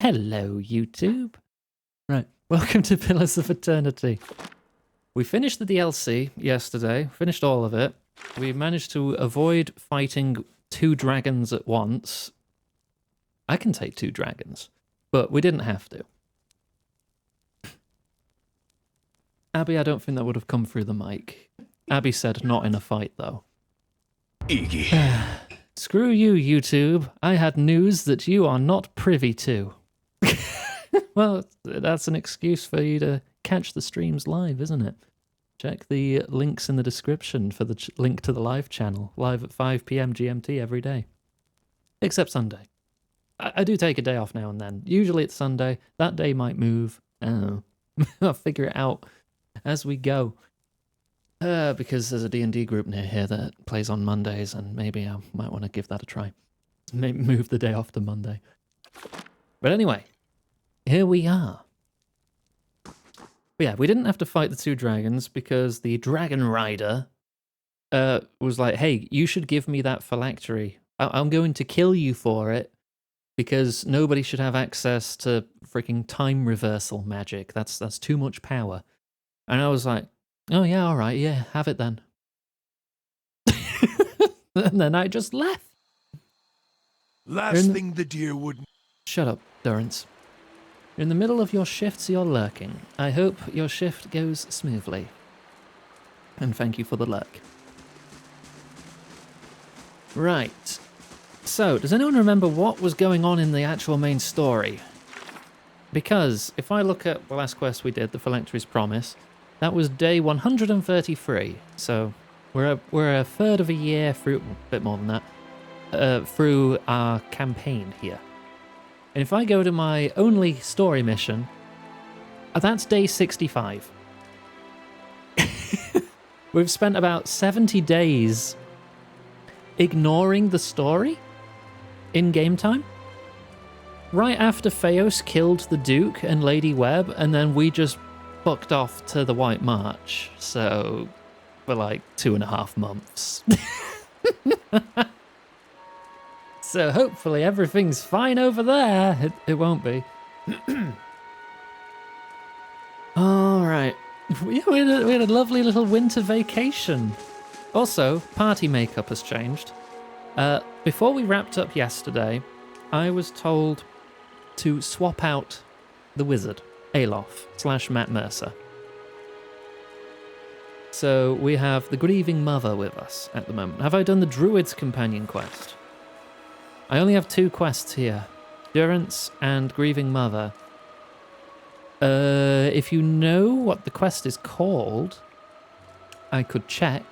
Hello, YouTube. Right, welcome to Pillars of Eternity. We finished the DLC yesterday, finished all of it. We managed to avoid fighting 2 dragons at once. I can take 2 dragons, but we didn't have to. Abby, I don't think that would have come through the mic. Abby said not in a fight, though. Iggy. Screw you, YouTube. I had news that you are not privy to. Well, that's an excuse for you to catch the streams live, isn't it? Check the links in the description for the link to the live channel, live at 5 PM GMT every day. Except Sunday. I do take a day off now and then. Usually it's Sunday. That day might move. I don't know. I'll figure it out as we go. Because there's a D&D group near here that plays on Mondays, and maybe I might want to give that a try. Maybe move the day off to Monday. But anyway, here we are. But yeah, we didn't have to fight the 2 dragons because the dragon rider was like, hey, you should give me that phylactery. I'm going to kill you for it because nobody should have access to freaking time reversal magic. That's too much power. And I was like, oh yeah, all right, yeah, have it then. And then I just left. Last thing the deer would... Shut up, Durrance. You're in the middle of your shifts, you're lurking. I hope your shift goes smoothly. And thank you for the lurk. Right. So, does anyone remember what was going on in the actual main story? Because if I look at the last quest we did, the Phylactery's Promise, that was day 133. So we're a third of a year through, a bit more than that, through our campaign here. And if I go to my only story mission, that's day 65. We've spent about 70 days ignoring the story in game time. Right after Theos killed the Duke and Lady Webb, and then we just fucked off to the White March. So, for like 2.5 months. So hopefully everything's fine over there. It won't be. All right. We had a lovely little winter vacation. Also, party makeup has changed. Before we wrapped up yesterday, I was told to swap out the wizard, Alof / Matt Mercer. So we have the Grieving Mother with us at the moment. Have I done the Druid's Companion quest? I only have 2 quests here, Durrance and Grieving Mother. If you know what the quest is called, I could check,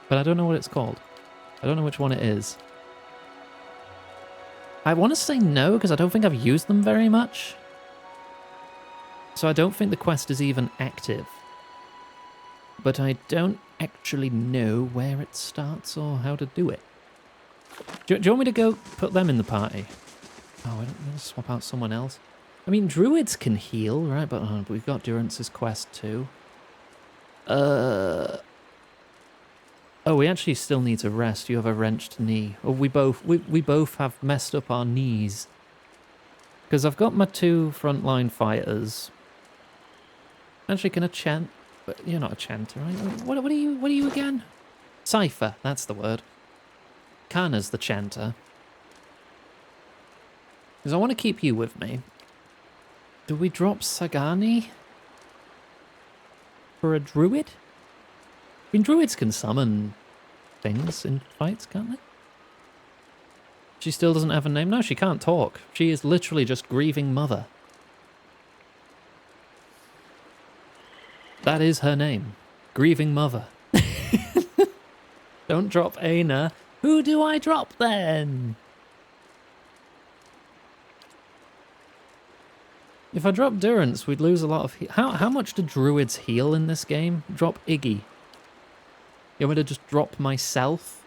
but I don't know what it's called. I don't know which one it is. I want to say no, because I don't think I've used them very much. So I don't think the quest is even active. But I don't actually know where it starts or how to do it. Do you want me to go put them in the party? Oh, I don't want to swap out someone else. I mean, druids can heal, right? But we've got Durance's quest too. Oh, we actually still need to rest. You have a wrenched knee. Or we both have messed up our knees. Because I've got my 2 frontline fighters. Actually, can a chant? But you're not a chanter, right? What are you again? Cypher, that's the word. Kana's the chanter. Because I want to keep you with me. Do we drop Sagani for a druid? I mean, druids can summon things in fights, can't they? She still doesn't have a name? No, she can't talk. She is literally just Grieving Mother. That is her name. Grieving Mother. Don't drop Aina. Who do I drop then? If I drop Durrance, we'd lose a lot of... How much do druids heal in this game? Drop Iggy. You want me to just drop myself?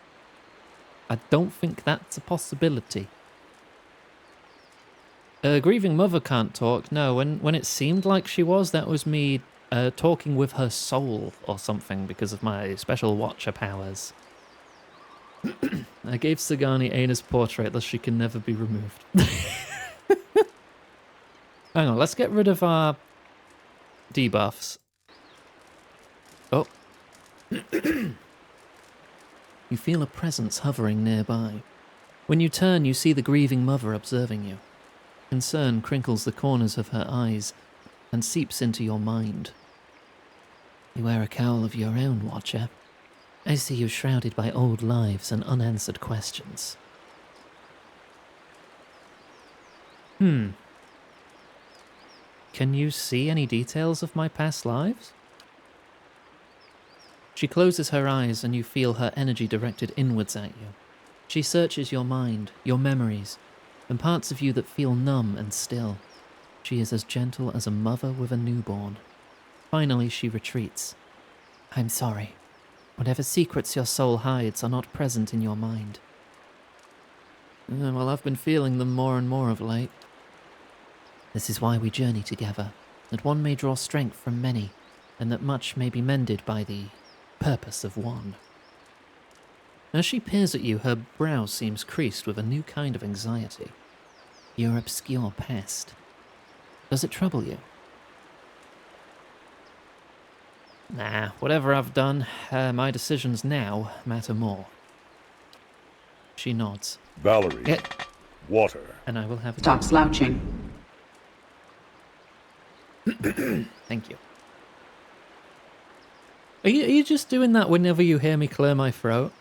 I don't think that's a possibility. Grieving Mother can't talk. No, when it seemed like she was, that was me talking with her soul or something because of my special watcher powers. I gave Sagani Aina's portrait, thus she can never be removed. Hang on, let's get rid of our debuffs. Oh. You feel a presence hovering nearby. When you turn, you see the grieving mother observing you. Concern crinkles the corners of her eyes and seeps into your mind. You wear a cowl of your own, Watcher. I see you shrouded by old lives and unanswered questions. Can you see any details of my past lives? She closes her eyes and you feel her energy directed inwards at you. She searches your mind, your memories, and parts of you that feel numb and still. She is as gentle as a mother with a newborn. Finally, she retreats. I'm sorry. Whatever secrets your soul hides are not present in your mind. Well, I've been feeling them more and more of late. This is why we journey together, that one may draw strength from many, and that much may be mended by the purpose of one. As she peers at you, her brow seems creased with a new kind of anxiety. Your obscure past. Does it trouble you? Nah, whatever I've done, my decisions now matter more. She nods. Valerie. Water. And I will have it. Stop slouching. Thank you. Are you just doing that whenever you hear me clear my throat?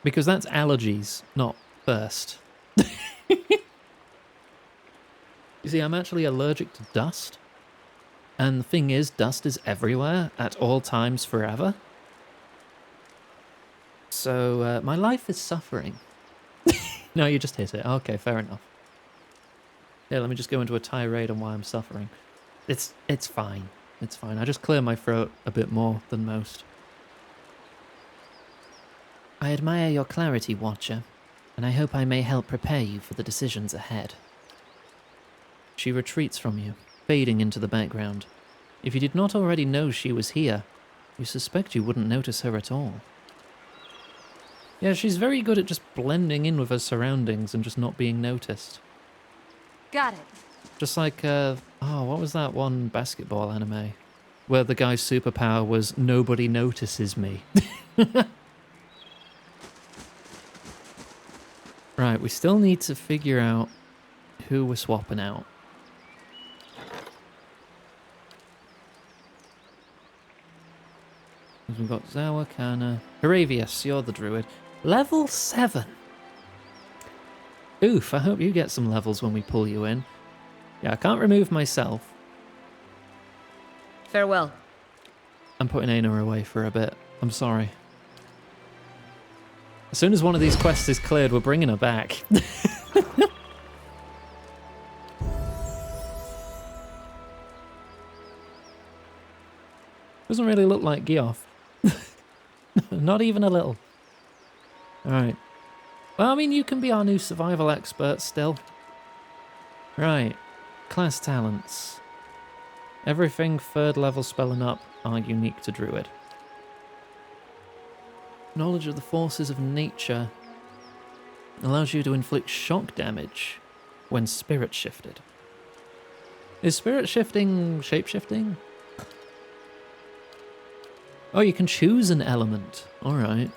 Because that's allergies, not thirst. You see, I'm actually allergic to dust. And the thing is, dust is everywhere, at all times, forever. So, my life is suffering. No, you just hit it. Okay, fair enough. Yeah, let me just go into a tirade on why I'm suffering. It's fine. It's fine. I just clear my throat a bit more than most. I admire your clarity, Watcher, and I hope I may help prepare you for the decisions ahead. She retreats from you, fading into the background. If you did not already know she was here, you suspect you wouldn't notice her at all. Yeah, she's very good at just blending in with her surroundings and just not being noticed. Got it. Just like, what was that one basketball anime? Where the guy's superpower was, nobody notices me. Right, we still need to figure out who we're swapping out. We've got Zawa, Kana, Haravius, you're the druid. Level 7. Oof, I hope you get some levels when we pull you in. Yeah, I can't remove myself. Farewell. I'm putting Aina away for a bit. I'm sorry. As soon as one of these quests is cleared, we're bringing her back. Doesn't really look like Geoff. Not even a little. Alright. Well, I mean, you can be our new survival expert still. Right. Class talents. Everything 3rd level spell and up are unique to Druid. Knowledge of the forces of nature allows you to inflict shock damage when spirit shifted. Is spirit shifting shape-shifting? Oh, you can choose an element. Alright.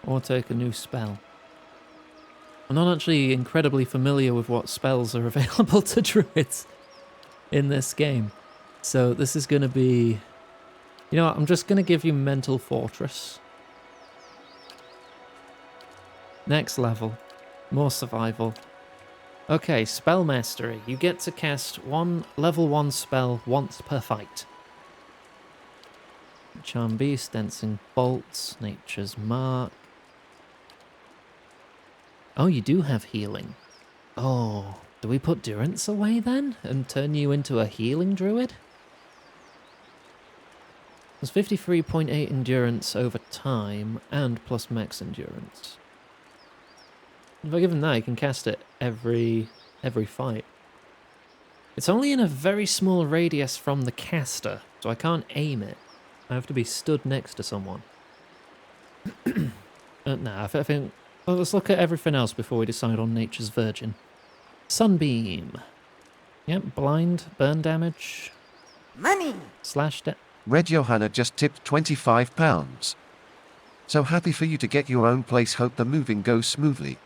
Or take a new spell. I'm not actually incredibly familiar with what spells are available to druids in this game. So this is going to be... You know what, I'm just going to give you Mental Fortress. Next level. More survival. Okay, Spell Mastery. You get to cast one level 1 spell once per fight. Charm Beast, Dancing Bolts, Nature's Mark. Oh, you do have healing. Oh, do we put Durance away then and turn you into a healing druid? There's 53.8 endurance over time and plus max endurance. If I give him that, he can cast it every fight. It's only in a very small radius from the caster, so I can't aim it. I have to be stood next to someone. Nah, I think... Well, let's look at everything else before we decide on Nature's Virgin. Sunbeam. Yep, blind, burn damage, Money. slash Red Johanna just tipped £25. So happy for you to get your own place. Hope the moving goes smoothly.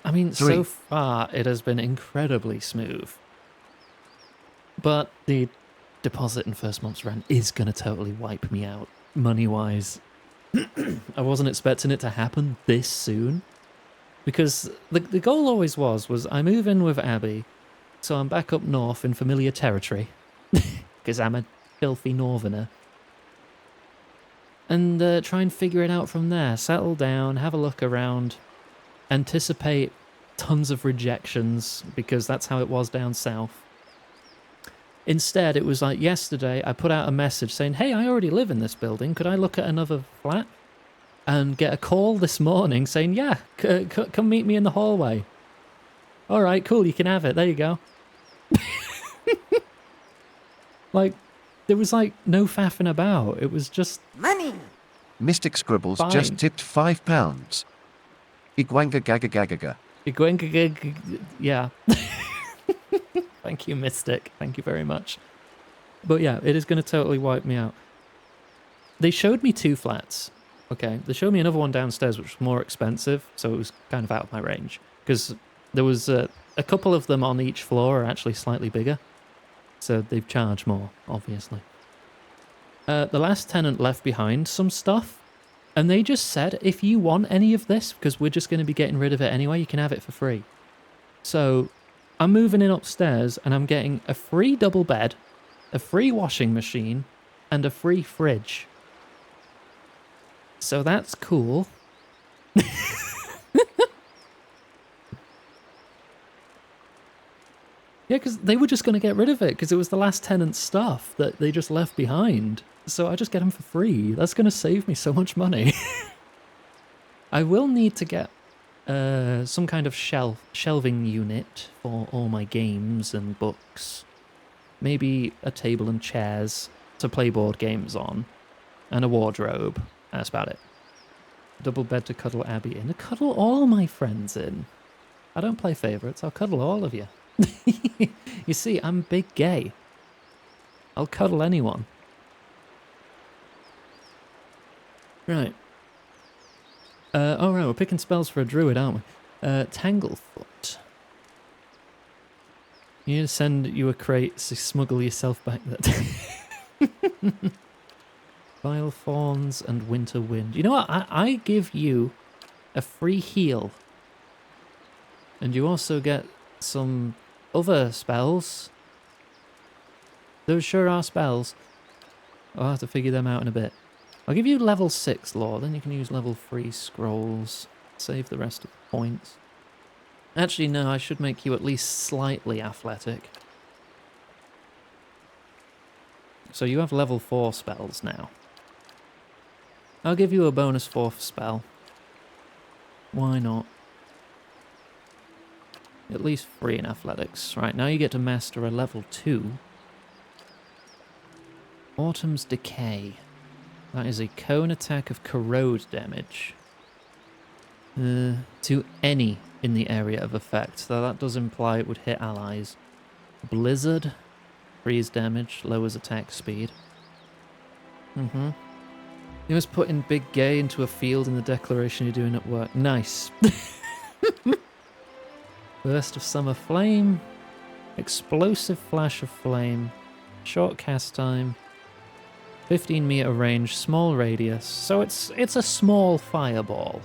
I mean, so 3. far it has been incredibly smooth. But the deposit and first month's rent is going to totally wipe me out, money-wise. I wasn't expecting it to happen this soon. Because the goal always was I move in with Abby, so I'm back up north in familiar territory. Because I'm a filthy northerner. And try and figure it out from there. Settle down, have a look around, anticipate tons of rejections, because that's how it was down south. Instead, it was like yesterday, I put out a message saying, hey, I already live in this building. Could I look at another flat? And get a call this morning saying, yeah, come meet me in the hallway. All right, cool, you can have it. There you go. Like, there was like no faffing about. It was just Money. Mystic Scribbles Fine. just tipped £5. Igwanga gagagagaga. yeah. Thank you, Mystic. Thank you very much. But yeah, it is going to totally wipe me out. They showed me 2 flats. Okay, they showed me another one downstairs, which was more expensive, so it was kind of out of my range. Because there was a couple of them on each floor are actually slightly bigger. So they've charged more, obviously. The last tenant left behind some stuff. And they just said, if you want any of this, because we're just going to be getting rid of it anyway, you can have it for free. So I'm moving in upstairs and I'm getting a free double bed, a free washing machine, and a free fridge. So that's cool. Yeah, because they were just going to get rid of it because it was the last tenant's stuff that they just left behind. So I just get them for free. That's going to save me so much money. I will need to get some kind of shelving unit for all my games and books. Maybe a table and chairs to play board games on. And a wardrobe. That's about it. Double bed to cuddle Abby in. To cuddle all my friends in. I don't play favourites. I'll cuddle all of you. You see, I'm big gay. I'll cuddle anyone. Right. Alright, we're picking spells for a druid, aren't we? Tanglefoot. You need to send you a crate to smuggle yourself back there. Vile Fawns and Winter Wind. You know what? I give you a free heal. And you also get some other spells. Those sure are spells. I'll have to figure them out in a bit. I'll give you level 6 lore, then you can use level 3 scrolls. Save the rest of the points. Actually, no, I should make you at least slightly athletic. So you have level 4 spells now. I'll give you a bonus 4th spell. Why not? At least 3 in athletics. Right, now you get to master a level 2. Autumn's Decay. That is a cone attack of corrode damage. To any in the area of effect. So that does imply it would hit allies. Blizzard. Freeze damage. Lowers attack speed. You must put in Big Gay into a field in the declaration you're doing at work. Nice. Burst of Summer Flame. Explosive Flash of Flame. Short cast time. 15 meter range, small radius. So it's a small fireball.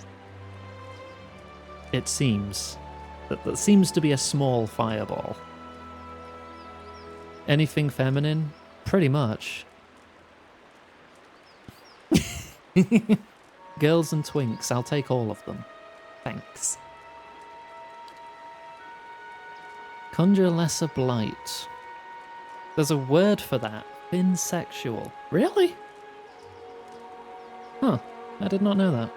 It seems. That seems to be a small fireball. Anything feminine? Pretty much. Girls and twinks, I'll take all of them. Thanks. Conjure Lesser Blight. There's a word for that. Finsexual. Really? Huh. I did not know that.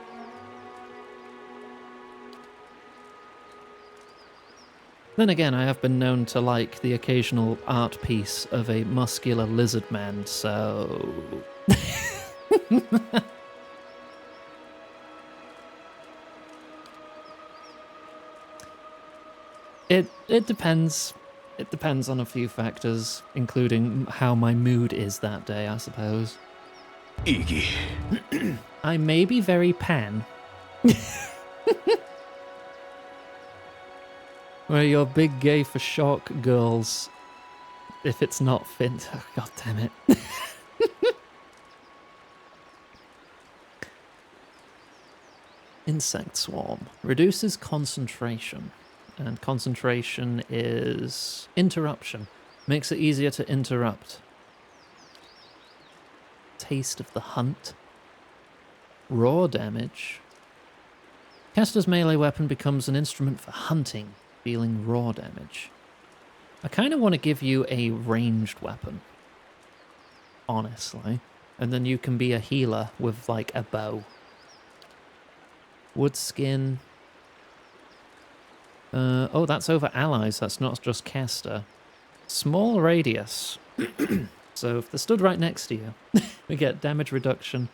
Then again, I have been known to like the occasional art piece of a muscular lizard man, so... It depends. It depends on a few factors, including how my mood is that day, I suppose. Iggy. I may be very pan. Where you're big gay for shock girls. If it's not Fint. Oh, God damn it. Insect swarm. Reduces concentration. And concentration is interruption. Makes it easier to interrupt. Taste of the hunt. Raw damage. Caster's melee weapon becomes an instrument for hunting, dealing raw damage. I kind of want to give you a ranged weapon. Honestly. And then you can be a healer with, like, a bow. Wood skin. Oh, that's over allies. That's not just caster. Small radius. So if they're stood right next to you, we get damage reduction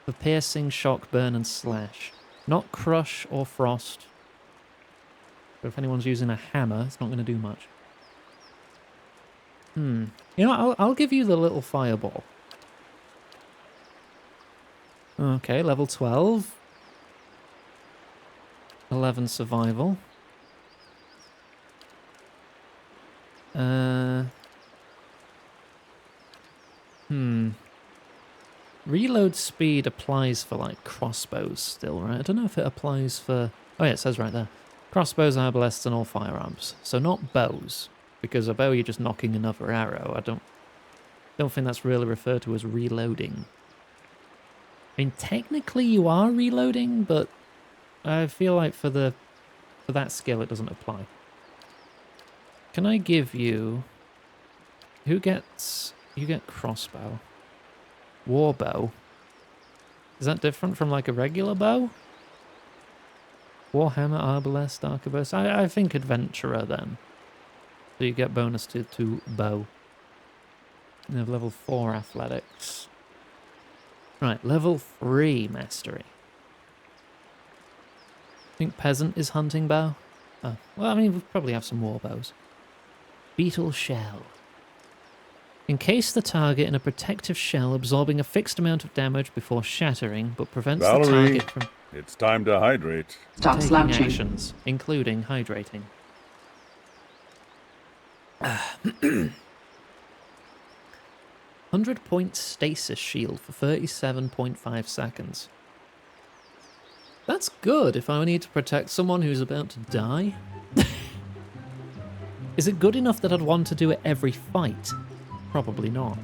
for piercing, shock, burn, and slash. Not crush or frost. So if anyone's using a hammer, it's not going to do much. You know, I'll give you the little fireball. Okay, level 12. 11 survival. Reload speed applies for, like, crossbows still, right? I don't know if it applies for... Oh yeah, it says right there. Crossbows, arbalests, and all firearms. So not bows, because a bow you're just knocking another arrow. I don't think that's really referred to as reloading. I mean, technically you are reloading, but I feel like for that skill it doesn't apply. Can I give you... Who gets... You get crossbow. Warbow. Is that different from, like, a regular bow? Warhammer, arbalest, arquebus. I think adventurer then. So you get bonus to bow. You have level 4 athletics. Right, level 3 mastery. I think peasant is hunting bow. Oh, well, I mean, we probably have some war bows. Beetle shell. Encase the target in a protective shell, absorbing a fixed amount of damage before shattering, but prevents the Valerie, target from it's time to hydrate. Stop taking slouching. actions, including hydrating. 100-point stasis shield for 37.5 seconds. That's good if I need to protect someone who's about to die. Is it good enough that I'd want to do it every fight? Probably not.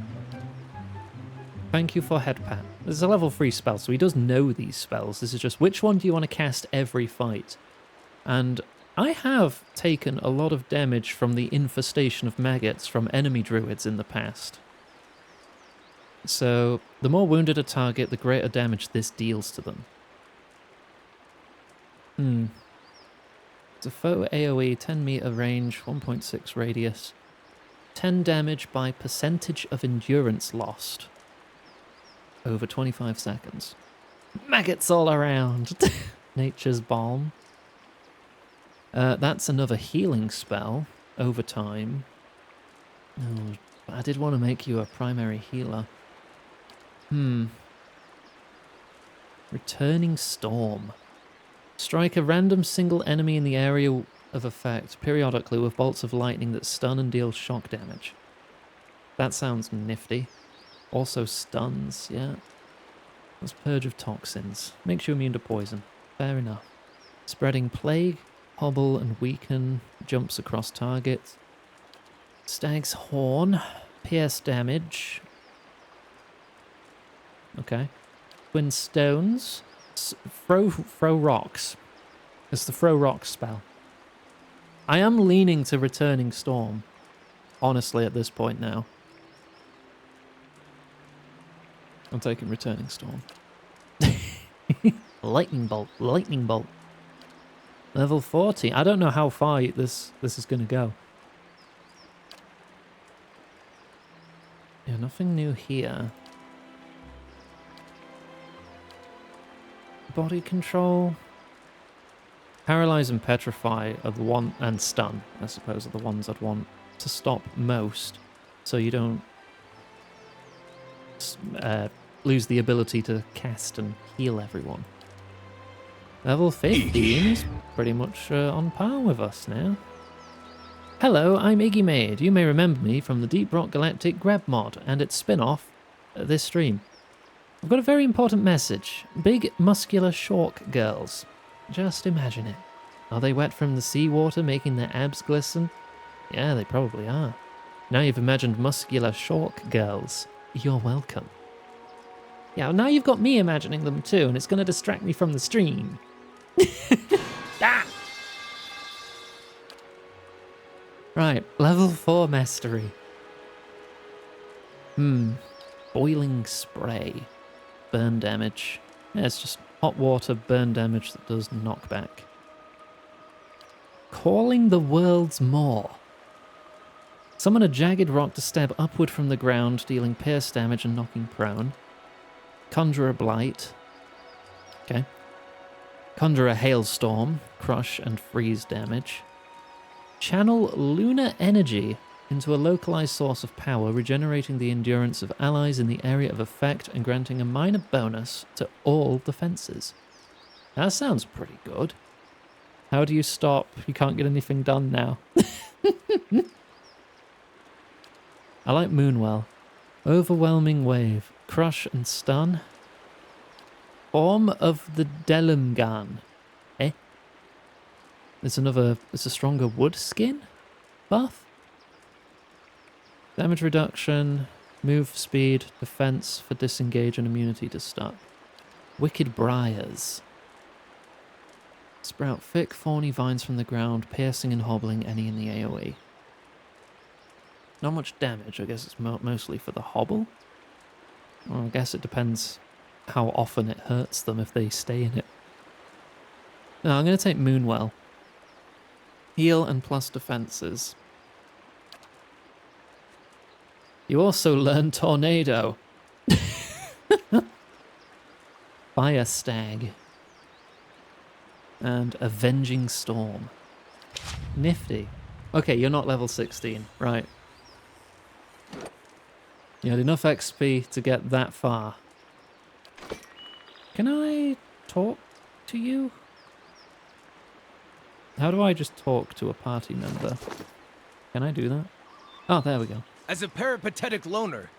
Thank you for head pat. This is a level 3 spell, so he does know these spells. This is just which one do you want to cast every fight? And I have taken a lot of damage from the infestation of maggots from enemy druids in the past. So the more wounded a target, the greater damage this deals to them. It's a foe AoE, 10 meter range, 1.6 radius. 10 damage by percentage of endurance lost. Over 25 seconds. Maggots all around. Nature's Balm. That's another healing spell over time. Oh, I did want to make you a primary healer. Returning Storm. Strike a random single enemy in the area of effect periodically with bolts of lightning that stun and deal shock damage. That sounds nifty. Also stuns, yeah. That's Purge of Toxins. Makes you immune to poison. Fair enough. Spreading Plague, Hobble and Weaken. Jumps across targets. Stag's Horn. Pierce damage. Okay. Twin Stones. Throw Rocks. It's the Throw Rocks spell. I am leaning to Returning Storm, honestly, at this point now. I'm taking Returning Storm. Lightning Bolt, Lightning Bolt. Level 40. I don't know how far this is going to go. Yeah, nothing new here. Body control. Paralyze and Petrify are the one, and Stun, I suppose, are the ones I'd want to stop most, so you don't lose the ability to cast and heal everyone. Level 15 is pretty much on par with us now. Hello, I'm Iggy Maid. You may remember me from the Deep Rock Galactic Grab mod and its spin-off, this stream. I've got a very important message. Big, muscular Shork girls. Just imagine it. Are they wet from the seawater, making their abs glisten? Yeah, they probably are. Now you've imagined muscular Shork girls. You're welcome. Yeah, well, now you've got me imagining them too, and it's going to distract me from the stream. Ah! Right, level 4 mastery. Boiling spray. Burn damage. Yeah, it's just hot water burn damage that does knockback. Calling the World's Maw. Summon a jagged rock to stab upward from the ground, dealing pierce damage and knocking prone. Conjure a blight. Okay. Conjure a hailstorm, crush and freeze damage. Channel lunar energy into a localized source of power, regenerating the endurance of allies in the area of effect and granting a minor bonus to all defenses. That sounds pretty good. How do you stop? You can't get anything done now. I like Moonwell. Overwhelming wave. Crush and stun. Form of the Delumgan. Eh? It's a stronger wood skin buff. Damage reduction, move speed, defense for disengage and immunity to stuck. Wicked Briars. Sprout thick, thorny vines from the ground, piercing and hobbling any in the AoE. Not much damage, I guess it's mostly for the hobble. Well, I guess it depends how often it hurts them if they stay in it. No, I'm going to take Moonwell. Heal and plus defenses. You also learn Tornado. Fire Stag. And Avenging Storm. Nifty. Okay, you're not level 16. Right. You had enough XP to get that far. Can I talk to you? How do I just talk to a party member? Can I do that? Oh, there we go. As a peripatetic loner,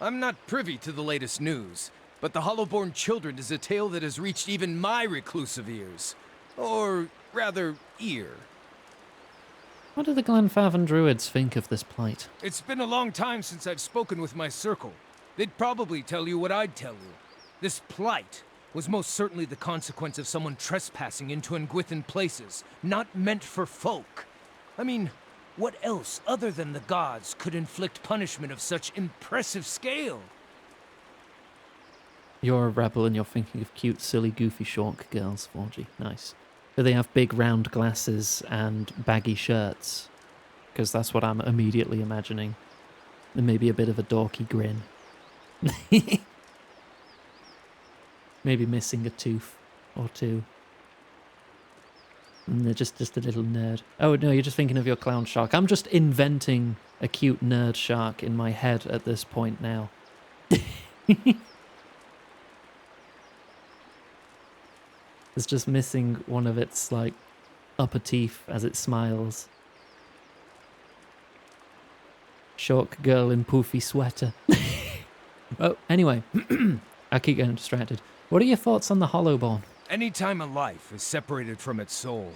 I'm not privy to the latest news, but the Hollowborn Children is a tale that has reached even my reclusive ears. Or, rather, ear. What do the Glenfaven Druids think of this plight? It's been a long time since I've spoken with my circle. They'd probably tell you what I'd tell you. This plight was most certainly the consequence of someone trespassing into Nguithan places, not meant for folk. I mean, what else other than the gods could inflict punishment of such impressive scale? You're a rebel and you're thinking of cute, silly, goofy Shork girls, 4G. Nice. Do they have big round glasses and baggy shirts? Because that's what I'm immediately imagining. And maybe a bit of a dorky grin. Maybe missing a tooth or two. And they're just a little nerd. Oh no, you're just thinking of your clown shark. I'm just inventing a cute nerd shark in my head at this point now. It's just missing one of its, like, upper teeth as it smiles. Shork girl in poofy sweater. Oh, anyway. I keep getting distracted. What are your thoughts on the Hollowborn? Anytime a life is separated from its soul,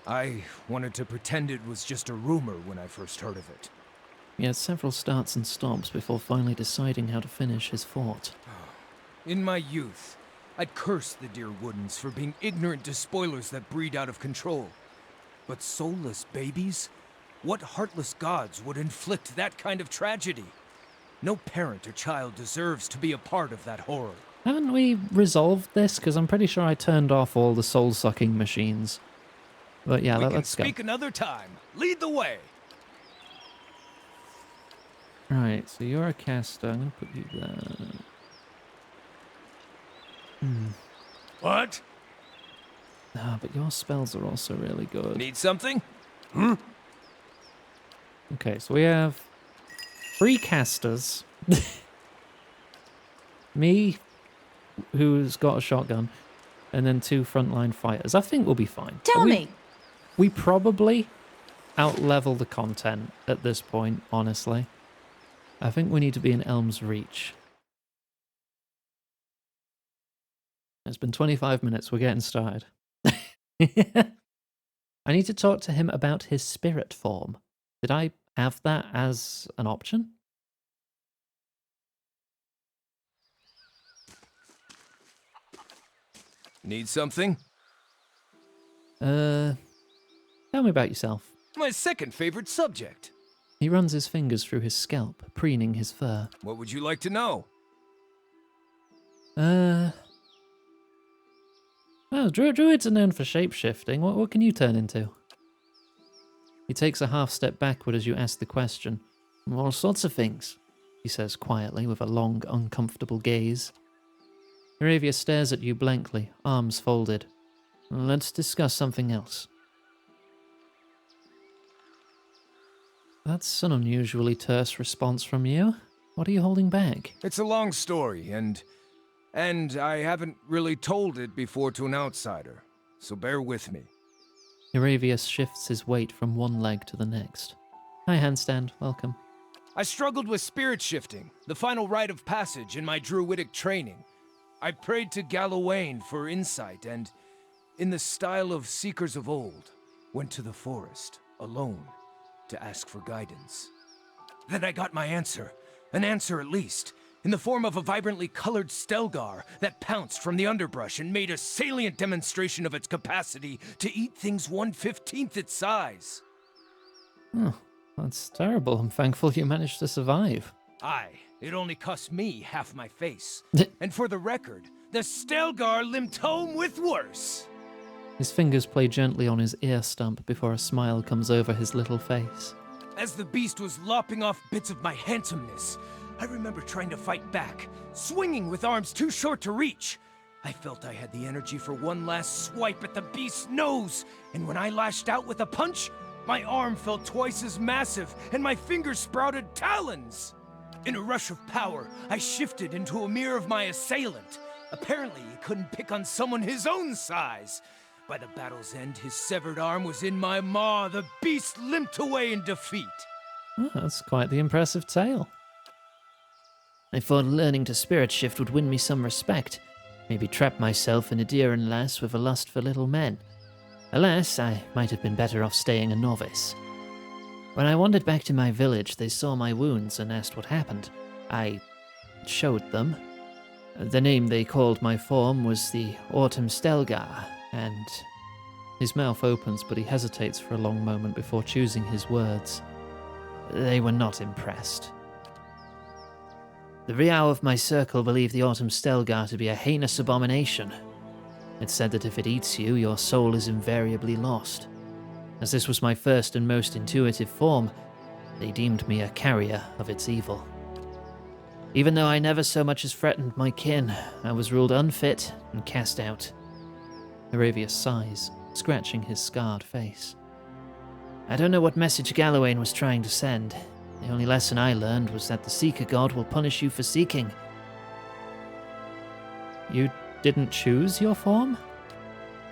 I wanted to pretend it was just a rumor when I first heard of it. He had several starts and stops before finally deciding how to finish his thought. In my youth, I'd cursed the dear Woodens for being ignorant to spoilers that breed out of control. But soulless babies? What heartless gods would inflict that kind of tragedy? No parent or child deserves to be a part of that horror. Haven't we resolved this? Because I'm pretty sure I turned off all the soul-sucking machines. But yeah, let's go. We can speak another time. Lead the way. Right, so you're a caster. I'm going to put you there. What? Ah, but your spells are also really good. Need something? Okay, so we have 3 casters. Me, who's got a shotgun, and then 2 frontline fighters. I think we'll be fine. Tell me. We probably out-level the content at this point, honestly. I think we need to be in Elm's Reach. It's been 25 minutes, we're getting started. I need to talk to him about his spirit form. Did I have that as an option? Need something? Tell me about yourself. My second favorite subject. He runs his fingers through his scalp, preening his fur. What would you like to know? Well, druids are known for shape-shifting. What can you turn into? He takes a half step backward as you ask the question. All sorts of things, he says quietly with a long, uncomfortable gaze. Aravia stares at you blankly, arms folded. Let's discuss something else. That's an unusually terse response from you. What are you holding back? It's a long story, and I haven't really told it before to an outsider, so bear with me. Aravius shifts his weight from one leg to the next. Hi, handstand. Welcome. I struggled with spirit shifting, the final rite of passage in my druidic training. I prayed to Galawain for insight and, in the style of seekers of old, went to the forest, alone, to ask for guidance. Then I got my answer, an answer at least, in the form of a vibrantly colored Stelgar that pounced from the underbrush and made a salient demonstration of its capacity to eat things 1/15 its size. Oh, that's terrible. I'm thankful you managed to survive. Aye, it only cost me half my face. And for the record, the Stelgar limped home with worse. His fingers play gently on his ear stump before a smile comes over his little face. As the beast was lopping off bits of my handsomeness, I remember trying to fight back, swinging with arms too short to reach. I felt I had the energy for one last swipe at the beast's nose, and when I lashed out with a punch, my arm felt twice as massive, and my fingers sprouted talons. In a rush of power, I shifted into a mirror of my assailant. Apparently, he couldn't pick on someone his own size. By the battle's end, his severed arm was in my maw. The beast limped away in defeat. Oh, that's quite the impressive tale. I thought learning to spirit shift would win me some respect. Maybe trap myself in a deer and lass with a lust for little men. Alas, I might have been better off staying a novice. When I wandered back to my village, they saw my wounds and asked what happened. I showed them. The name they called my form was the Autumn Stelgar, and his mouth opens, but he hesitates for a long moment before choosing his words. They were not impressed. The Riau of my circle believed the Autumn Stelgar to be a heinous abomination. It said that if it eats you, your soul is invariably lost. As this was my first and most intuitive form, they deemed me a carrier of its evil. Even though I never so much as threatened my kin, I was ruled unfit and cast out. Aravius sighs, scratching his scarred face. I don't know what message Galawain was trying to send. The only lesson I learned was that the Seeker God will punish you for seeking. You didn't choose your form?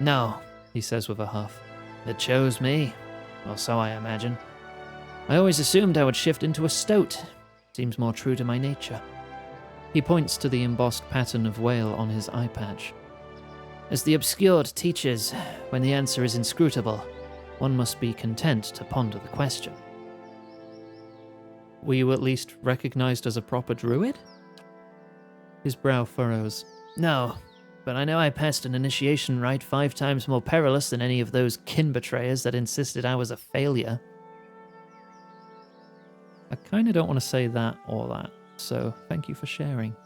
No, he says with a huff. It chose me, or so I imagine. I always assumed I would shift into a stoat. Seems more true to my nature. He points to the embossed pattern of whale on his eye patch. As the obscured teaches, when the answer is inscrutable, one must be content to ponder the question. Were you at least recognized as a proper druid? His brow furrows. No, but I know I passed an initiation rite 5 times more perilous than any of those kin betrayers that insisted I was a failure. I kinda don't want to say that or that, so thank you for sharing.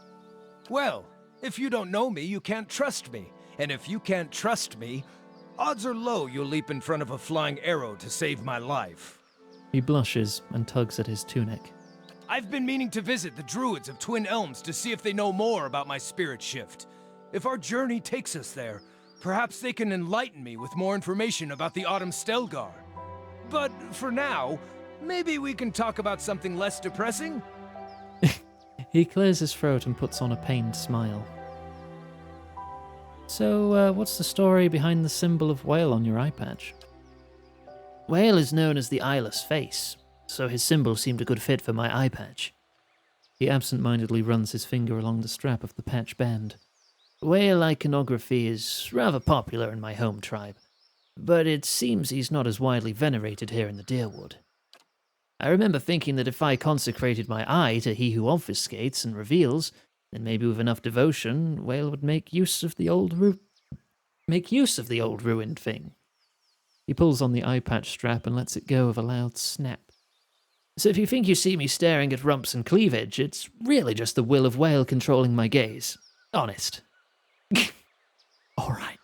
Well, if you don't know me, you can't trust me. And if you can't trust me, odds are low you'll leap in front of a flying arrow to save my life. He blushes and tugs at his tunic. I've been meaning to visit the druids of Twin Elms to see if they know more about my spirit shift. If our journey takes us there, perhaps they can enlighten me with more information about the Autumn Stelgar. But for now, Maybe we can talk about something less depressing? He clears his throat and puts on a pained smile. So, what's the story behind the symbol of whale on your eye patch? Whale is known as the eyeless face, so his symbol seemed a good fit for my eye patch. He absent-mindedly runs his finger along the strap of the patch band. Whale iconography is rather popular in my home tribe, but it seems he's not as widely venerated here in the Deerwood. I remember thinking that if I consecrated my eye to he who obfuscates and reveals, then maybe with enough devotion, Whale would make use of the old ruined thing. He pulls on the eye patch strap and lets it go with a loud snap. So if you think you see me staring at rumps and cleavage, it's really just the will of Whale controlling my gaze. Honest. All right.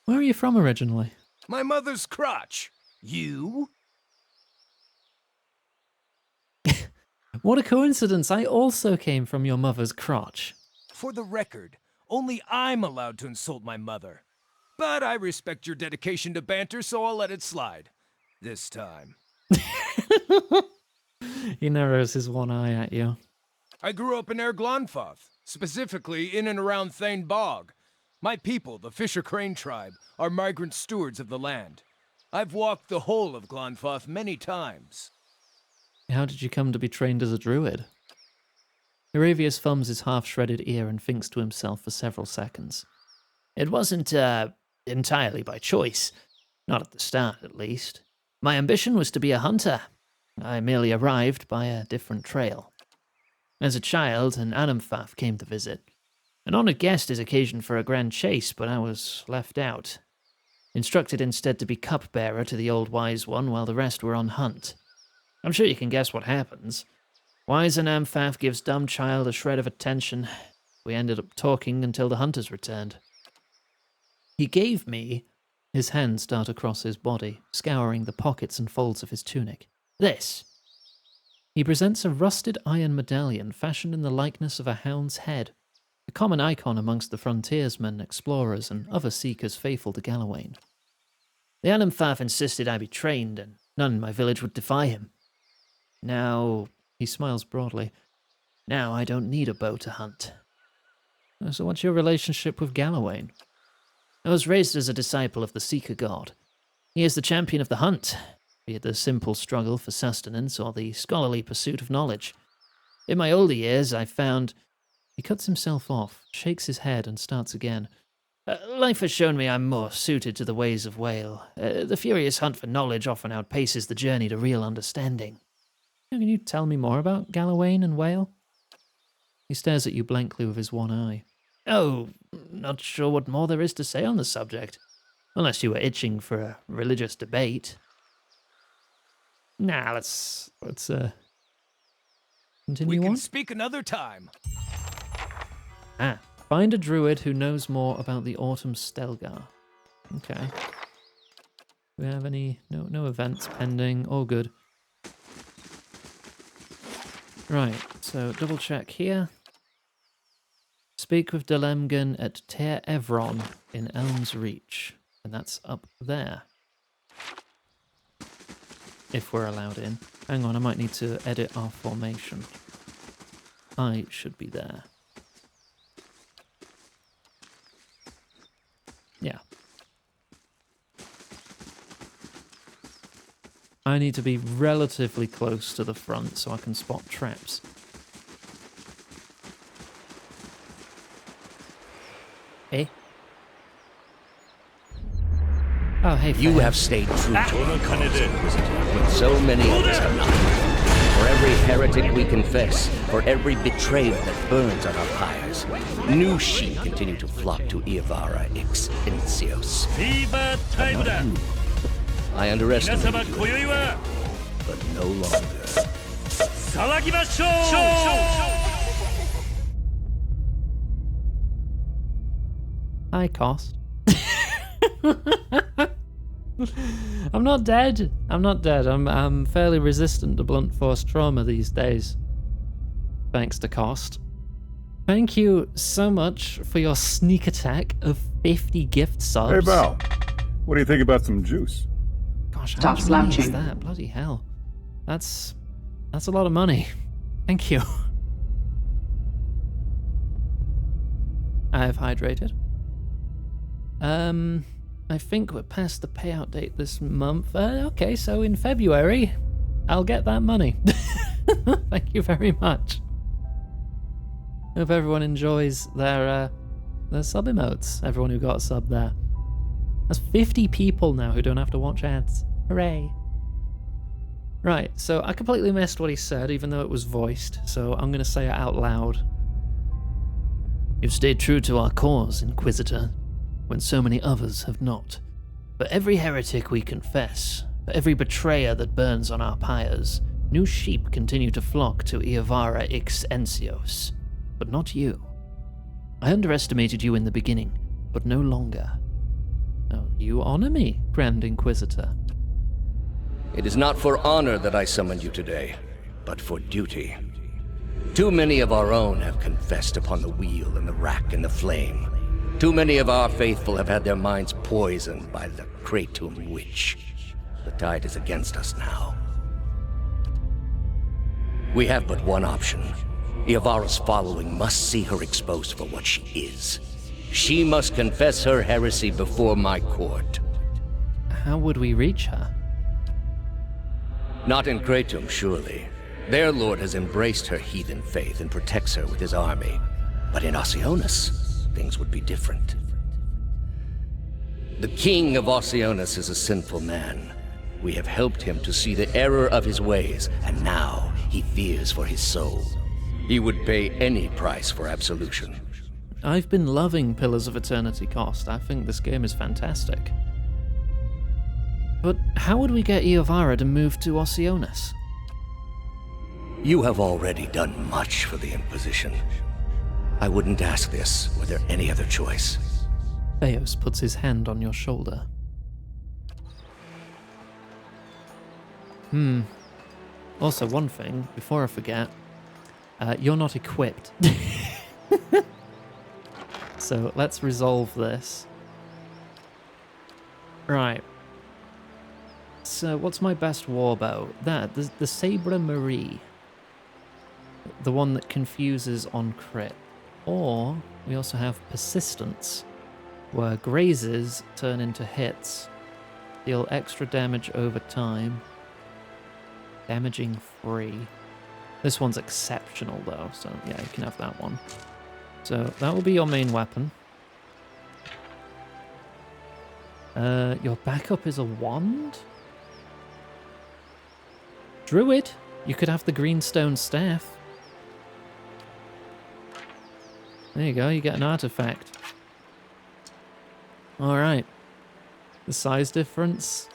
Where are you from originally? My mother's crotch. You? What a coincidence, I also came from your mother's crotch. For the record, only I'm allowed to insult my mother. But I respect your dedication to banter, so I'll let it slide. This time. He narrows his one eye at you. I grew up in Glonfoth, specifically in and around Thane Bog. My people, the Fisher Crane tribe, are migrant stewards of the land. I've walked the whole of Glonfoth many times. How did you come to be trained as a druid? Aravius thumbs his half-shredded ear and thinks to himself for several seconds. It wasn't, entirely by choice. Not at the start, at least. My ambition was to be a hunter. I merely arrived by a different trail. As a child, an Anamphaf came to visit. An honored guest is occasion for a grand chase, but I was left out. Instructed instead to be cupbearer to the old wise one while the rest were on hunt. I'm sure you can guess what happens. Wise Anamphaf gives dumb child a shred of attention. We ended up talking until the hunters returned. He gave me... His hands dart across his body, scouring the pockets and folds of his tunic. This. He presents a rusted iron medallion fashioned in the likeness of a hound's head, a common icon amongst the frontiersmen, explorers, and other seekers faithful to Galawain. The Anamphaf insisted I be trained, and none in my village would defy him. Now, he smiles broadly, now I don't need a bow to hunt. So what's your relationship with Galawain? I was raised as a disciple of the Seeker God. He is the champion of the hunt, be it the simple struggle for sustenance or the scholarly pursuit of knowledge. In my older years, I found... He cuts himself off, shakes his head, and starts again. Life has shown me I'm more suited to the ways of Whale. The furious hunt for knowledge often outpaces the journey to real understanding. Can you tell me more about Galawain and Whale? He stares at you blankly with his one eye. Oh, not sure what more there is to say on the subject. Unless you were itching for a religious debate. Nah, let's continue We on. can speak another time. Find a druid who knows more about the Autumn Stelgar. Okay. Do we have any... No events pending. All good. Right, so double check here. Speak with Delemgan at Ter Evron in Elm's Reach. And that's up there. If we're allowed in. Hang on, I might need to edit our formation. I should be there. Yeah. I need to be relatively close to the front so I can spot traps. Eh? Oh, hey, You fam. have stayed true to your cause, Inquisitor, when so many others have not. For every heretic we confess, for every betrayer that burns on our pyres, new sheep continue to flock to Iavara ex Incios. I underestimated you, but no longer. High cost. I'm not dead. I'm not dead. I'm fairly resistant to blunt force trauma these days. Thanks to cost. Thank you so much for your sneak attack of 50 gift subs. Hey, Val. What do you think about some juice? Gosh, how Stop much money is slouching. that? Bloody hell. That's a lot of money. Thank you. I have hydrated. I think we're past the payout date this month. Okay, so in February, I'll get that money. Thank you very much. Hope everyone enjoys their sub emotes. Everyone who got a sub there. That's 50 people now who don't have to watch ads. Hooray. Right, so I completely missed what he said, even though it was voiced, so I'm going to say it out loud. You've stayed true to our cause, Inquisitor, when so many others have not. For every heretic we confess, for every betrayer that burns on our pyres, new sheep continue to flock to Iavara Ix Encios. But not you. I underestimated you in the beginning, but no longer. Oh, you honor me, Grand Inquisitor. It is not for honor that I summoned you today, but for duty. Too many of our own have confessed upon the wheel and the rack and the flame. Too many of our faithful have had their minds poisoned by the Kratom witch. The tide is against us now. We have but one option. Iavara's following must see her exposed for what she is. She must confess her heresy before my court. How would we reach her? Not in Kratom, surely. Their lord has embraced her heathen faith and protects her with his army. But in Oceanus, things would be different. The king of Oceanus is a sinful man. We have helped him to see the error of his ways, and now he fears for his soul. He would pay any price for absolution. I've been loving Pillars of Eternity Cost. I think this game is fantastic. But how would we get Iavara to move to Oceanus? You have already done much for the Inquisition. I wouldn't ask this were there any other choice. Theos puts his hand on your shoulder. Also, one thing, before I forget, you're not equipped. So let's resolve this. Right. So what's my best warbow? The Sabre Marie. The one that confuses on crit. Or we also have Persistence, where grazes turn into hits. Deal extra damage over time. Damaging free. This one's exceptional though, so yeah, you can have that one. So that will be your main weapon. Your backup is a wand? Druid? You could have the greenstone staff. There you go, you get an artifact. Alright. The size difference.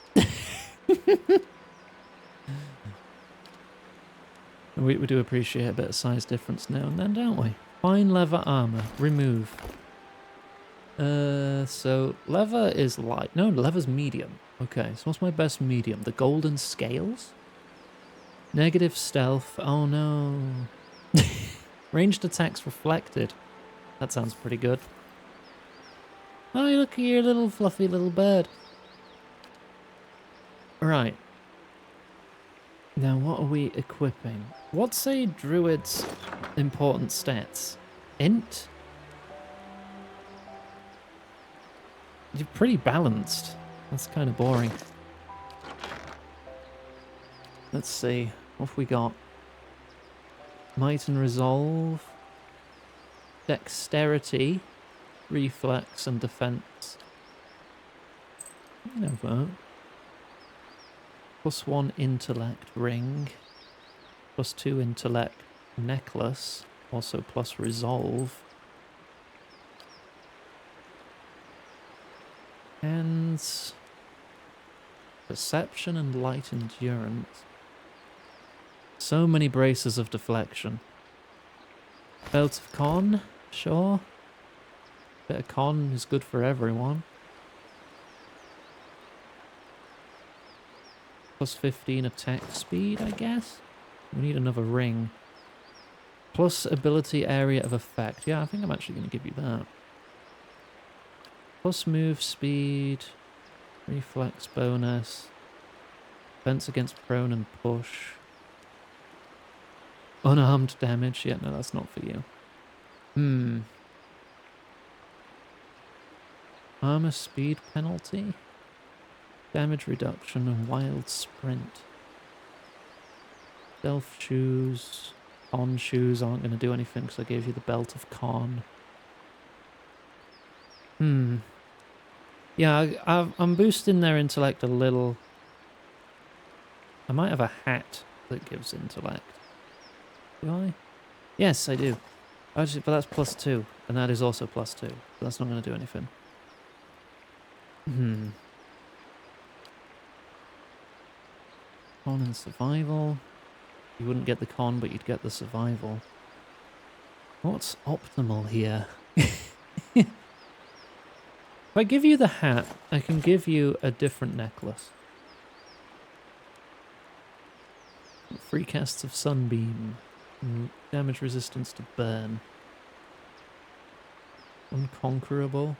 We do appreciate a bit of size difference now and then, don't we? Fine leather armor. Remove. So leather is light. No, leather's medium. Okay, so what's my best medium? The golden scales? Negative stealth. Oh no. Ranged attacks reflected. That sounds pretty good. Oh, look at your little fluffy little bird. Right. Now, what are we equipping? What's a druid's important stats? Int? You're pretty balanced. That's kind of boring. Let's see. What have we got? Might and resolve. Dexterity. Reflex and defense. No vote. +1 intellect ring. +2 intellect necklace. Also plus resolve. And perception and light endurance. So many braces of deflection. Belt of con, sure. Bit of con is good for everyone. +15 attack speed, I guess. We need another ring. Plus ability area of effect. Yeah, I think I'm actually going to give you that. Plus move speed. Reflex bonus. Defense against prone and push. Unarmed damage. Yeah, no, that's not for you. Armor speed penalty. Damage reduction and wild sprint. Stealth shoes. Con shoes aren't going to do anything because I gave you the belt of con. Yeah, I'm boosting their intellect a little. I might have a hat that gives intellect. Do I? Yes, I do. Actually, but that's +2, and that is also +2. So that's not going to do anything. Con and survival. You wouldn't get the con, but you'd get the survival. What's optimal here? If I give you the hat, I can give you a different necklace. 3 casts of sunbeam. Damage resistance to burn. Unconquerable.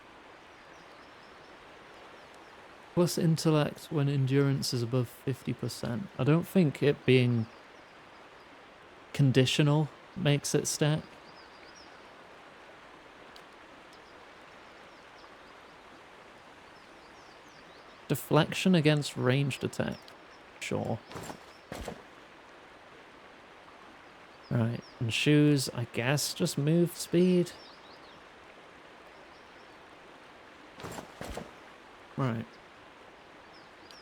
Plus intellect when endurance is above 50%. I don't think it being conditional makes it stack. Deflection against ranged attack. Sure. Right, and shoes, I guess, just move speed. Right.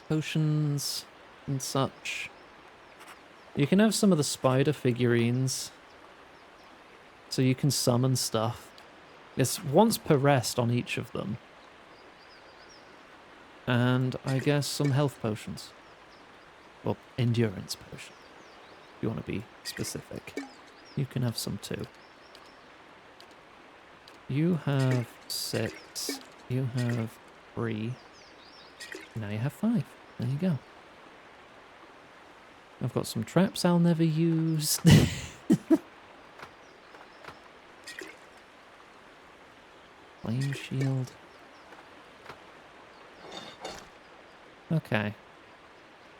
Potions and such. You can have some of the spider figurines. So you can summon stuff. It's once per rest on each of them. And I guess some health potions. Well, endurance potion. If you want to be specific. You can have some too. You have 6. You have 3. Now you have 5. There you go. I've got some traps I'll never use. Flame shield. Okay.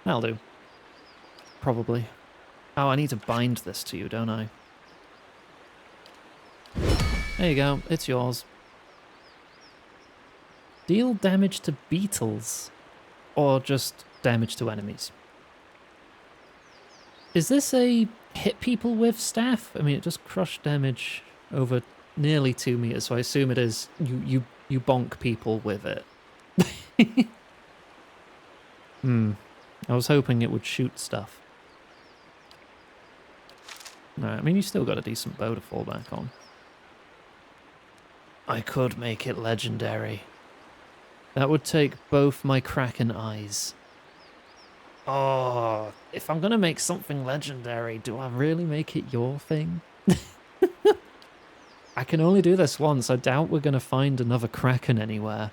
That'll do. Probably. Oh, I need to bind this to you, don't I? There you go. It's yours. Deal damage to beetles. Or just damage to enemies. Is this a hit people with staff? I mean, it does crush damage over nearly 2 meters, so I assume it is you bonk people with it. I was hoping it would shoot stuff. No, I mean, you still got a decent bow to fall back on. I could make it legendary. That would take both my Kraken eyes. Oh, if I'm gonna make something legendary, do I really make it your thing? I can only do this once. I doubt we're gonna find another Kraken anywhere.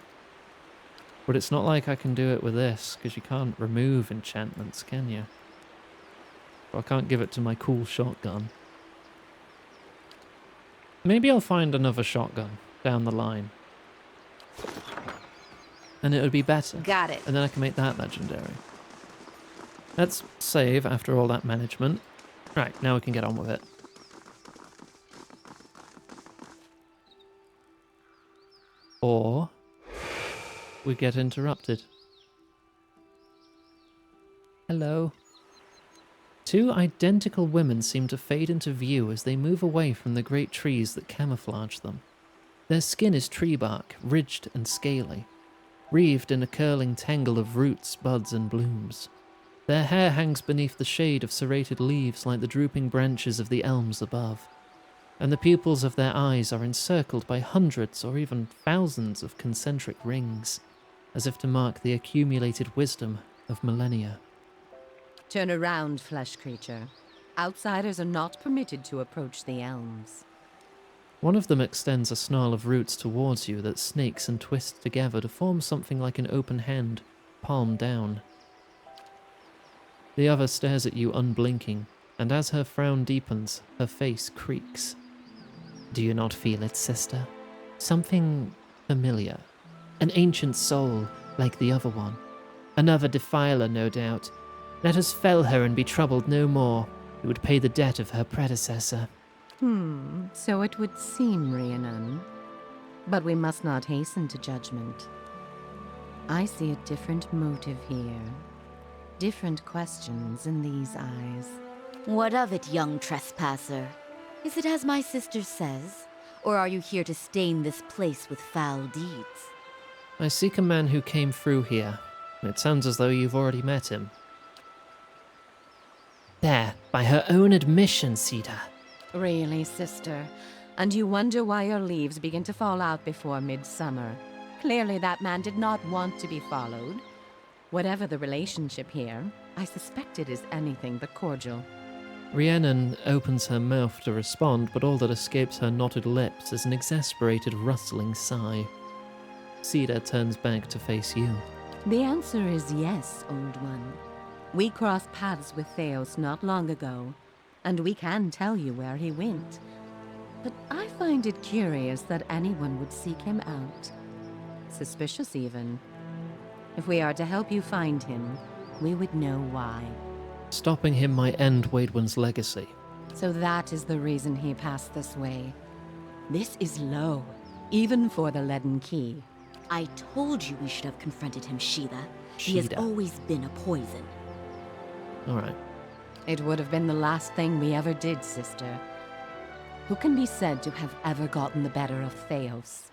But it's not like I can do it with this, because you can't remove enchantments, can you? So I can't give it to my cool shotgun. Maybe I'll find another shotgun down the line. And it would be better. Got it. And then I can make that legendary. Let's save after all that management. Right, now we can get on with it. Or we get interrupted. Hello. 2 identical women seem to fade into view as they move away from the great trees that camouflage them. Their skin is tree bark, ridged and scaly, wreathed in a curling tangle of roots, buds, and blooms. Their hair hangs beneath the shade of serrated leaves like the drooping branches of the elms above, and the pupils of their eyes are encircled by hundreds or even thousands of concentric rings, as if to mark the accumulated wisdom of millennia. Turn around, flesh creature. Outsiders are not permitted to approach the elms. One of them extends a snarl of roots towards you that snakes and twists together to form something like an open hand, palm down. The other stares at you unblinking, and as her frown deepens, her face creaks. Do you not feel it, sister? Something familiar. An ancient soul, like the other one. Another defiler, no doubt. Let us fell her and be troubled no more. It would pay the debt of her predecessor. So it would seem, Rhiannon. But we must not hasten to judgment. I see a different motive here. Different questions in these eyes. What of it, young trespasser? Is it as my sister says? Or are you here to stain this place with foul deeds? I seek a man who came through here. It sounds as though you've already met him. There, by her own admission, Cedar. Really, sister? And you wonder why your leaves begin to fall out before midsummer. Clearly that man did not want to be followed. Whatever the relationship here, I suspect it is anything but cordial. Rhiannon opens her mouth to respond, but all that escapes her knotted lips is an exasperated rustling sigh. Cedar turns back to face you. The answer is yes, old one. We crossed paths with Theos not long ago, and we can tell you where he went. But I find it curious that anyone would seek him out. Suspicious, even. If we are to help you find him, we would know why. Stopping him might end Waidwin's legacy. So that is the reason he passed this way. This is low, even for the Leaden Key. I told you we should have confronted him, Sheila. He has Sheila. always been a poison. Alright. It would have been the last thing we ever did, sister. Who can be said to have ever gotten the better of Theos?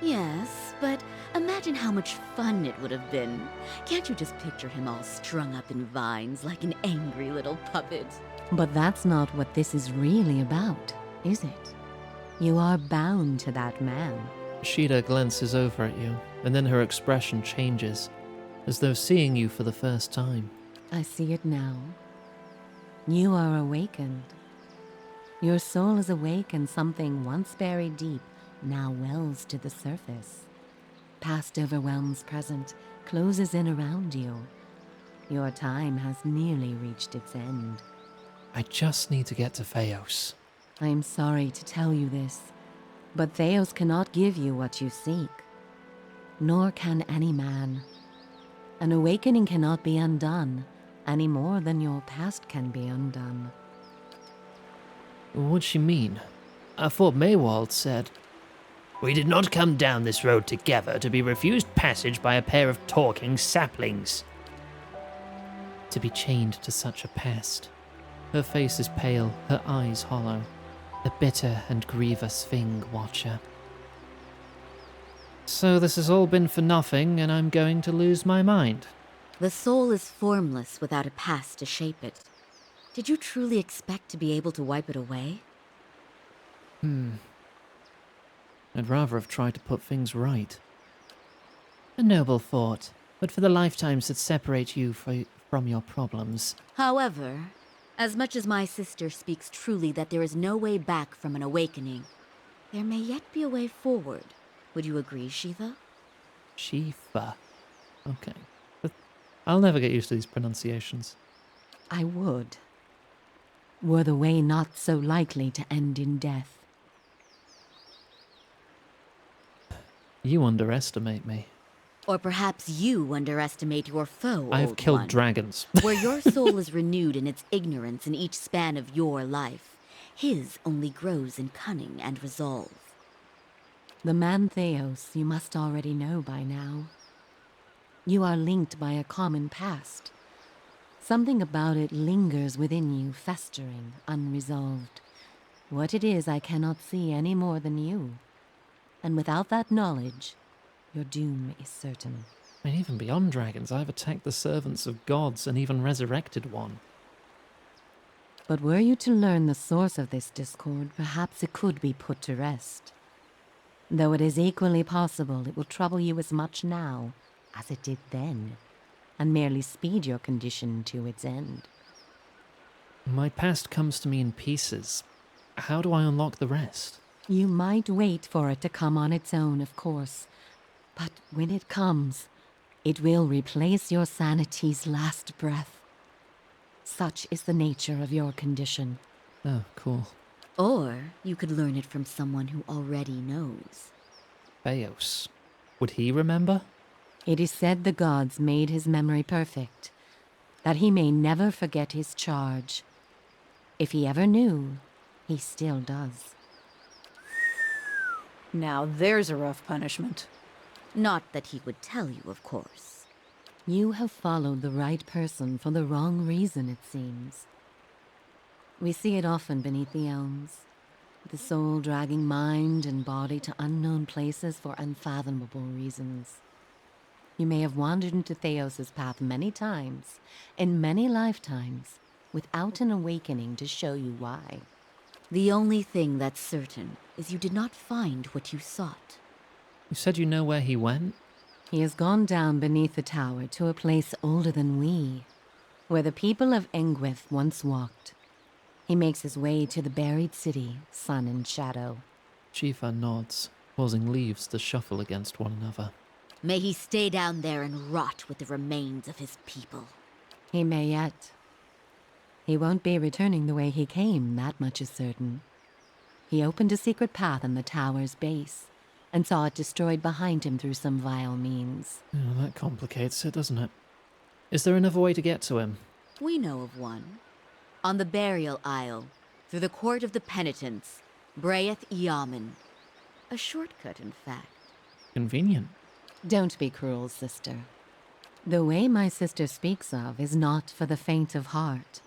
Yes, but imagine how much fun it would have been. Can't you just picture him all strung up in vines like an angry little puppet? But that's not what this is really about, is it? You are bound to that man. Sheila glances over at you, and then her expression changes, as though seeing you for the first time. I see it now. You are awakened. Your soul is awake, and something once buried deep now wells to the surface. Past overwhelms present, closes in around you. Your time has nearly reached its end. I just need to get to Theos. I am sorry to tell you this, but Theos cannot give you what you seek. Nor can any man. An awakening cannot be undone, any more than your past can be undone. What'd she mean? I thought Maywald said... We did not come down this road together to be refused passage by a pair of talking saplings. To be chained to such a pest. Her face is pale, her eyes hollow. A bitter and grievous thing, Watcher. So this has all been for nothing, and I'm going to lose my mind. The soul is formless without a past to shape it. Did you truly expect to be able to wipe it away? I'd rather have tried to put things right. A noble thought, but for the lifetimes that separate you from your problems. However, as much as my sister speaks truly that there is no way back from an awakening, there may yet be a way forward. Would you agree, Shiva? Shifa. Okay. But I'll never get used to these pronunciations. I would. Were the way not so likely to end in death. You underestimate me. Or perhaps you underestimate your foe, I have old killed one. dragons. Where your soul is renewed in its ignorance in each span of your life, his only grows in cunning and resolve. The man Theos you must already know by now. You are linked by a common past. Something about it lingers within you, festering, unresolved. What it is I cannot see any more than you. And without that knowledge, your doom is certain. I mean, even beyond dragons, I've attacked the servants of gods and even resurrected one. But were you to learn the source of this discord, perhaps it could be put to rest. Though it is equally possible it will trouble you as much now as it did then, and merely speed your condition to its end. My past comes to me in pieces. How do I unlock the rest? You might wait for it to come on its own, of course. But when it comes, it will replace your sanity's last breath. Such is the nature of your condition. Oh, cool. Or you could learn it from someone who already knows. Theos. Would he remember? It is said the gods made his memory perfect. that he may never forget his charge. If he ever knew, he still does. Now there's a rough punishment. Not that he would tell you, of course. You have followed the right person for the wrong reason, it seems. We see it often beneath the elms, the soul dragging mind and body to unknown places for unfathomable reasons. You may have wandered into Theos' path many times, in many lifetimes, without an awakening to show you why. The only thing that's certain is you did not find what you sought. You said you know where he went? He has gone down beneath the tower to a place older than we, where the people of Engwith once walked. He makes his way to the buried city, Sun and Shadow. Shifa nods, causing leaves to shuffle against one another. May he stay down there and rot with the remains of his people. He may yet. He won't be returning the way he came, that much is certain. He opened a secret path in the tower's base, and saw it destroyed behind him through some vile means. Oh, that complicates it, doesn't it? Is there another way to get to him? We know of one. On the burial isle, through the court of the penitents, Braeth Yaman. A shortcut, in fact. Convenient. Don't be cruel, sister. The way my sister speaks of is not for the faint of heart.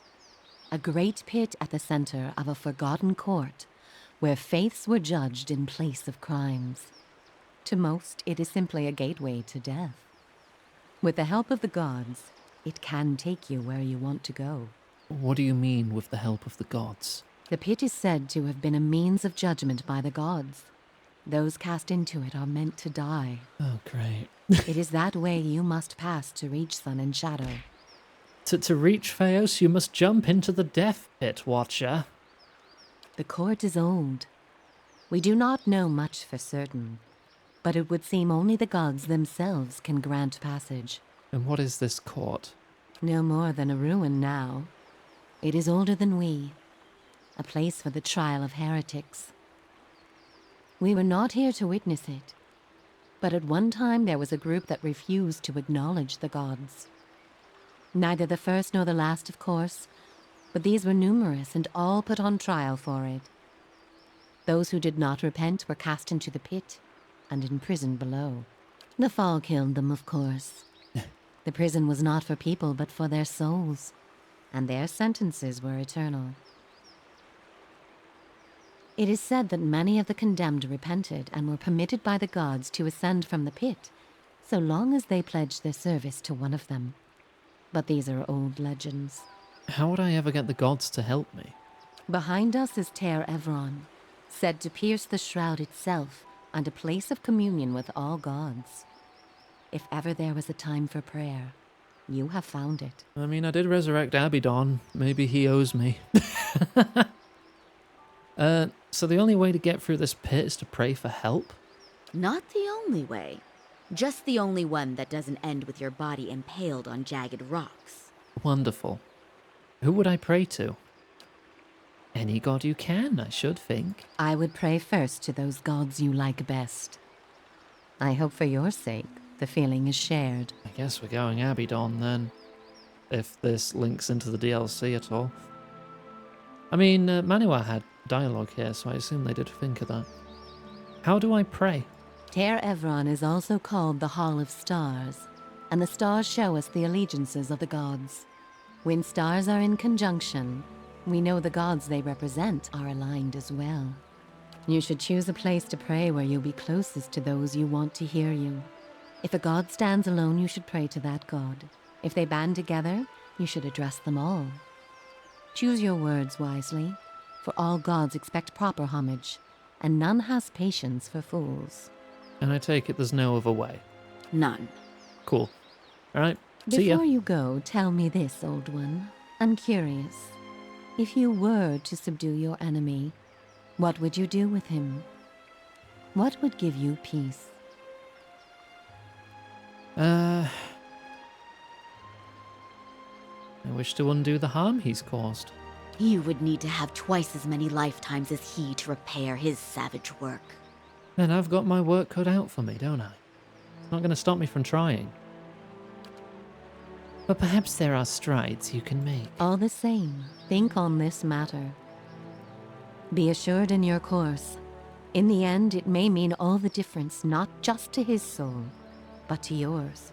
A great pit at the center of a forgotten court, where faiths were judged in place of crimes. To most, it is simply a gateway to death. With the help of the gods, it can take you where you want to go. What do you mean with the help of the gods? The pit is said to have been a means of judgment by the gods. Those cast into it are meant to die. Oh, great. It is that way you must pass to reach Sun and Shadow. To reach Theos, you must jump into the death pit, Watcher. The court is old. We do not know much for certain, but it would seem only the gods themselves can grant passage. And what is this court? No more than a ruin now. It is older than we, a place for the trial of heretics. We were not here to witness it, but at one time there was a group that refused to acknowledge the gods. Neither the first nor the last, of course, but these were numerous and all put on trial for it. Those who did not repent were cast into the pit and imprisoned below. The fall killed them, of course. The prison was not for people but for their souls, and their sentences were eternal. It is said that many of the condemned repented and were permitted by the gods to ascend from the pit, so long as they pledged their service to one of them. But these are old legends. How would I ever get the gods to help me? Behind us is Ter Evron, said to pierce the shroud itself and a place of communion with all gods. If ever there was a time for prayer, you have found it. I mean, I did resurrect Abydon. Maybe he owes me. So the only way to get through this pit is to pray for help? Not the only way. Just the only one that doesn't end with your body impaled on jagged rocks. Wonderful. Who would I pray to? Any god you can, I should think. I would pray first to those gods you like best. I hope for your sake the feeling is shared. I guess we're going Abydon then. If this links into the DLC at all. I mean, Manua had dialogue here, so I assume they did think of that. How do I pray? Ter Evron is also called the Hall of Stars, and the stars show us the allegiances of the gods. When stars are in conjunction, we know the gods they represent are aligned as well. You should choose a place to pray where you'll be closest to those you want to hear you. If a god stands alone, you should pray to that god. If they band together, you should address them all. Choose your words wisely, for all gods expect proper homage, and none has patience for fools. And I take it there's no other way. None. Cool. Alright, see ya. Before you go, tell me this, old one. I'm curious. If you were to subdue your enemy, what would you do with him? What would give you peace? I wish to undo the harm he's caused. You would need to have twice as many lifetimes as he to repair his savage work. Then I've got my work cut out for me, don't I? It's not going to stop me from trying. But perhaps there are strides you can make. All the same, think on this matter. Be assured in your course. In the end, it may mean all the difference, not just to his soul, but to yours.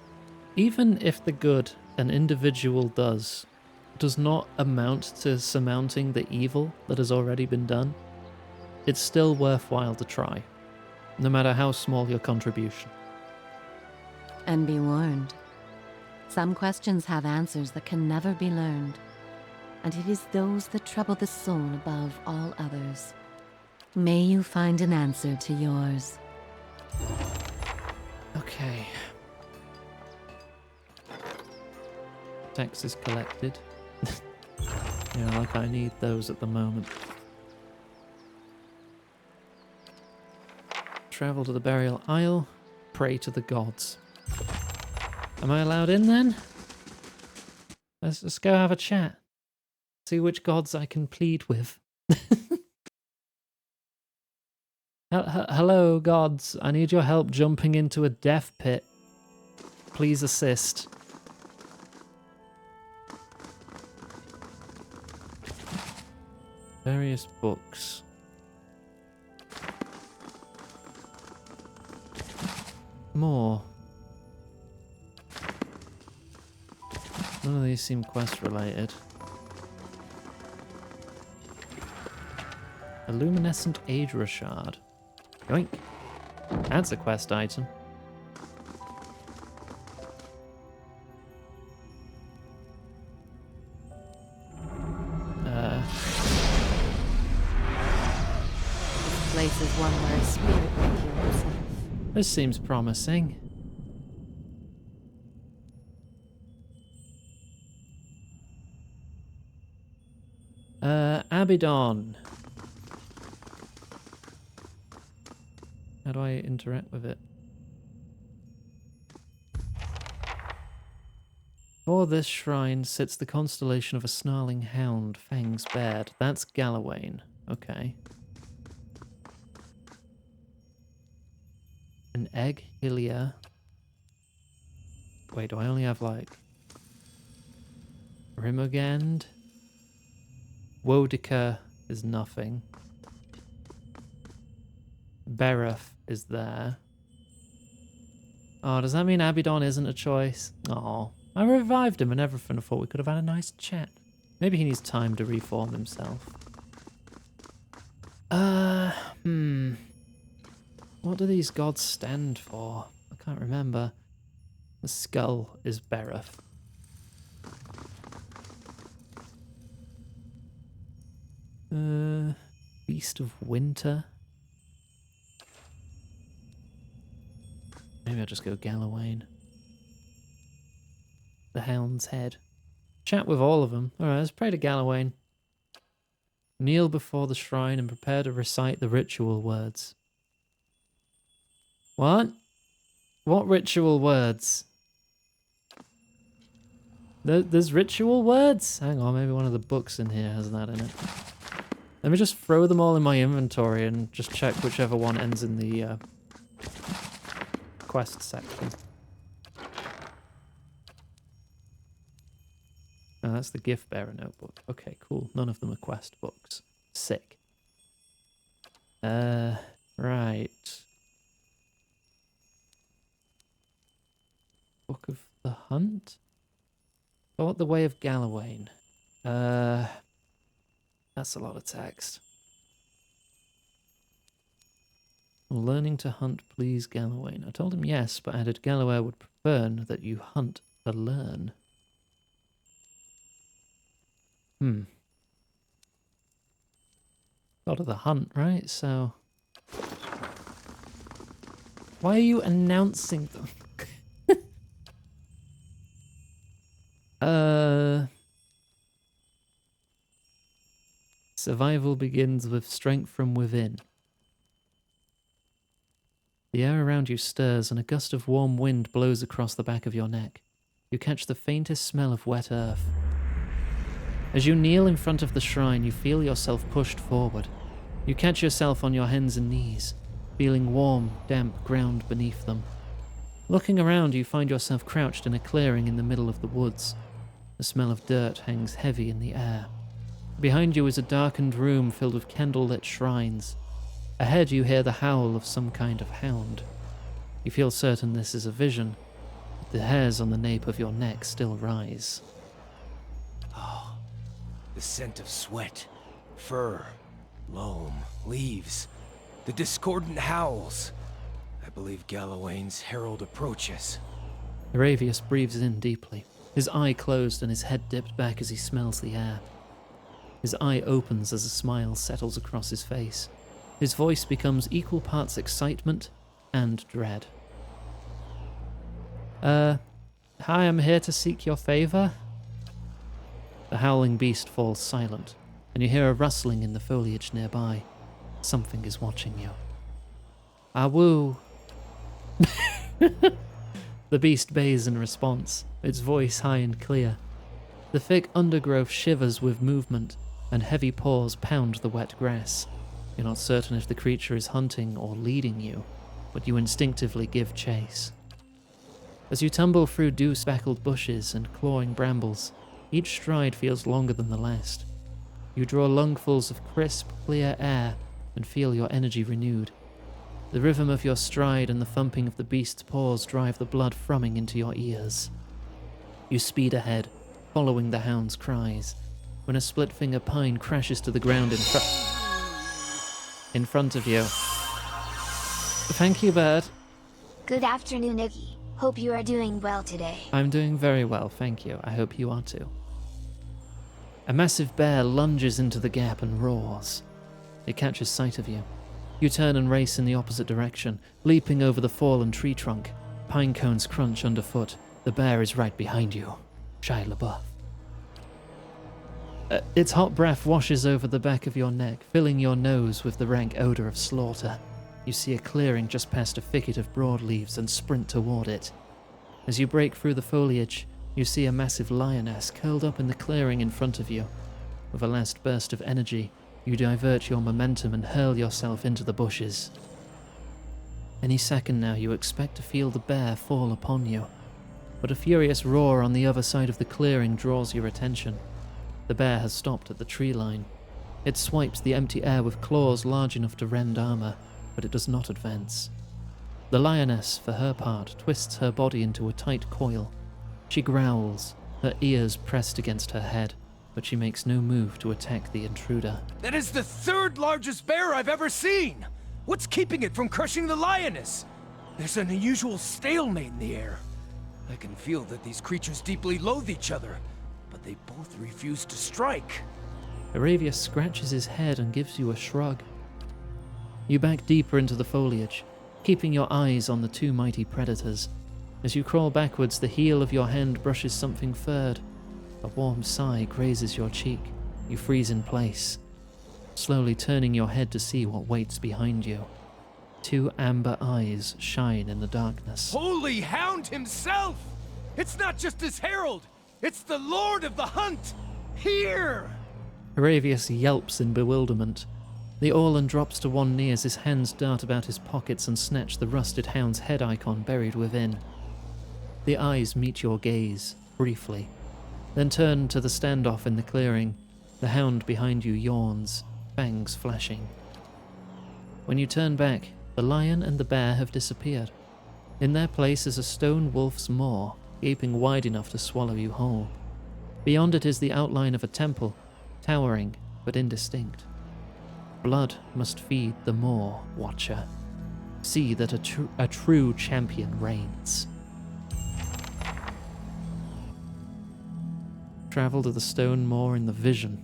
Even if the good an individual does not amount to surmounting the evil that has already been done, it's still worthwhile to try, no matter how small your contribution. And be warned. Some questions have answers that can never be learned, and it is those that trouble the soul above all others. May you find an answer to yours. Okay. Tax is collected. Yeah, like I need those at the moment. Travel to the burial isle. Pray to the gods. Am I allowed in then? Let's go have a chat. See which gods I can plead with. Hello, gods. I need your help jumping into a death pit. Please assist. Various books. More. None of these seem quest related. A luminescent Adra shard. Yoink. That's a quest item. This place is one where a spirit may heal itself. This seems promising. Abidon. How do I interact with it? Before this shrine sits the constellation of a snarling hound, fangs bared. That's Galawain. Okay. An egg, Hylia. Wait, do I only have like Rimogand? Wodica is nothing. Bereth is there. Oh, does that mean Abidon isn't a choice? Oh, I revived him and everything. I thought we could have had a nice chat. Maybe he needs time to reform himself. What do these gods stand for? I can't remember. The skull is Bereth. Beast of Winter. Maybe I'll just go Galawain. The Hound's Head. Chat with all of them. Alright, let's pray to Galawain. Kneel before the shrine and prepare to recite the ritual words. What? What ritual words? There's ritual words? Hang on, maybe one of the books in here has that in it. Let me just throw them all in my inventory and just check whichever one ends in the quest section. Oh, that's the gift bearer notebook. Okay, cool. None of them are quest books. Sick. Right. Book of the Hunt? Thought the Way of Galawain. That's a lot of text. Learning to hunt, please, Galawain. I told him yes, but added Galawain would prefer that you hunt to learn. God of the Hunt, right? So... why are you announcing them? Survival begins with strength from within. The air around you stirs and a gust of warm wind blows across the back of your neck. You catch the faintest smell of wet earth. As you kneel in front of the shrine, you feel yourself pushed forward. You catch yourself on your hands and knees, feeling warm, damp ground beneath them. Looking around, you find yourself crouched in a clearing in the middle of the woods. The smell of dirt hangs heavy in the air. Behind you is a darkened room filled with candlelit shrines. Ahead you hear the howl of some kind of hound. You feel certain this is a vision, but the hairs on the nape of your neck still rise. Oh, the scent of sweat, fur, loam, leaves, the discordant howls. I believe Gallowayne's herald approaches. Aravius breathes in deeply, his eye closed and his head dipped back as he smells the air. His eye opens as a smile settles across his face. His voice becomes equal parts excitement and dread. Hi, I'm here to seek your favor. The howling beast falls silent, and you hear a rustling in the foliage nearby. Something is watching you. Awoo. The beast bays in response, its voice high and clear. The thick undergrowth shivers with movement, and heavy paws pound the wet grass. You're not certain if the creature is hunting or leading you, but you instinctively give chase. As you tumble through dew-speckled bushes and clawing brambles, each stride feels longer than the last. You draw lungfuls of crisp, clear air and feel your energy renewed. The rhythm of your stride and the thumping of the beast's paws drive the blood thrumming into your ears. You speed ahead, following the hound's cries, when a split-finger pine crashes to the ground in front of you. Thank you, bird. Good afternoon, Iggy. Hope you are doing well today. I'm doing very well, thank you. I hope you are too. A massive bear lunges into the gap and roars. It catches sight of you. You turn and race in the opposite direction, leaping over the fallen tree trunk. Pine cones crunch underfoot. The bear is right behind you. Shia LaBeouf. Its hot breath washes over the back of your neck, filling your nose with the rank odor of slaughter. You see a clearing just past a thicket of broadleaves and sprint toward it. As you break through the foliage, you see a massive lioness curled up in the clearing in front of you. With a last burst of energy, you divert your momentum and hurl yourself into the bushes. Any second now you expect to feel the bear fall upon you, but a furious roar on the other side of the clearing draws your attention. The bear has stopped at the tree line. It swipes the empty air with claws large enough to rend armor, but it does not advance. The lioness, for her part, twists her body into a tight coil. She growls, her ears pressed against her head, but she makes no move to attack the intruder. That is the third largest bear I've ever seen! What's keeping it from crushing the lioness? There's an unusual stalemate in the air. I can feel that these creatures deeply loathe each other, but they both refuse to strike. Aravius scratches his head and gives you a shrug. You back deeper into the foliage, keeping your eyes on the two mighty predators. As you crawl backwards, the heel of your hand brushes something furred. A warm sigh grazes your cheek. You freeze in place, slowly turning your head to see what waits behind you. Two amber eyes shine in the darkness. Holy Hound himself! It's not just his herald! It's the Lord of the Hunt! Here! Aravius yelps in bewilderment. The Orlan drops to one knee as his hands dart about his pockets and snatch the rusted hound's head icon buried within. The eyes meet your gaze, briefly, then turn to the standoff in the clearing. The hound behind you yawns, fangs flashing. When you turn back, the lion and the bear have disappeared. In their place is a stone wolf's maw, gaping wide enough to swallow you whole. Beyond it is the outline of a temple, towering but indistinct. Blood must feed the maw, Watcher. See that a true champion reigns. Travel to the stone maw in the vision.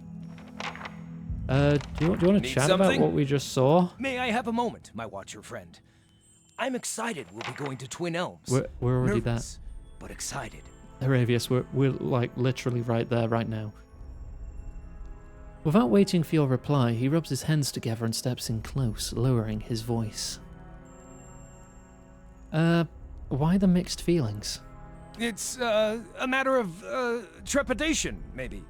Do you want to Need chat about something? what we just saw? May I have a moment, my Watcher friend? I'm excited we'll be going to Twin Elms. We're already there. Nervous, but excited. Aravius, we're like literally right there right now. Without waiting for your reply, he rubs his hands together and steps in close, lowering his voice. Why the mixed feelings? It's, a matter of, trepidation, maybe.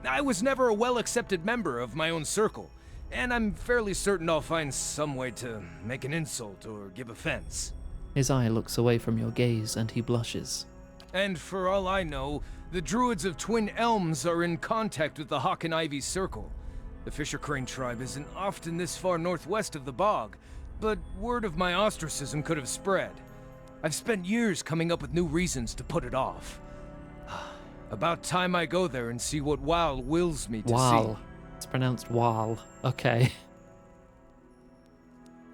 I was never a well-accepted member of my own circle, and I'm fairly certain I'll find some way to make an insult or give offense. His eye looks away from your gaze and he blushes. And for all I know, The druids of Twin Elms are in contact with the Hawk and Ivy Circle. The Fisher Crane tribe isn't often this far northwest of the bog, but word of my ostracism could have spread. I've spent years coming up with new reasons to put it off. About time I go there and see what Wal wills me to Wal. It's pronounced Wal. Okay.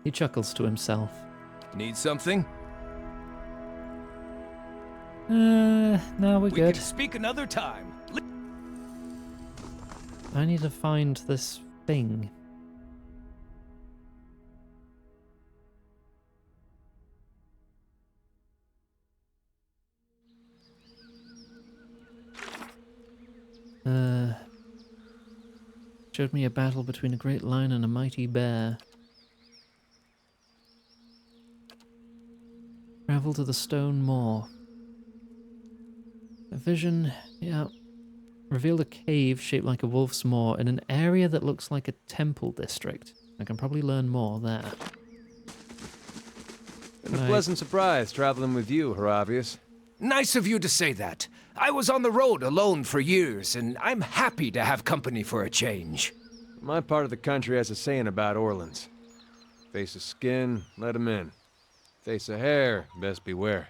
He chuckles to himself. see. Need something? No, we're We good. can speak another time. I need to find this thing. Showed me a battle between a great lion and a mighty bear. Travel to the stone moor. A vision, yeah. Revealed a cave shaped like a wolf's maw in an area that looks like a temple district. I can probably learn more there. Been a pleasant surprise traveling with you, Haravius. Nice of you to say that. I was on the road alone for years, and I'm happy to have company for a change. My part of the country has a saying about Orlans. Face of skin, let 'em in. Face of hair, best beware.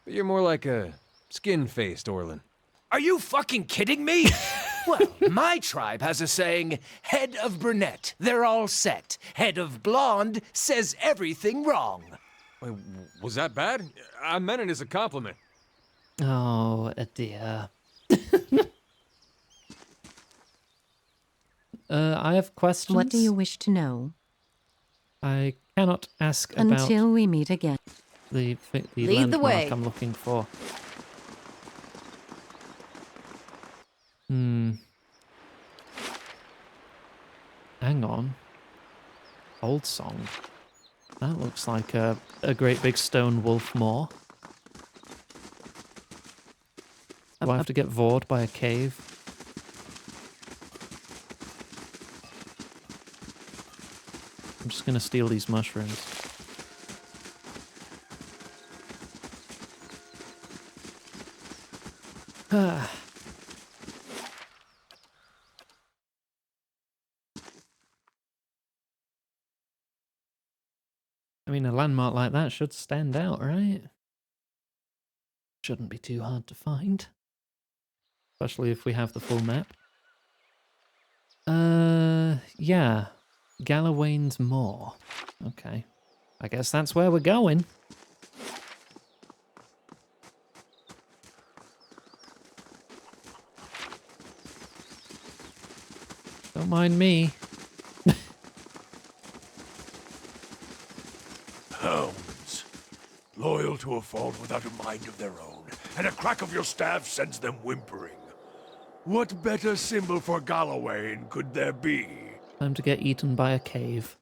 But you're more like a skin-faced Orlan. Are you fucking kidding me? Well, my tribe has a saying, head of brunette, they're all set. Head of blonde says everything wrong. Wait, was that bad? I meant it as a compliment. Oh, a dear. I have questions. What do you wish to know? I cannot ask about Until we meet again. the Lead the landmark way. I'm looking for. Hang on. Old song. That looks like a great big stone wolf maw. Do I have to get vored by a cave? I'm just gonna steal these mushrooms. I mean, a landmark like that should stand out, right? Shouldn't be too hard to find. Especially if we have the full map. Yeah. Gallowayne's Moor. Okay. I guess that's where we're going. Don't mind me. Hounds. Loyal to a fault without a mind of their own, and a crack of your staff sends them whimpering. What better symbol for Gallowayne could there be? Time to get eaten by a cave.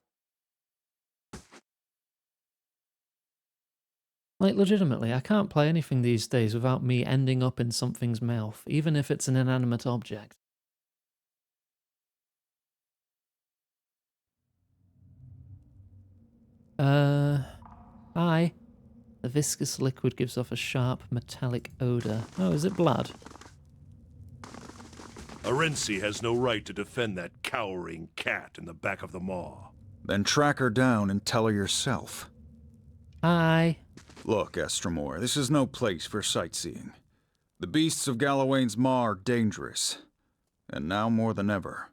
Like, legitimately, I can't play anything these days without me ending up in something's mouth, even if it's an inanimate object. Hi. The viscous liquid gives off a sharp, metallic odor. Oh, is it blood? Arensi has no right to defend that cowering cat in the back of the maw. Then track her down and tell her yourself. Hi. Look, Estromor, this is no place for sightseeing. The beasts of Gallowayne's Maw are dangerous, and now more than ever.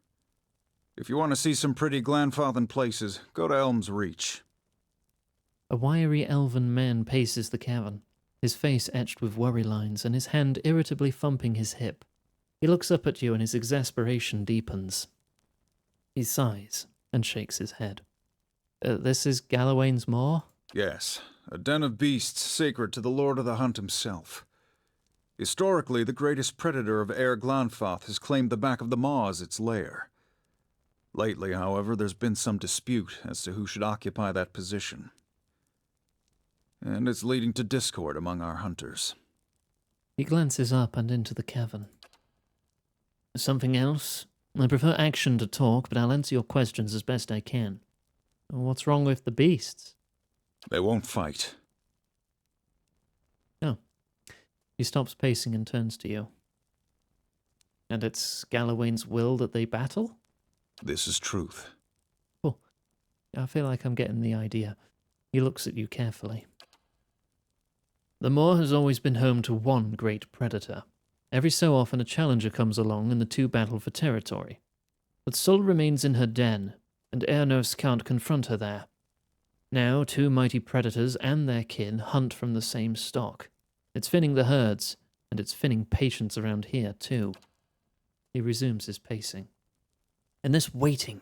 If you want to see some pretty Glanfathan places, go to Elm's Reach. A wiry elven man paces the cavern, his face etched with worry lines and his hand irritably thumping his hip. He looks up at you and his exasperation deepens. He sighs and shakes his head. This is Gallowayne's Maw? Yes, a den of beasts sacred to the Lord of the Hunt himself. Historically, the greatest predator of Air Glanfath has claimed the back of the Maw as its lair. Lately, however, there's been some dispute as to who should occupy that position. And it's leading to discord among our hunters. He glances up and into the cavern. Something else? I prefer action to talk, but I'll answer your questions as best I can. What's wrong with the beasts? They won't fight. Oh. He stops pacing and turns to you. And it's Galawain's will that they battle? This is truth. Cool. I feel like I'm getting the idea. He looks at you carefully. The moor has always been home to one great predator. Every so often a challenger comes along and the two battle for territory. But Sul remains in her den, and Ernos can't confront her there. Now, two mighty predators and their kin hunt from the same stock. It's finning the herds, and it's finning patience around here, too. He resumes his pacing. And this waiting,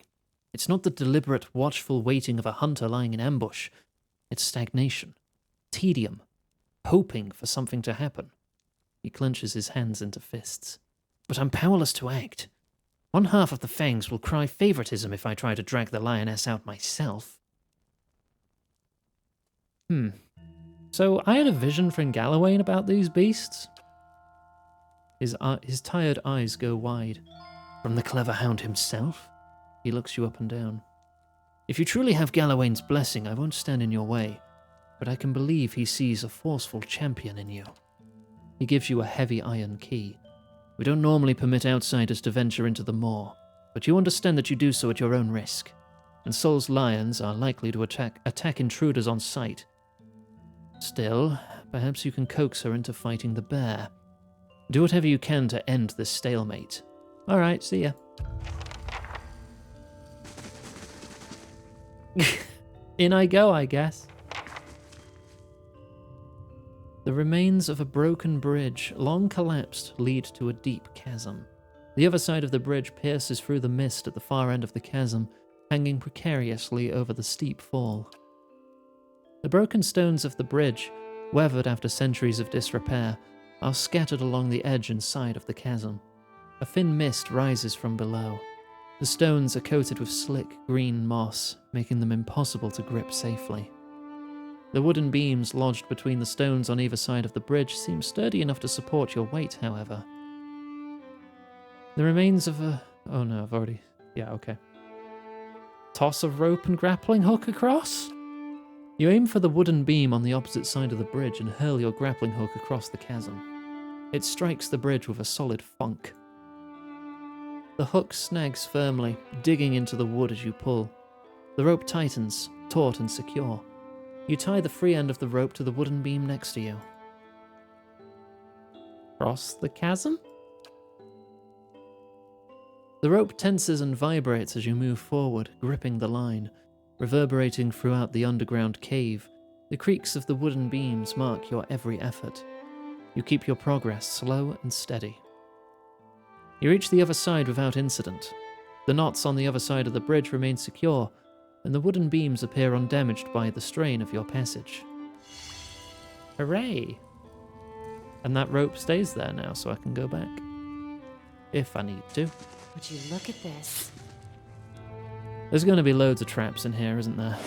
it's not the deliberate, watchful waiting of a hunter lying in ambush. It's stagnation, tedium, hoping for something to happen. He clenches his hands into fists. But I'm powerless to act. One half of the fangs will cry favoritism if I try to drag the lioness out myself. So I had a vision from Galawain about these beasts. His tired eyes go wide. From the clever hound himself? He looks you up and down. If you truly have Galawain's blessing, I won't stand in your way, but I can believe he sees a forceful champion in you. He gives you a heavy iron key. We don't normally permit outsiders to venture into the moor, but you understand that you do so at your own risk, and Sol's lions are likely to attack intruders on sight. Still, perhaps you can coax her into fighting the bear. Do whatever you can to end this stalemate. All right, see ya. In I go, I guess. The remains of a broken bridge, long collapsed, lead to a deep chasm. The other side of the bridge pierces through the mist at the far end of the chasm, hanging precariously over the steep fall. The broken stones of the bridge, weathered after centuries of disrepair, are scattered along the edge and side of the chasm. A thin mist rises from below. The stones are coated with slick, green moss, making them impossible to grip safely. The wooden beams lodged between the stones on either side of the bridge seem sturdy enough to support your weight, however. The remains of a... Oh no, I've already... Yeah, okay. Toss a rope and grappling hook across? You aim for the wooden beam on the opposite side of the bridge and hurl your grappling hook across the chasm. It strikes the bridge with a solid thunk. The hook snags firmly, digging into the wood as you pull. The rope tightens, taut and secure. You tie the free end of the rope to the wooden beam next to you. Cross the chasm? The rope tenses and vibrates as you move forward, gripping the line. Reverberating throughout the underground cave, the creaks of the wooden beams mark your every effort. You keep your progress slow and steady. You reach the other side without incident. The knots on the other side of the bridge remain secure, and the wooden beams appear undamaged by the strain of your passage. Hooray! And that rope stays there now, so I can go back. If I need to. Would you look at this? There's going to be loads of traps in here, isn't there?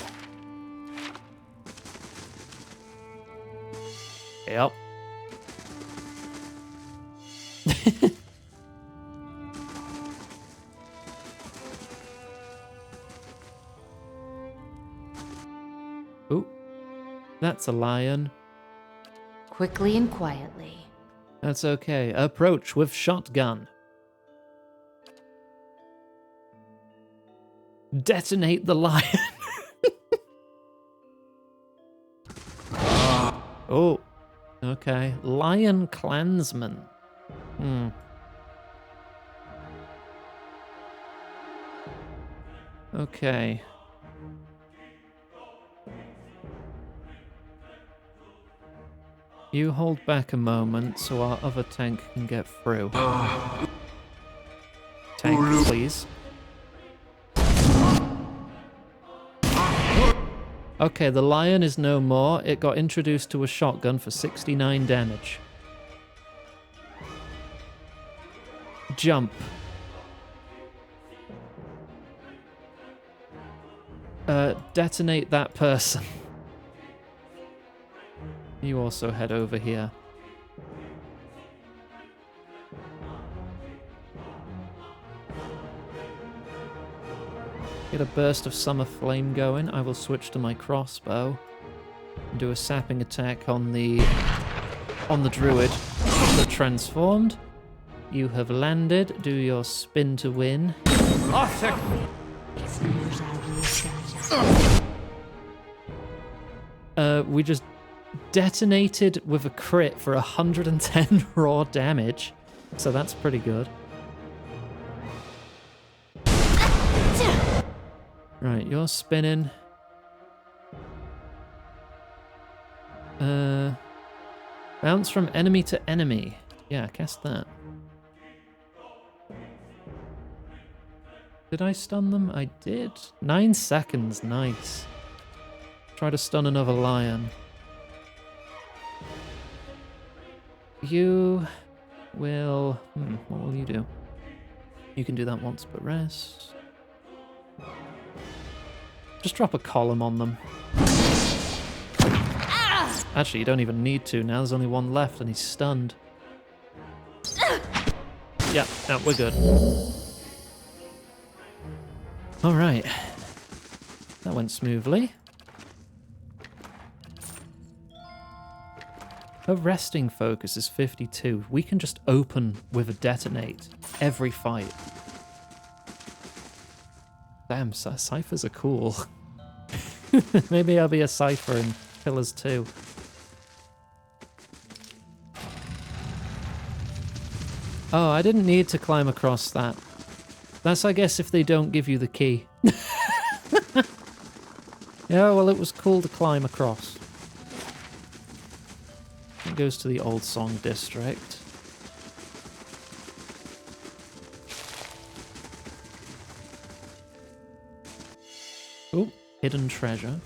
Yep. Ooh. That's a lion. Quickly and quietly. That's okay. Approach with shotgun. Detonate the lion. Oh, okay. Lion clansman. Okay. You hold back a moment so our other tank can get through. Tank, please. Okay, the lion is no more. It got introduced to a shotgun for 69 damage. Jump. Detonate that person. You also head over here. Get a burst of summer flame going. I will switch to my crossbow and do a sapping attack on the on the druid that transformed. You have landed. Do your spin to win. We just detonated with a crit for 110 raw damage. So that's pretty good. Right, you're spinning. Bounce from enemy to enemy. Yeah, cast that. Did I stun them? I did. 9 seconds, nice. Try to stun another lion. You will... what will you do? You can do that once, but rest. Just drop a column on them. Actually, you don't even need to. Now there's only one left and he's stunned. Yeah, no, we're good. Alright. That went smoothly. Her resting focus is 52. We can just open with a detonate every fight. Damn, ciphers are cool. Maybe I'll be a cipher in Pillars 2. Oh, I didn't need to climb across that. That's, I guess, if they don't give you the key. Yeah, well, it was cool to climb across. It goes to the Old Song District. Oh, hidden treasure.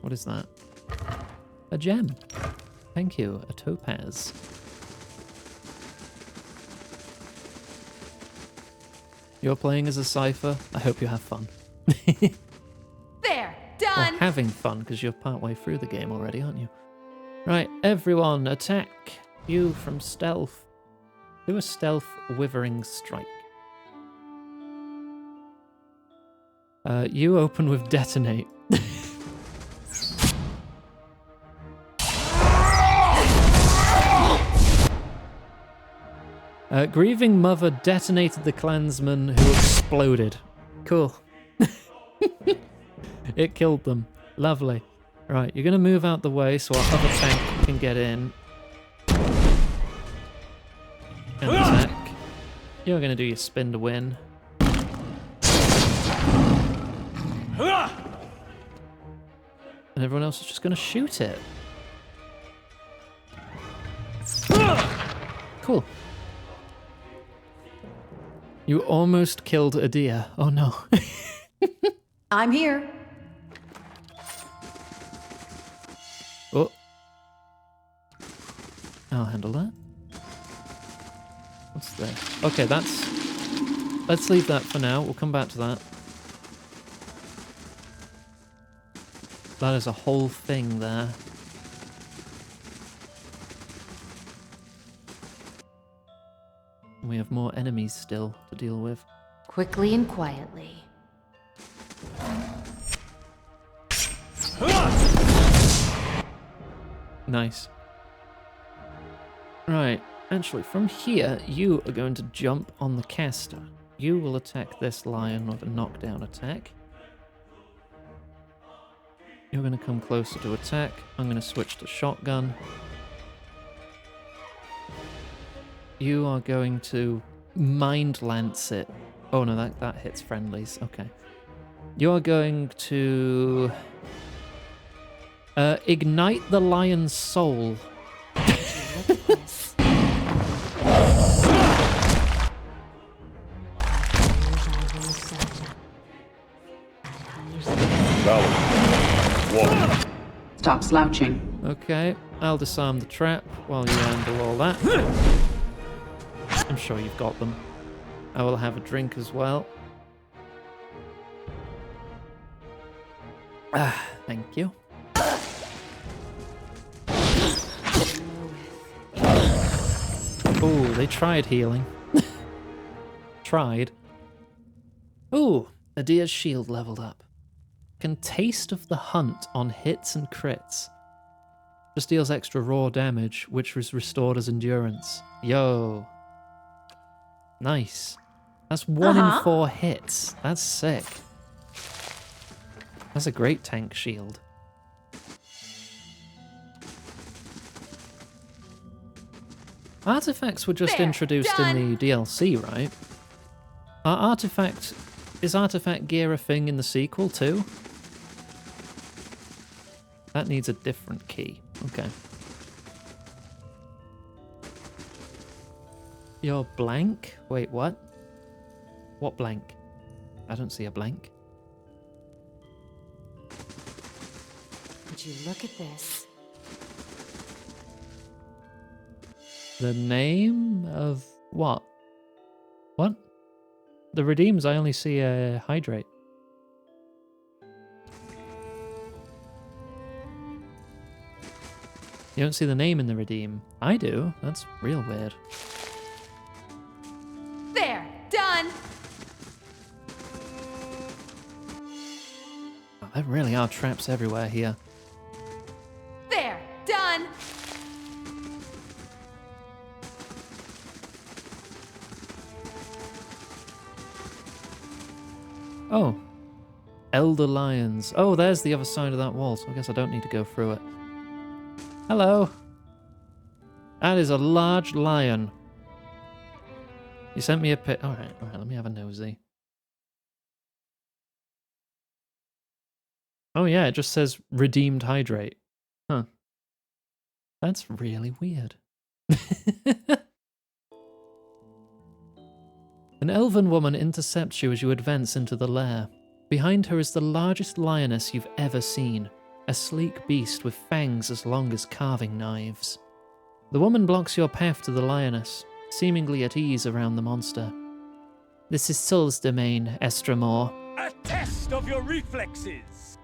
What is that? A gem. Thank you, a topaz. You're playing as a cipher. I hope you have fun. There, done. Or having fun, because you're partway through the game already, aren't you? Right, everyone, attack. You from stealth. Do a stealth withering strike. You open with detonate. Grieving Mother detonated the clansman who exploded. Cool. It killed them. Lovely. Right, you're going to move out the way so our other tank can get in. And attack. You're going to do your spin to win. And everyone else is just going to shoot it. Cool. You almost killed a deer. Oh no. I'm here. Oh. I'll handle that. What's this? Okay, let's leave that for now. We'll come back to that. That is a whole thing there. We have more enemies still to deal with. Quickly and quietly. Nice. Right, actually, from here, you are going to jump on the caster. You will attack this lion with a knockdown attack. You're going to come closer to attack. I'm going to switch to shotgun. You are going to mind lance it. Oh no, that hits friendlies. Okay. You are going to ignite the lion's soul. Stop slouching. Okay, I'll disarm the trap while you handle all that. I'm sure you've got them. I will have a drink as well. Ah, thank you. Oh, they tried healing. Tried. Ooh, a deer's shield leveled up. Can taste of the hunt on hits and crits. Just deals extra raw damage, which was restored as endurance. Yo. Nice. That's 1 in 4 hits. That's sick. That's a great tank shield. Artifacts were just introduced in the DLC, right? Is artifact gear a thing in the sequel too? That needs a different key. Okay. You're blank? Wait, what? What blank? I don't see a blank. Would you look at this? The name of what? What? The redeems, I only see a hydrate. You don't see the name in the redeem. I do. That's real weird. There, done. Oh, there really are traps everywhere here. There, done. Oh. Elder lions. Oh, there's the other side of that wall, so I guess I don't need to go through it. Hello. That is a large lion. You sent me a pic. Alright, let me have a nosy. Oh yeah, it just says redeemed hydrate. Huh. That's really weird. An elven woman intercepts you as you advance into the lair. Behind her is the largest lioness you've ever seen, a sleek beast with fangs as long as carving knives. The woman blocks your path to the lioness, seemingly at ease around the monster. This is Sol's domain, Estramor. A test of your reflexes!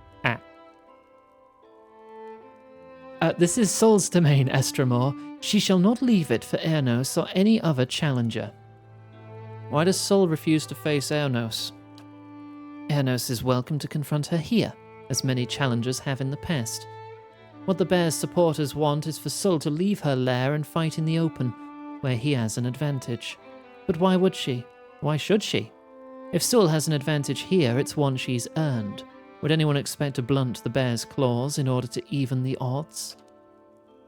This is Sol's domain, Estramor. She shall not leave it for Ernos or any other challenger. Why does Sol refuse to face Ernos? Ernos is welcome to confront her here, as many challengers have in the past. What the bear's supporters want is for Sol to leave her lair and fight in the open, where he has an advantage. But why would she? Why should she? If Sol has an advantage here, it's one she's earned. Would anyone expect to blunt the bear's claws in order to even the odds?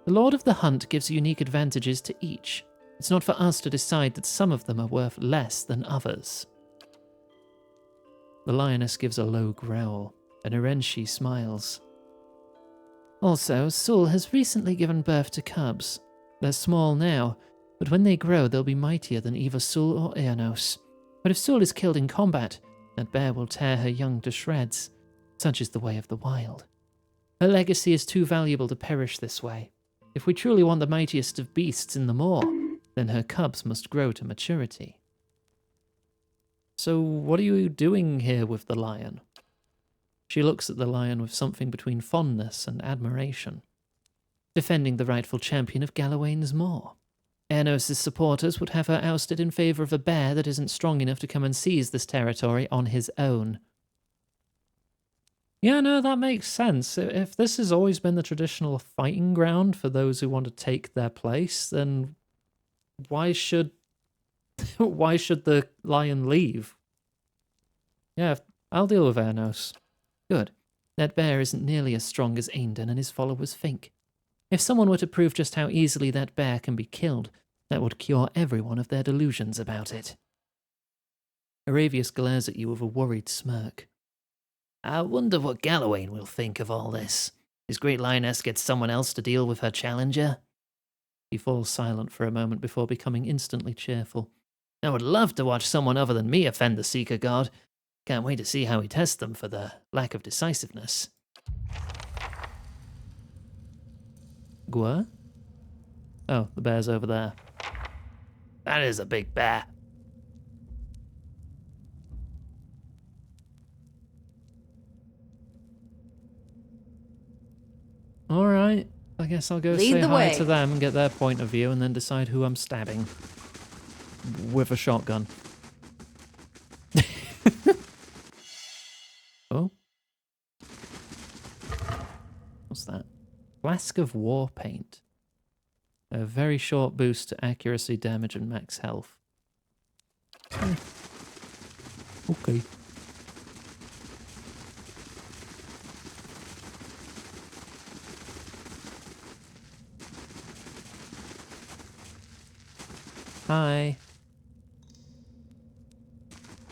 The Lord of the Hunt gives unique advantages to each. It's not for us to decide that some of them are worth less than others. The lioness gives a low growl, and Erenshi smiles. Also, Sol has recently given birth to cubs. They're small now, but when they grow they'll be mightier than either Sol or Ernos. But if Sol is killed in combat, that bear will tear her young to shreds. Such is the way of the wild. Her legacy is too valuable to perish this way. If we truly want the mightiest of beasts in the moor, then her cubs must grow to maturity. So what are you doing here with the lion? She looks at the lion with something between fondness and admiration. Defending the rightful champion of Galawain's Moor. Ernos' supporters would have her ousted in favor of a bear that isn't strong enough to come and seize this territory on his own. Yeah, no, that makes sense. If this has always been the traditional fighting ground for those who want to take their place, then why should the lion leave? Yeah, I'll deal with Ernos. Good. That bear isn't nearly as strong as Aindon and his followers think. If someone were to prove just how easily that bear can be killed, that would cure every one of their delusions about it. Aravius glares at you with a worried smirk. I wonder what Galawain will think of all this. His great lioness gets someone else to deal with her challenger? He falls silent for a moment before becoming instantly cheerful. I would love to watch someone other than me offend the Seeker God. Can't wait to see how he tests them for the lack of decisiveness. Gua? Oh, the bear's over there. That is a big bear. Alright, I guess I'll go say hi to them and get their point of view and then decide who I'm stabbing. With a shotgun. Oh? What's that? Flask of War Paint. A very short boost to accuracy, damage, and max health. Okay. Hi.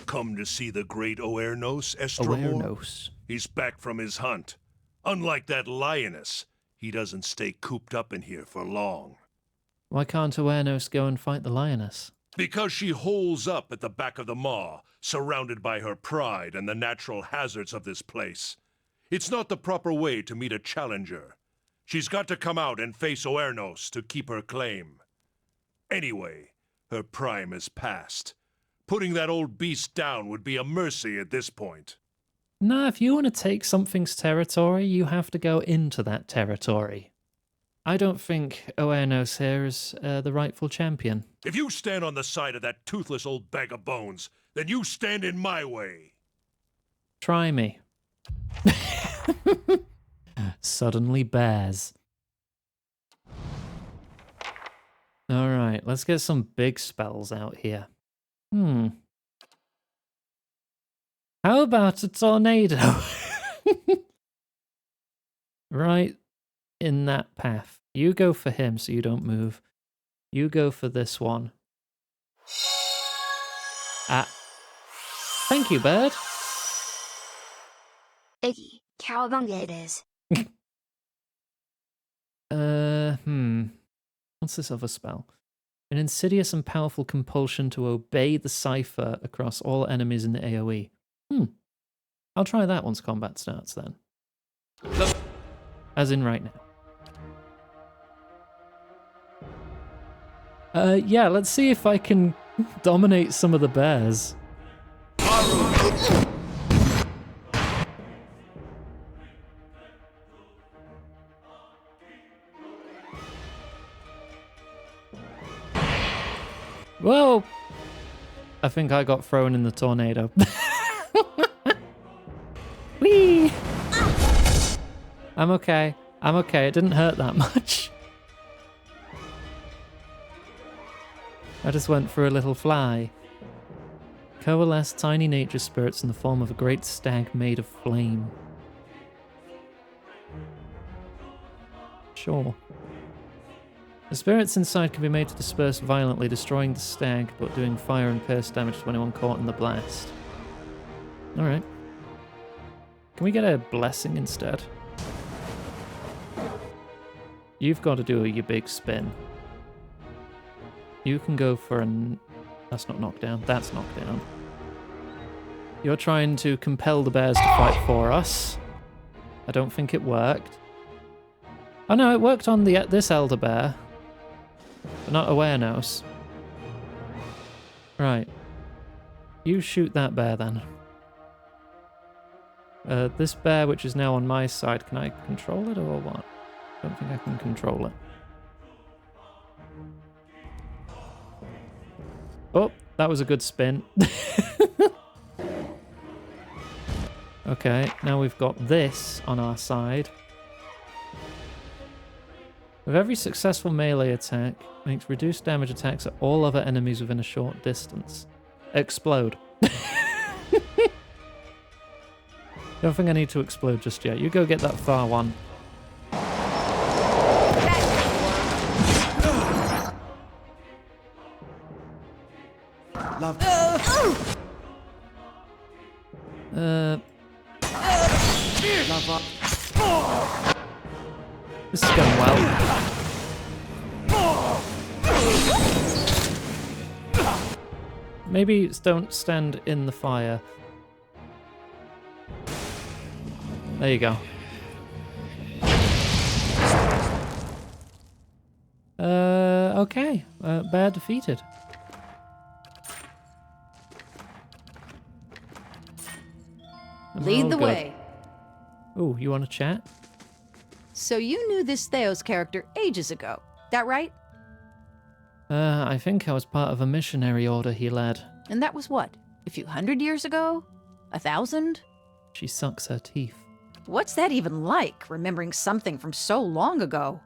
Come to see the great Oernos, Estromor? Oernos. He's back from his hunt. Unlike that lioness, he doesn't stay cooped up in here for long. Why can't Oernos go and fight the lioness? Because she holes up at the back of the maw, surrounded by her pride and the natural hazards of this place. It's not the proper way to meet a challenger. She's got to come out and face Oernos to keep her claim. Anyway, her prime is past. Putting that old beast down would be a mercy at this point. Nah, if you want to take something's territory, you have to go into that territory. I don't think Oernos here is the rightful champion. If you stand on the side of that toothless old bag of bones, then you stand in my way. Try me. Suddenly bears. Alright, let's get some big spells out here. How about a tornado? Right in that path. You go for him so you don't move. You go for this one. Ah. Thank you, bird. Iggy, cowabunga it is. What's this other spell? An insidious and powerful compulsion to obey the cipher across all enemies in the AoE. I'll try that once combat starts then. As in right now. Yeah, let's see if I can dominate some of the bears. Whoa! I think I got thrown in the tornado. Whee! I'm okay. I'm okay. It didn't hurt that much. I just went for a little fly. Coalesce tiny nature spirits in the form of a great stag made of flame. Sure. The spirits inside can be made to disperse violently, destroying the stag, but doing fire and pierce damage to anyone caught in the blast. Alright. Can we get a blessing instead? You've got to do your big spin. You can go for an... That's not knockdown. That's knockdown. You're trying to compel the bears to fight for us. I don't think it worked. Oh no, it worked on this elder bear. But not Oernos. Right. You shoot that bear then. This bear, which is now on my side, can I control it or what? I don't think I can control it. Oh, that was a good spin. Okay, now we've got this on our side. With every successful melee attack, makes reduced damage attacks at all other enemies within a short distance. Explode. Don't think I need to explode just yet. You go get that far one. Love. This is going well. Maybe don't stand in the fire. There you go. Okay. Bear defeated. Lead the way. Oh, you want to chat? So you knew this Theos character ages ago, that right? I think I was part of a missionary order he led. And that was what? A few hundred years ago? 1,000? She sucks her teeth. What's that even like, remembering something from so long ago?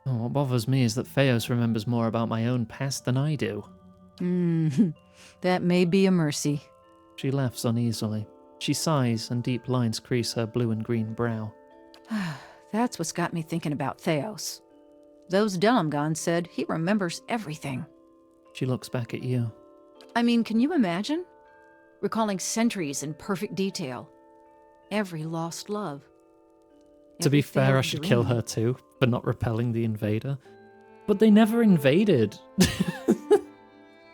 Oh, what bothers me is that Theos remembers more about my own past than I do. That may be a mercy. She laughs uneasily. She sighs, and deep lines crease her blue and green brow. That's what's got me thinking about Theos. Those Delmgon said he remembers everything. She looks back at you. I mean, can you imagine? Recalling centuries in perfect detail. Every lost love. To be fair, I should kill her too, for not repelling the invader. But they never invaded.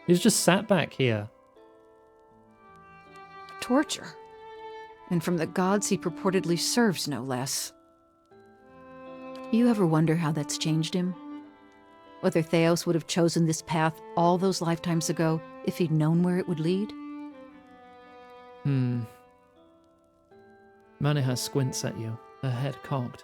He's just sat back here. Torture. And from the gods he purportedly serves, no less. You ever wonder how that's changed him? Whether Theos would have chosen this path all those lifetimes ago if he'd known where it would lead? Maniha squints at you, her head cocked.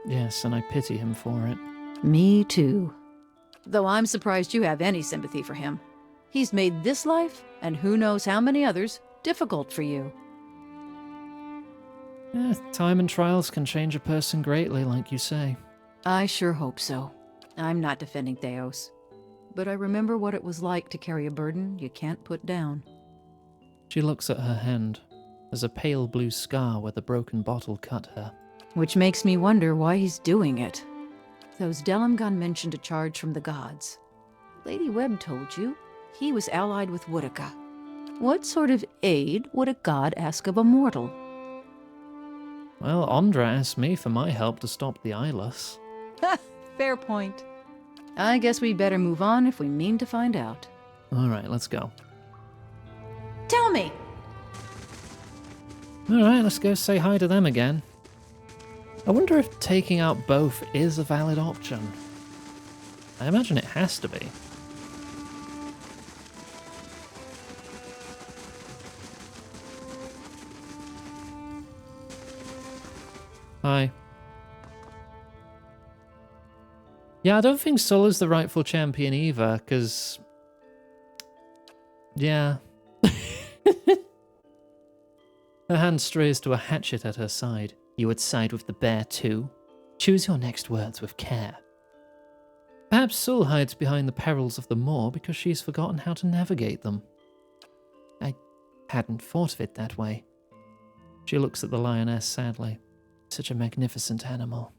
Yes, and I pity him for it. Me too. Though I'm surprised you have any sympathy for him. He's made this life, and who knows how many others, difficult for you. Time and trials can change a person greatly, like you say. I sure hope so. I'm not defending Theos. But I remember what it was like to carry a burden you can't put down. She looks at her hand. There's a pale blue scar where the broken bottle cut her. Which makes me wonder why he's doing it. Those Delmgon mentioned a charge from the gods. Lady Webb told you he was allied with Woodica. What sort of aid would a god ask of a mortal? Well, Ondra asked me for my help to stop the eyeless. Fair point. I guess we better move on if we mean to find out. Alright, let's go. Tell me! Alright, let's go say hi to them again. I wonder if taking out both is a valid option. I imagine it has to be. Hi. Yeah, I don't think Sol is the rightful champion either, because... Yeah. Her hand strays to a hatchet at her side. You would side with the bear too? Choose your next words with care. Perhaps Sol hides behind the perils of the moor because she's forgotten how to navigate them. I hadn't thought of it that way. She looks at the lioness sadly. Such a magnificent animal.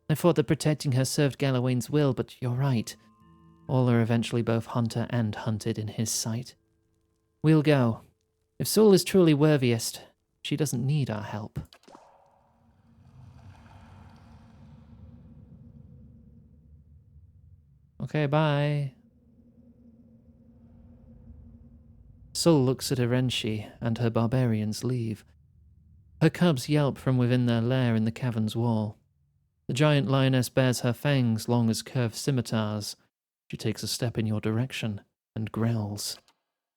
I thought that protecting her served Galawain's will, but you're right. All are eventually both hunter and hunted in his sight. We'll go. If Sol is truly worthiest, she doesn't need our help. Okay, bye. Sol looks at Erenshi, and her barbarians leave. Her cubs yelp from within their lair in the cavern's wall. The giant lioness bares her fangs long as curved scimitars. She takes a step in your direction and growls.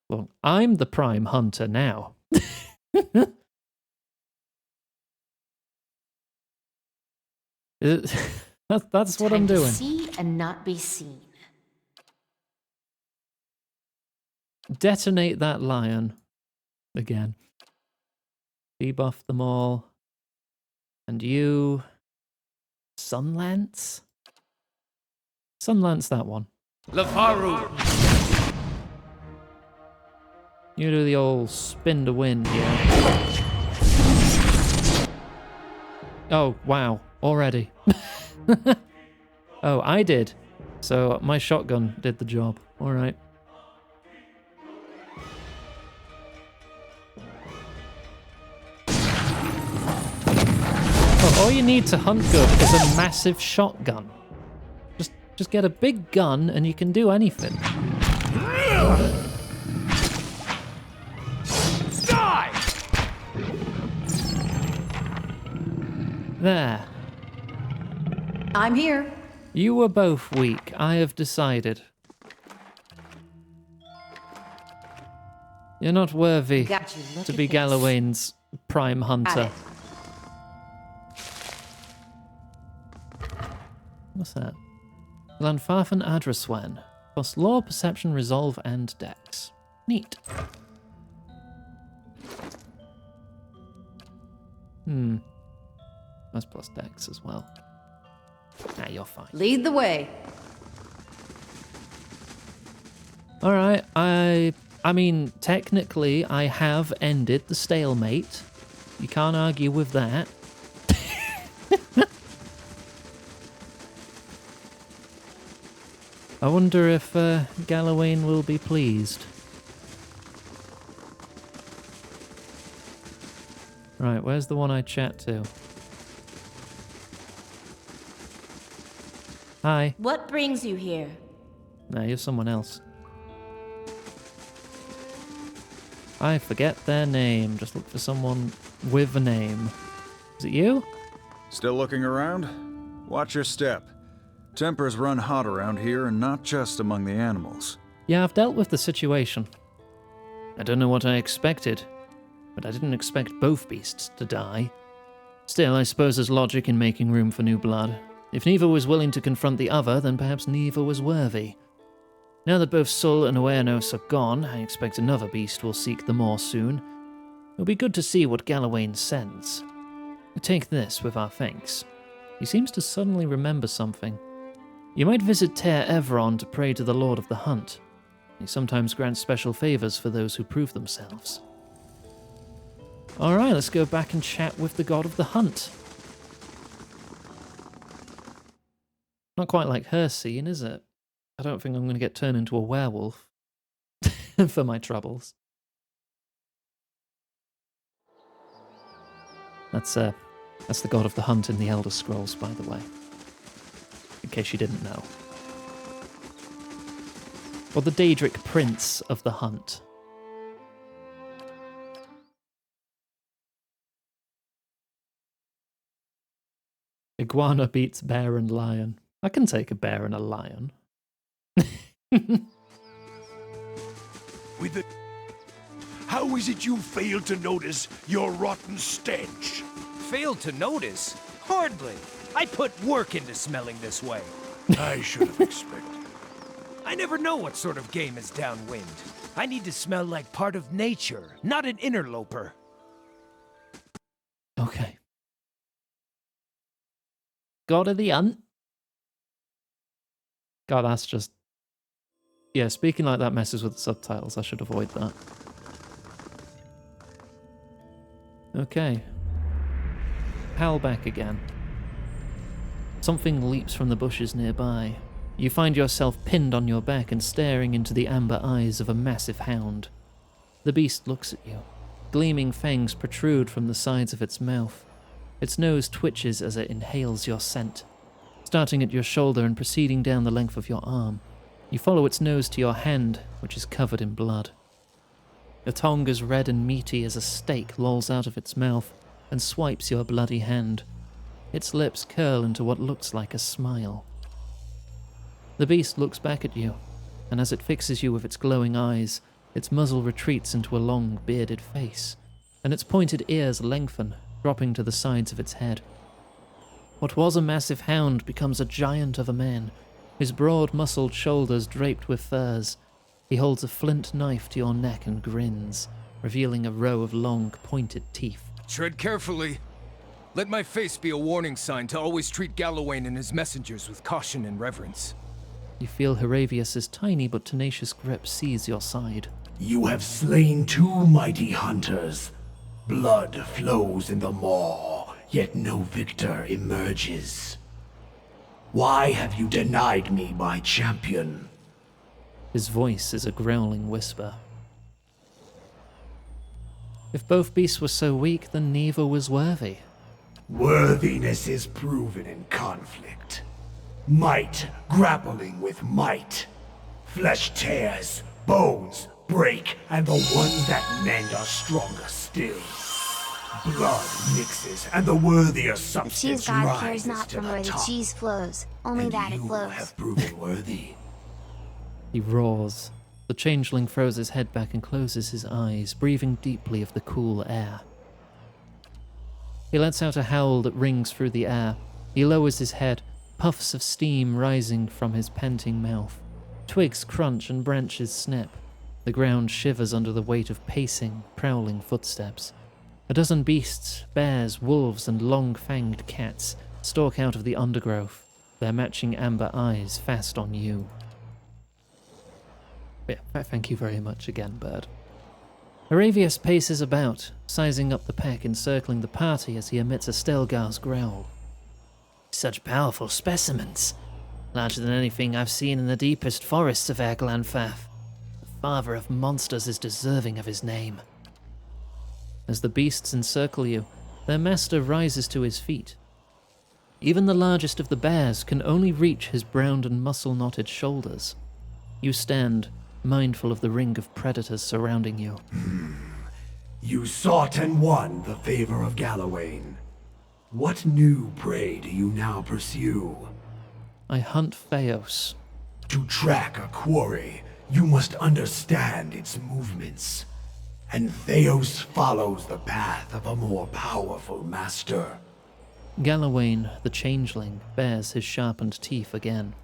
Well, I'm the prime hunter now. That's what I'm doing. See and not be seen. Detonate that lion. Again. Debuff them all. And you... Sunlance? Sunlance that one. Lafaru! You do the old spin to win here. Oh, wow. Already. Oh, I did. So my shotgun did the job. Alright. Oh, all you need to hunt good is a massive shotgun. Just get a big gun and you can do anything. Die! There. I'm here. You were both weak. I have decided. You're not worthy to be Galawain's prime hunter. What's that? Glanfarfan Adraswan. Plus law, perception, resolve, and dex. Neat. That's plus dex as well. Nah, you're fine. Lead the way. Alright, I mean, technically, I have ended the stalemate. You can't argue with that. I wonder if Galawain will be pleased. Right, where's the one I chat to? Hi. What brings you here? No, you're someone else. I forget their name. Just look for someone with a name. Is it you? Still looking around? Watch your step. Tempers run hot around here, and not just among the animals. Yeah, I've dealt with the situation. I don't know what I expected, but I didn't expect both beasts to die. Still, I suppose there's logic in making room for new blood. If neither was willing to confront the other, then perhaps neither was worthy. Now that both Sul and Awarenos are gone, I expect another beast will seek the moor soon. It'll be good to see what Galawain sends. We take this with our thanks. He seems to suddenly remember something. You might visit Ter Evron to pray to the Lord of the Hunt. He sometimes grants special favors for those who prove themselves. Alright, let's go back and chat with the God of the Hunt. Not quite like her scene, is it? I don't think I'm going to get turned into a werewolf for my troubles. That's the God of the Hunt in the Elder Scrolls, by the way. In case you didn't know. Or the Daedric Prince of the Hunt. Iguana beats bear and lion. I can take a bear and a lion. With the... How is it you failed to notice your rotten stench? Failed to notice? Hardly. I put work into smelling this way. I should have expected. I never know what sort of game is downwind. I need to smell like part of nature, not an interloper. Okay. God of the Hunt? God, that's just... Yeah, speaking like that messes with the subtitles. I should avoid that. Okay. Hal back again. Something leaps from the bushes nearby. You find yourself pinned on your back and staring into the amber eyes of a massive hound. The beast looks at you. Gleaming fangs protrude from the sides of its mouth. Its nose twitches as it inhales your scent, starting at your shoulder and proceeding down the length of your arm. You follow its nose to your hand, which is covered in blood. The tongue as red and meaty as a steak lolls out of its mouth and swipes your bloody hand. Its lips curl into what looks like a smile. The beast looks back at you, and as it fixes you with its glowing eyes, its muzzle retreats into a long, bearded face, and its pointed ears lengthen, dropping to the sides of its head. What was a massive hound becomes a giant of a man, his broad, muscled shoulders draped with furs. He holds a flint knife to your neck and grins, revealing a row of long, pointed teeth. Tread carefully. Let my face be a warning sign to always treat Galawain and his messengers with caution and reverence. You feel Heravius's tiny but tenacious grip seize your side. You have slain 2 mighty hunters. Blood flows in the maw, yet no victor emerges. Why have you denied me my champion? His voice is a growling whisper. If both beasts were so weak, then neither was worthy. Worthiness is proven in conflict. Might grappling with might. Flesh tears, bones break, and the ones that mend are stronger still. Blood mixes, and the worthier The substance cheese god cares rises not to from the where the top. cheese flows, only that it You flows. have proven worthy. He roars. The changeling throws his head back and closes his eyes, breathing deeply of the cool air. He lets out a howl that rings through the air. He lowers his head, puffs of steam rising from his panting mouth. Twigs crunch and branches snap. The ground shivers under the weight of pacing, prowling footsteps. A dozen beasts, bears, wolves, and long-fanged cats stalk out of the undergrowth, their matching amber eyes fast on you. Yeah, thank you very much again, bird. Aravius paces about, sizing up the pack encircling the party as he emits a Stelgar's growl. Such powerful specimens, larger than anything I've seen in the deepest forests of Erglanfath. The father of monsters is deserving of his name. As the beasts encircle you, their master rises to his feet. Even the largest of the bears can only reach his browned and muscle-knotted shoulders. You stand, mindful of the ring of predators surrounding you. You sought and won the favor of Galawain. What new prey do you now pursue? I hunt Theos. To track a quarry, you must understand its movements. And Theos follows the path of a more powerful master. Galawain, the changeling, bares his sharpened teeth again.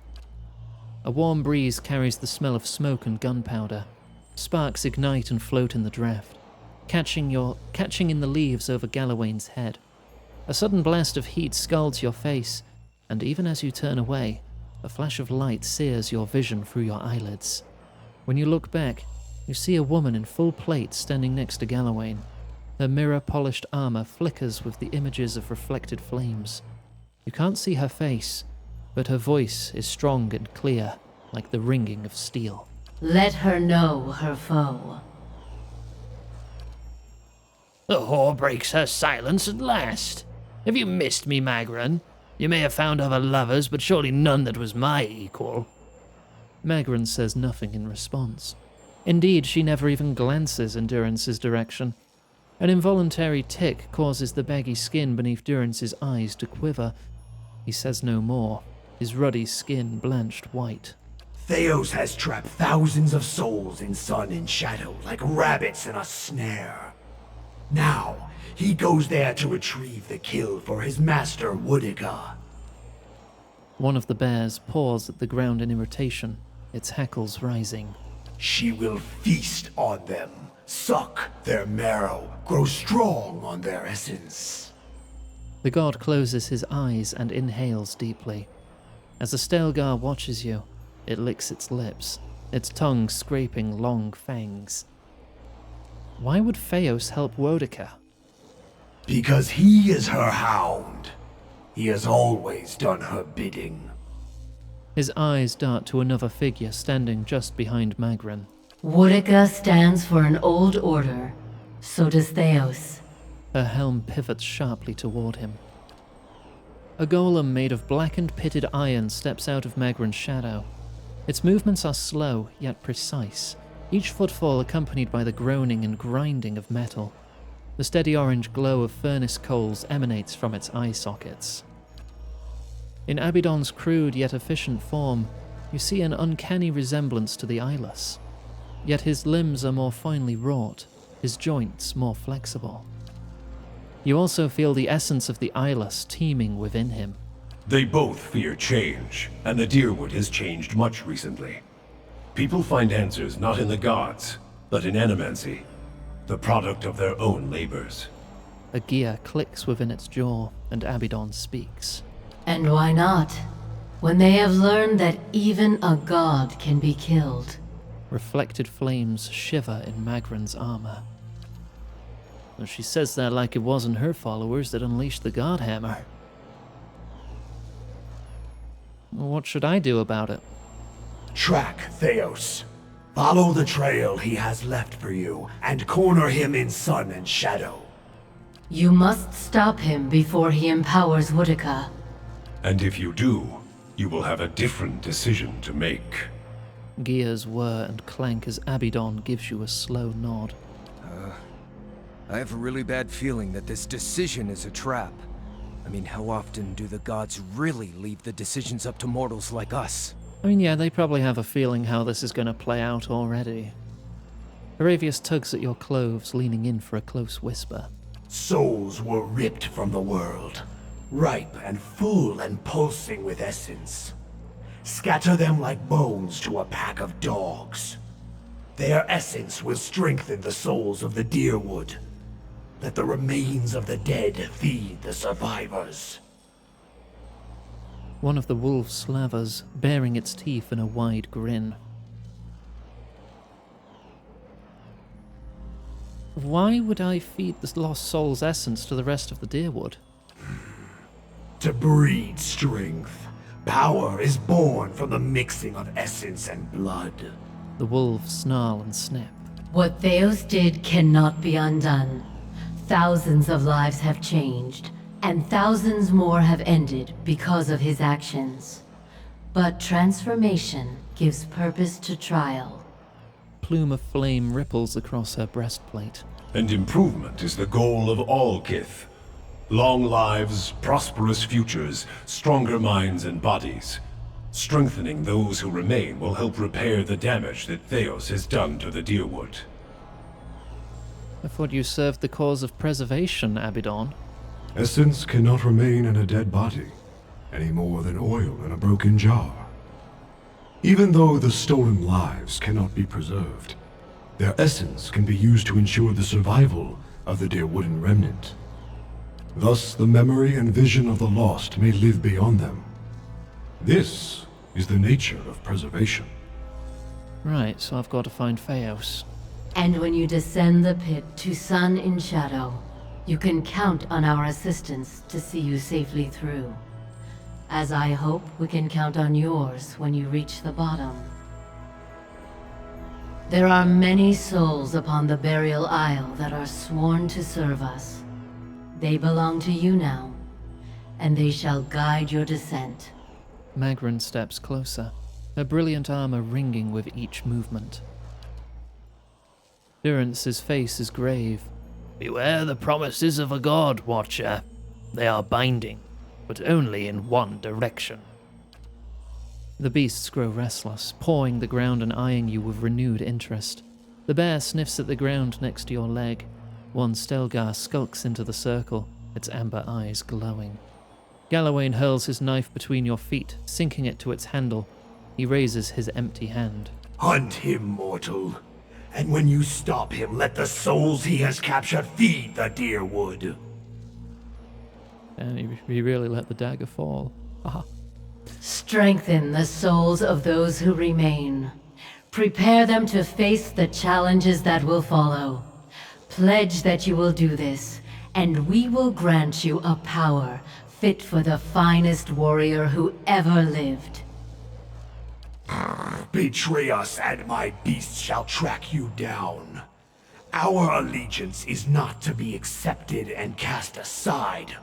A warm breeze carries the smell of smoke and gunpowder. Sparks ignite and float in the draft, catching in the leaves over Galawain's head. A sudden blast of heat scalds your face, and even as you turn away, a flash of light sears your vision through your eyelids. When you look back, you see a woman in full plate standing next to Galawain. Her mirror-polished armor flickers with the images of reflected flames. You can't see her face, but her voice is strong and clear, like the ringing of steel. Let her know her foe. The whore breaks her silence at last. Have you missed me, Magran? You may have found other lovers, but surely none that was my equal. Magran says nothing in response. Indeed, she never even glances in Durance's direction. An involuntary tic causes the baggy skin beneath Durance's eyes to quiver. He says no more, his ruddy skin blanched white. Theos has trapped thousands of souls in sun and shadow like rabbits in a snare. Now, he goes there to retrieve the kill for his master Woodica. One of the bears paws at the ground in irritation, its hackles rising. She will feast on them, suck their marrow, grow strong on their essence. The god closes his eyes and inhales deeply. As the Stelgar watches you, it licks its lips, its tongue scraping long fangs. Why would Theos help Woedica? Because he is her hound. He has always done her bidding. His eyes dart to another figure standing just behind Magran. Woedica stands for an old order. So does Theos. Her helm pivots sharply toward him. A golem made of blackened pitted iron steps out of Magran's shadow. Its movements are slow, yet precise, each footfall accompanied by the groaning and grinding of metal. The steady orange glow of furnace coals emanates from its eye sockets. In Abidon's crude yet efficient form, you see an uncanny resemblance to the eyeless. Yet his limbs are more finely wrought, his joints more flexible. You also feel the essence of the eyeless teeming within him. They both fear change, and the Deerwood has changed much recently. People find answers not in the gods, but in animancy, the product of their own labors. A gear clicks within its jaw, and Abidon speaks. And why not? When they have learned that even a god can be killed. Reflected flames shiver in Magran's armor. Well, she says that like it wasn't her followers that unleashed the Godhammer. What should I do about it? Track Theos. Follow the trail he has left for you, and corner him in sun and shadow. You must stop him before he empowers Woedica. And if you do, you will have a different decision to make. Gears whir and clank as Abidon gives you a slow nod. I have a really bad feeling that this decision is a trap. I mean, how often do the gods really leave the decisions up to mortals like us? I mean, yeah, they probably have a feeling how this is going to play out already. Aravius tugs at your clothes, leaning in for a close whisper. Souls were ripped from the world, ripe and full and pulsing with essence. Scatter them like bones to a pack of dogs. Their essence will strengthen the souls of the Deerwood. Let the remains of the dead feed the survivors. One of the wolves slavers, baring its teeth in a wide grin. Why would I feed the lost soul's essence to the rest of the deerwood? To breed strength. Power is born from the mixing of essence and blood. The wolves snarl and snap. What Theos did cannot be undone. Thousands of lives have changed, and thousands more have ended because of his actions. But transformation gives purpose to trial. Plume of flame ripples across her breastplate. And improvement is the goal of all Kith. Long lives, prosperous futures, stronger minds and bodies. Strengthening those who remain will help repair the damage that Theos has done to the Deerwood. I thought you served the cause of preservation, Abidon. Essence cannot remain in a dead body, any more than oil in a broken jar. Even though the stolen lives cannot be preserved, their essence can be used to ensure the survival of the Deerwooden remnant. Thus, the memory and vision of the lost may live beyond them. This is the nature of preservation. Right, so I've got to find Theos. And when you descend the pit to Sun in Shadow, you can count on our assistance to see you safely through. As I hope we can count on yours when you reach the bottom. There are many souls upon the burial isle that are sworn to serve us. They belong to you now, and they shall guide your descent. Magrin steps closer, her brilliant armor ringing with each movement. Durance's face is grave. Beware the promises of a god, Watcher. They are binding, but only in one direction. The beasts grow restless, pawing the ground and eyeing you with renewed interest. The bear sniffs at the ground next to your leg. One Stelgar skulks into the circle, its amber eyes glowing. Galawain hurls his knife between your feet, sinking it to its handle. He raises his empty hand. Hunt him, mortal. And when you stop him, let the souls he has captured feed the Deerwood. And he really let the dagger fall. Aha. Strengthen the souls of those who remain. Prepare them to face the challenges that will follow. Pledge that you will do this, and we will grant you a power fit for the finest warrior who ever lived. Betray us, and my beasts shall track you down. Our allegiance is not to be accepted and cast aside.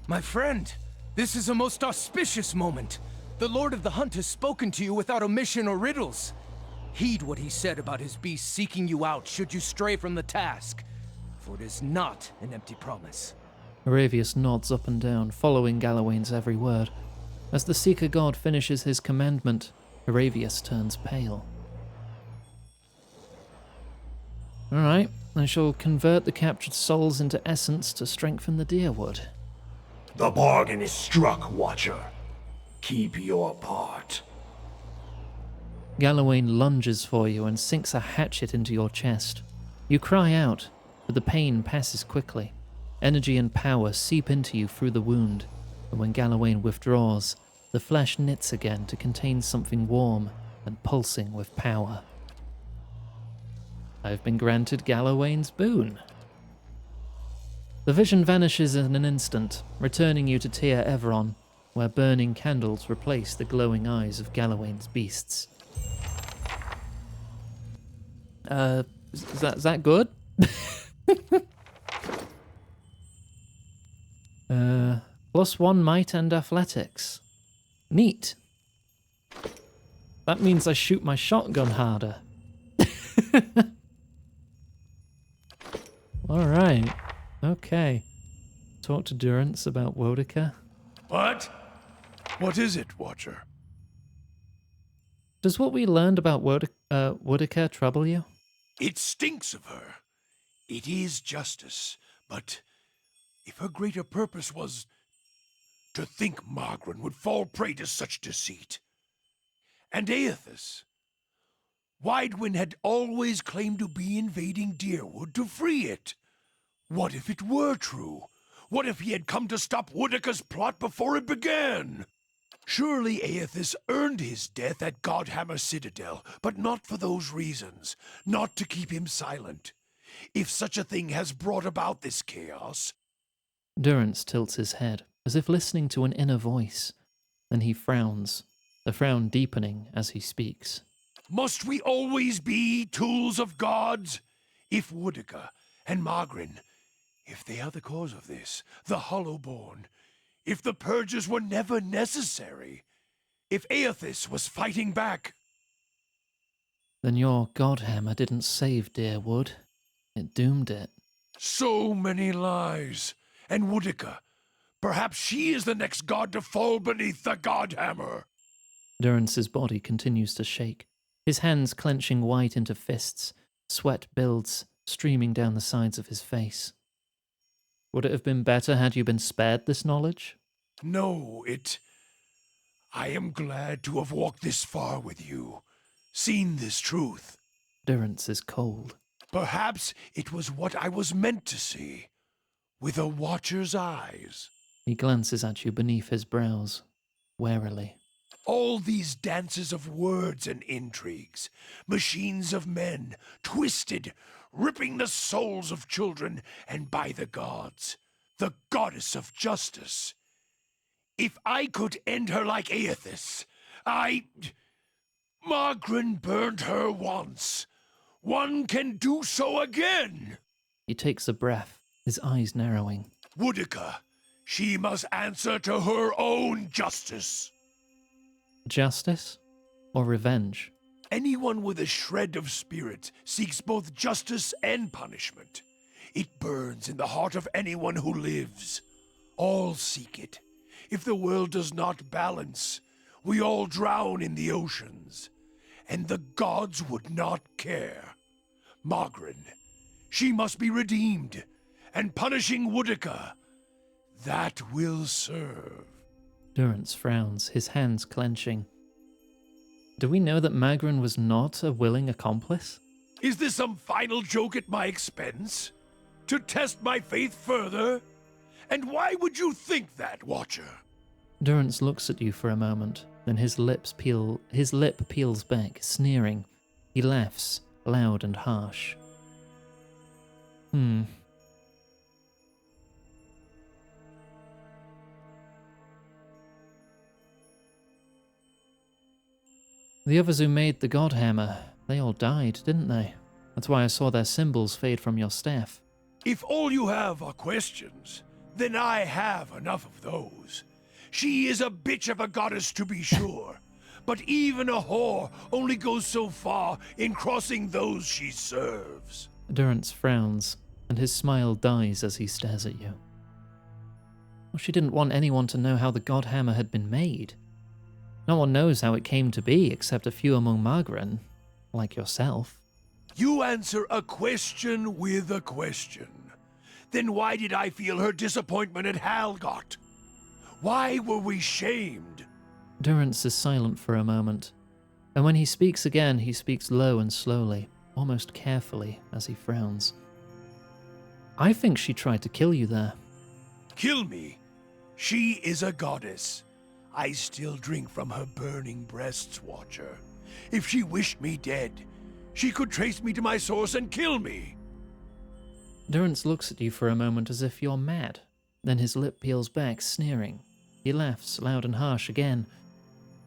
My friend, this is a most auspicious moment. The Lord of the Hunt has spoken to you without omission or riddles. Heed what he said about his beast seeking you out should you stray from the task, for it is not an empty promise. Aravius nods up and down, following Galawain's every word. As the Seeker God finishes his commandment, Aravius turns pale. Alright, I shall convert the captured souls into essence to strengthen the Deerwood. The bargain is struck, Watcher. Keep your part. Galawain lunges for you and sinks a hatchet into your chest. You cry out, but the pain passes quickly. Energy and power seep into you through the wound, and when Galawain withdraws, the flesh knits again to contain something warm and pulsing with power. I've been granted Galawain's boon. The vision vanishes in an instant, returning you to Tir Everon, where burning candles replace the glowing eyes of Galawain's beasts. Is that good? +1 might and athletics. Neat. That means I shoot my shotgun harder. Alright. Okay. Talk to Durance about Wodica. What? What is it, Watcher? Does what we learned about Wodica trouble you? It stinks of her. It is justice, but if her greater purpose was to think Magrin would fall prey to such deceit. And Aethys. Widewin had always claimed to be invading Deerwood to free it. What if it were true? What if he had come to stop Woodica's plot before it began? Surely Aethys earned his death at Godhammer Citadel, but not for those reasons. Not to keep him silent. If such a thing has brought about this chaos... Durrance tilts his head, as if listening to an inner voice. Then he frowns, the frown deepening as he speaks. Must we always be tools of gods? If Woodica and Magrin, if they are the cause of this, the Hollowborn, if the purges were never necessary, if Aethys was fighting back... Then your Godhammer didn't save dear Wood. It doomed it. So many lies. And Woodica, perhaps she is the next god to fall beneath the Godhammer. Durrance's body continues to shake, his hands clenching white into fists, sweat builds, streaming down the sides of his face. Would it have been better had you been spared this knowledge? No, I am glad to have walked this far with you, seen this truth. Durrance is cold. Perhaps it was what I was meant to see, with a watcher's eyes. He glances at you beneath his brows, warily. All these dances of words and intrigues, machines of men, twisted, ripping the souls of children, and by the gods, the goddess of justice. If I could end her like Aethys, Magrin burned her once. One can do so again. He takes a breath, his eyes narrowing. Woodica, she must answer to her own justice. Justice or revenge? Anyone with a shred of spirit seeks both justice and punishment. It burns in the heart of anyone who lives. All seek it. If the world does not balance, we all drown in the oceans. And the gods would not care. Magrin, she must be redeemed. And punishing Woodica, that will serve. Durrance frowns, his hands clenching. Do we know that Magrin was not a willing accomplice? Is this some final joke at my expense? To test my faith further? And why would you think that, Watcher? Durrance looks at you for a moment, then his lip peels back, sneering. He laughs, loud and harsh. The others who made the Godhammer, they all died, didn't they? That's why I saw their symbols fade from your staff. If all you have are questions, then I have enough of those. She is a bitch of a goddess, to be sure. But even a whore only goes so far in crossing those she serves. Durrance frowns, and his smile dies as he stares at you. Well, she didn't want anyone to know how the Godhammer had been made. No one knows how it came to be except a few among Magrin, like yourself. You answer a question with a question. Then why did I feel her disappointment at Halgot? Why were we shamed? Durrance is silent for a moment, and when he speaks again, he speaks low and slowly, almost carefully, as he frowns. I think she tried to kill you there. Kill me? She is a goddess. I still drink from her burning breasts, Watcher. If she wished me dead, she could trace me to my source and kill me. Durrance looks at you for a moment as if you're mad. Then his lip peels back, sneering. He laughs, loud and harsh again,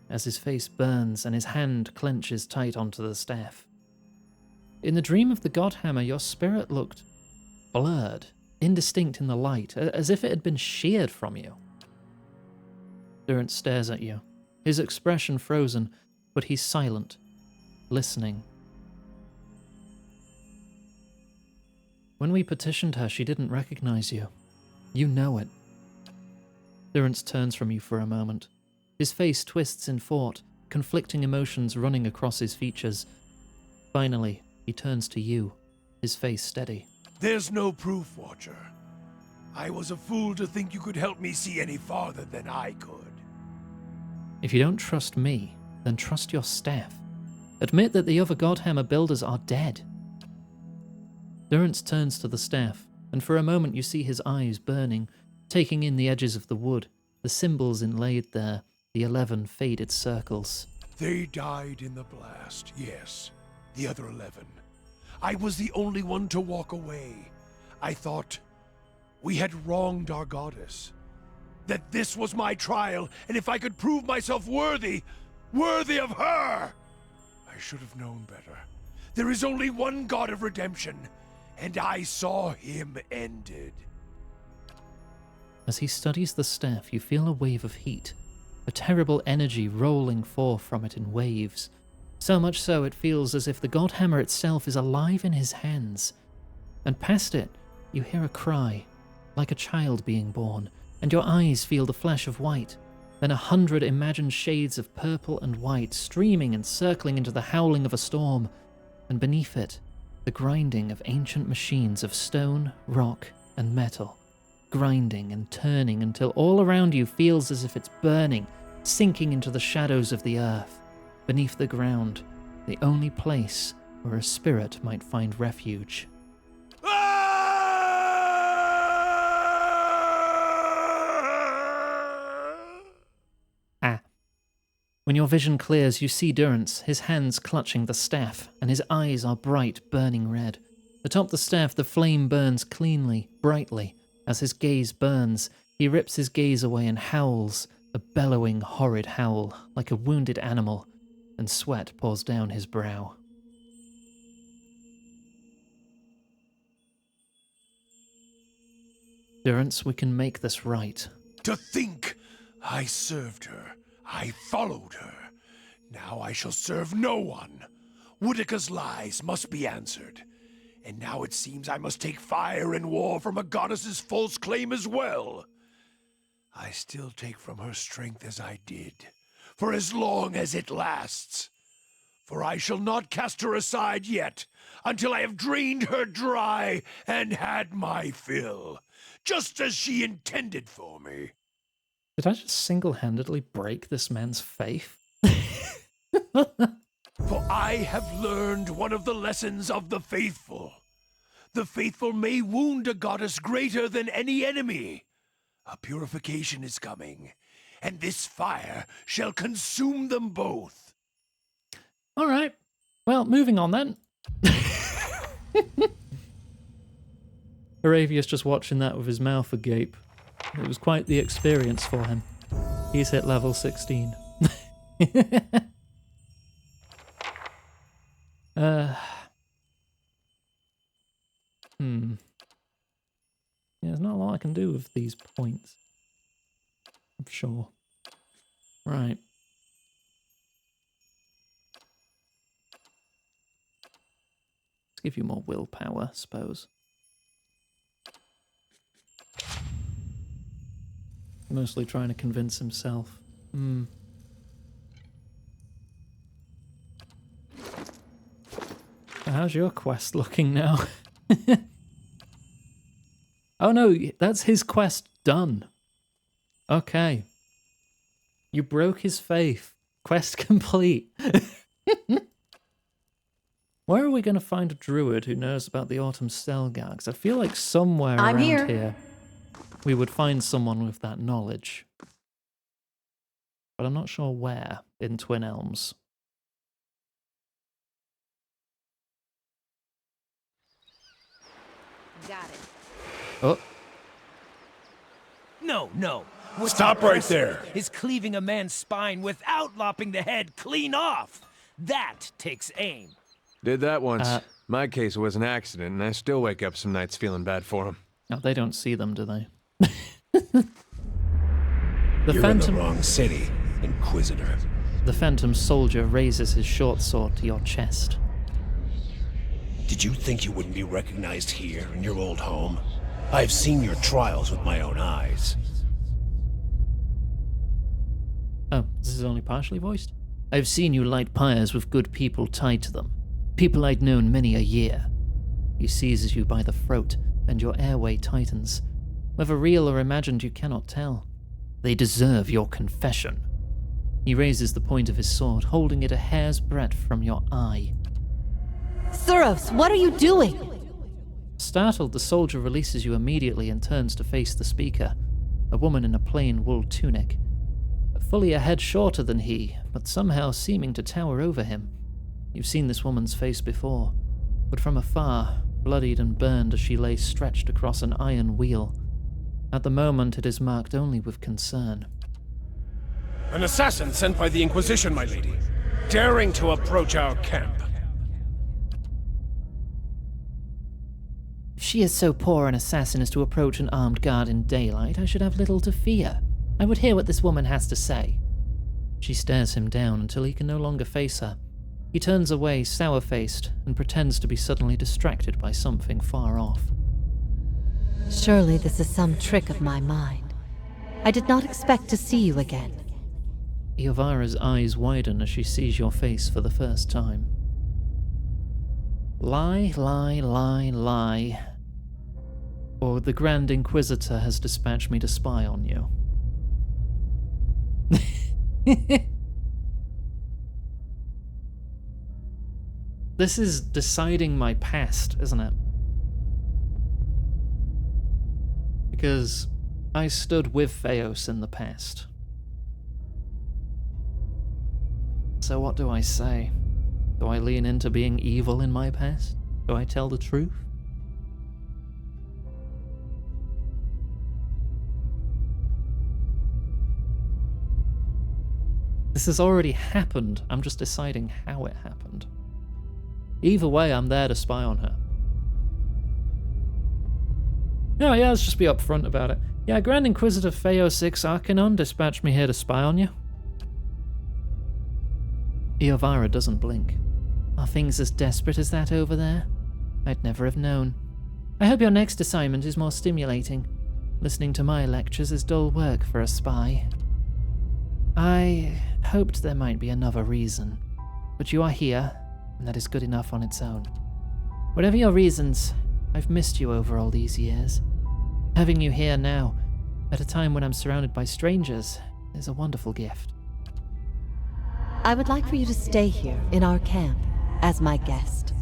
as his face burns and his hand clenches tight onto the staff. In the dream of the Godhammer, your spirit looked blurred, indistinct in the light, as if it had been sheared from you. Durrance stares at you, his expression frozen, but he's silent, listening. When we petitioned her, she didn't recognize you. You know it. Durrance turns from you for a moment. His face twists in thought, conflicting emotions running across his features. Finally, he turns to you, his face steady. There's no proof, Watcher. I was a fool to think you could help me see any farther than I could. If you don't trust me, then trust your staff. Admit that the other Godhammer builders are dead. Durrance turns to the staff, and for a moment you see his eyes burning, taking in the edges of the wood, the symbols inlaid there, the 11 faded circles. They died in the blast, yes. The other 11. I was the only one to walk away. I thought we had wronged our goddess. That this was my trial, and if I could prove myself worthy of her! I should have known better. There is only one God of redemption, and I saw him ended. As he studies the staff, you feel a wave of heat, a terrible energy rolling forth from it in waves. So much so it feels as if the God Hammer itself is alive in his hands. And past it, you hear a cry, like a child being born, and your eyes feel the flash of white, then 100 imagined shades of purple and white streaming and circling into the howling of a storm, and beneath it, the grinding of ancient machines of stone, rock, and metal, grinding and turning until all around you feels as if it's burning, sinking into the shadows of the earth, beneath the ground, the only place where a spirit might find refuge. When your vision clears, you see Durance, his hands clutching the staff, and his eyes are bright, burning red. Atop the staff, the flame burns cleanly, brightly. As his gaze burns, he rips his gaze away and howls, a bellowing, horrid howl, like a wounded animal, and sweat pours down his brow. Durance, we can make this right. To think I served her. I followed her. Now I shall serve no one. Woodica's lies must be answered. And now it seems I must take fire and war from a goddess's false claim as well. I still take from her strength as I did, for as long as it lasts. For I shall not cast her aside yet, until I have drained her dry and had my fill, just as she intended for me. Did I just single-handedly break this man's faith? For I have learned one of the lessons of the faithful. The faithful may wound a goddess greater than any enemy. A purification is coming, and this fire shall consume them both. All right. Well, moving on then. Aravia's just watching that with his mouth agape. It was quite the experience for him. He's hit level 16. Yeah, there's not a lot I can do with these points. I'm sure. Right. Let's give you more willpower, I suppose. Mostly trying to convince himself. How's your quest looking now? Oh no, that's his quest done. Okay. You broke his faith. Quest complete. Where are we going to find a druid who knows about the Autumn Stelgargs? I feel like somewhere around here we would find someone with that knowledge. But I'm not sure where in Twin Elms. Got it. Oh. No. What's Stop right there. Is cleaving a man's spine without lopping the head clean off. That takes aim. Did that once. My case was an accident, and I still wake up some nights feeling bad for him. No, they don't see them, do they? You're in the wrong city, Inquisitor. The Phantom Soldier raises his short sword to your chest. Did you think you wouldn't be recognized here in your old home? I've seen your trials with my own eyes. Oh, this is only partially voiced? I've seen you light pyres with good people tied to them. People I'd known many a year. He seizes you by the throat, and your airway tightens. Whether real or imagined, you cannot tell. They deserve your confession. He raises the point of his sword, holding it a hair's breadth from your eye. Suros, what are you doing? Startled, the soldier releases you immediately and turns to face the speaker, a woman in a plain wool tunic. Fully a head shorter than he, but somehow seeming to tower over him. You've seen this woman's face before, but from afar, bloodied and burned as she lay stretched across an iron wheel. At the moment, it is marked only with concern. An assassin sent by the Inquisition, my lady, daring to approach our camp. If she is so poor an assassin as to approach an armed guard in daylight, I should have little to fear. I would hear what this woman has to say. She stares him down until he can no longer face her. He turns away, sour-faced, and pretends to be suddenly distracted by something far off. Surely this is some trick of my mind. I did not expect to see you again. Iovara's eyes widen as she sees your face for the first time. Lie, lie, lie, lie. Or the Grand Inquisitor has dispatched me to spy on you. This is deciding my past, isn't it? Because I stood with Theos in the past. So what do I say? Do I lean into being evil in my past? Do I tell the truth? This has already happened. I'm just deciding how it happened. Either way, I'm there to spy on her. Oh yeah, let's just be upfront about it. Yeah, Grand Inquisitor Theos Ix Arcanon dispatched me here to spy on you. Iovara doesn't blink. Are things as desperate as that over there? I'd never have known. I hope your next assignment is more stimulating. Listening to my lectures is dull work for a spy. I hoped there might be another reason, but you are here, and that is good enough on its own. Whatever your reasons, I've missed you over all these years. Having you here now, at a time when I'm surrounded by strangers, is a wonderful gift. I would like for you to stay here in our camp as my guest.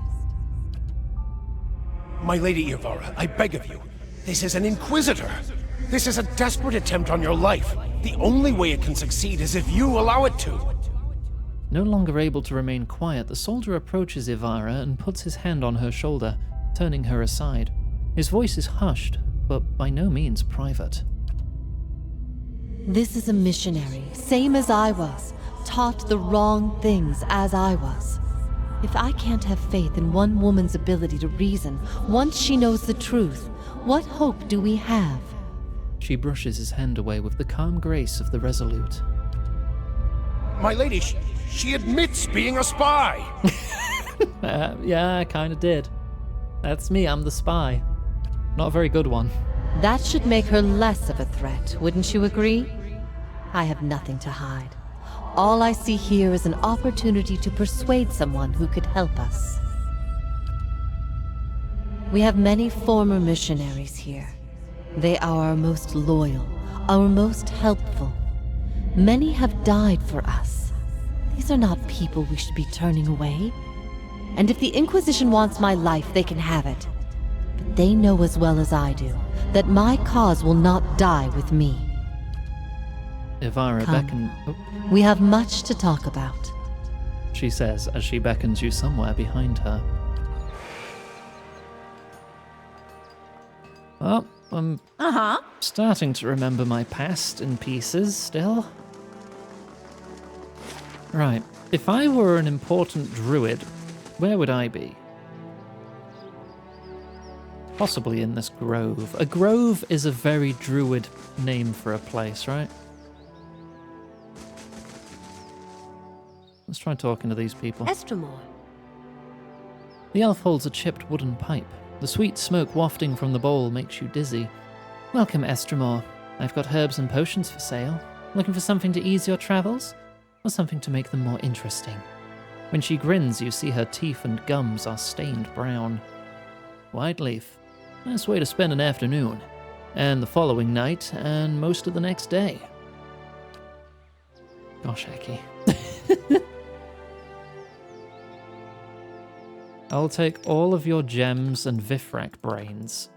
My lady Iovara, I beg of you. This is an Inquisitor. This is a desperate attempt on your life. The only way it can succeed is if you allow it to. No longer able to remain quiet, the soldier approaches Ivara and puts his hand on her shoulder, turning her aside. His voice is hushed, but by no means private. This is a missionary, same as I was, taught the wrong things as I was. If I can't have faith in one woman's ability to reason once she knows the truth, what hope do we have? She brushes his hand away with the calm grace of the resolute. My lady, she admits being a spy. Yeah, I kinda did. That's me, I'm the spy. Not a very good one. That should make her less of a threat, wouldn't you agree? I have nothing to hide. All I see here is an opportunity to persuade someone who could help us. We have many former missionaries here. They are our most loyal, our most helpful. Many have died for us. These are not people we should be turning away. And if the Inquisition wants my life, they can have it. But they know as well as I do that my cause will not die with me. Ivara beckons. Oh. We have much to talk about, She says as she beckons you somewhere behind her. Well, I'm starting to remember my past in pieces still. Right, if I were an important druid, where would I be? Possibly in this grove. A grove is a very druid name for a place, right? Let's try talking to these people. Estremor. The elf holds a chipped wooden pipe. The sweet smoke wafting from the bowl makes you dizzy. Welcome, Estremor. I've got herbs and potions for sale. Looking for something to ease your travels? Or something to make them more interesting? When she grins, you see her teeth and gums are stained brown. White leaf. Nice way to spend an afternoon. And the following night, and most of the next day. Gosh, Eki. I'll take all of your gems and Vifrak brains.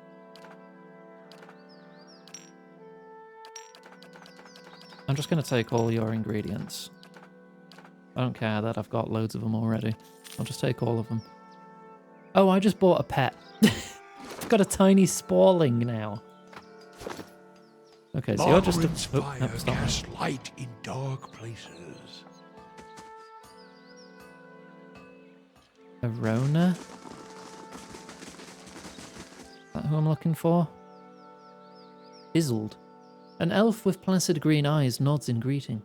I'm just going to take all your ingredients. I don't care that I've got loads of them already. I'll just take all of them. Oh, I just bought a pet. I've got a tiny sporling now. Okay, so you're just Margaret's a... fire nope, stop casts that. light in dark places. Arona? Is that who I'm looking for? Isolde. An elf with placid green eyes nods in greeting.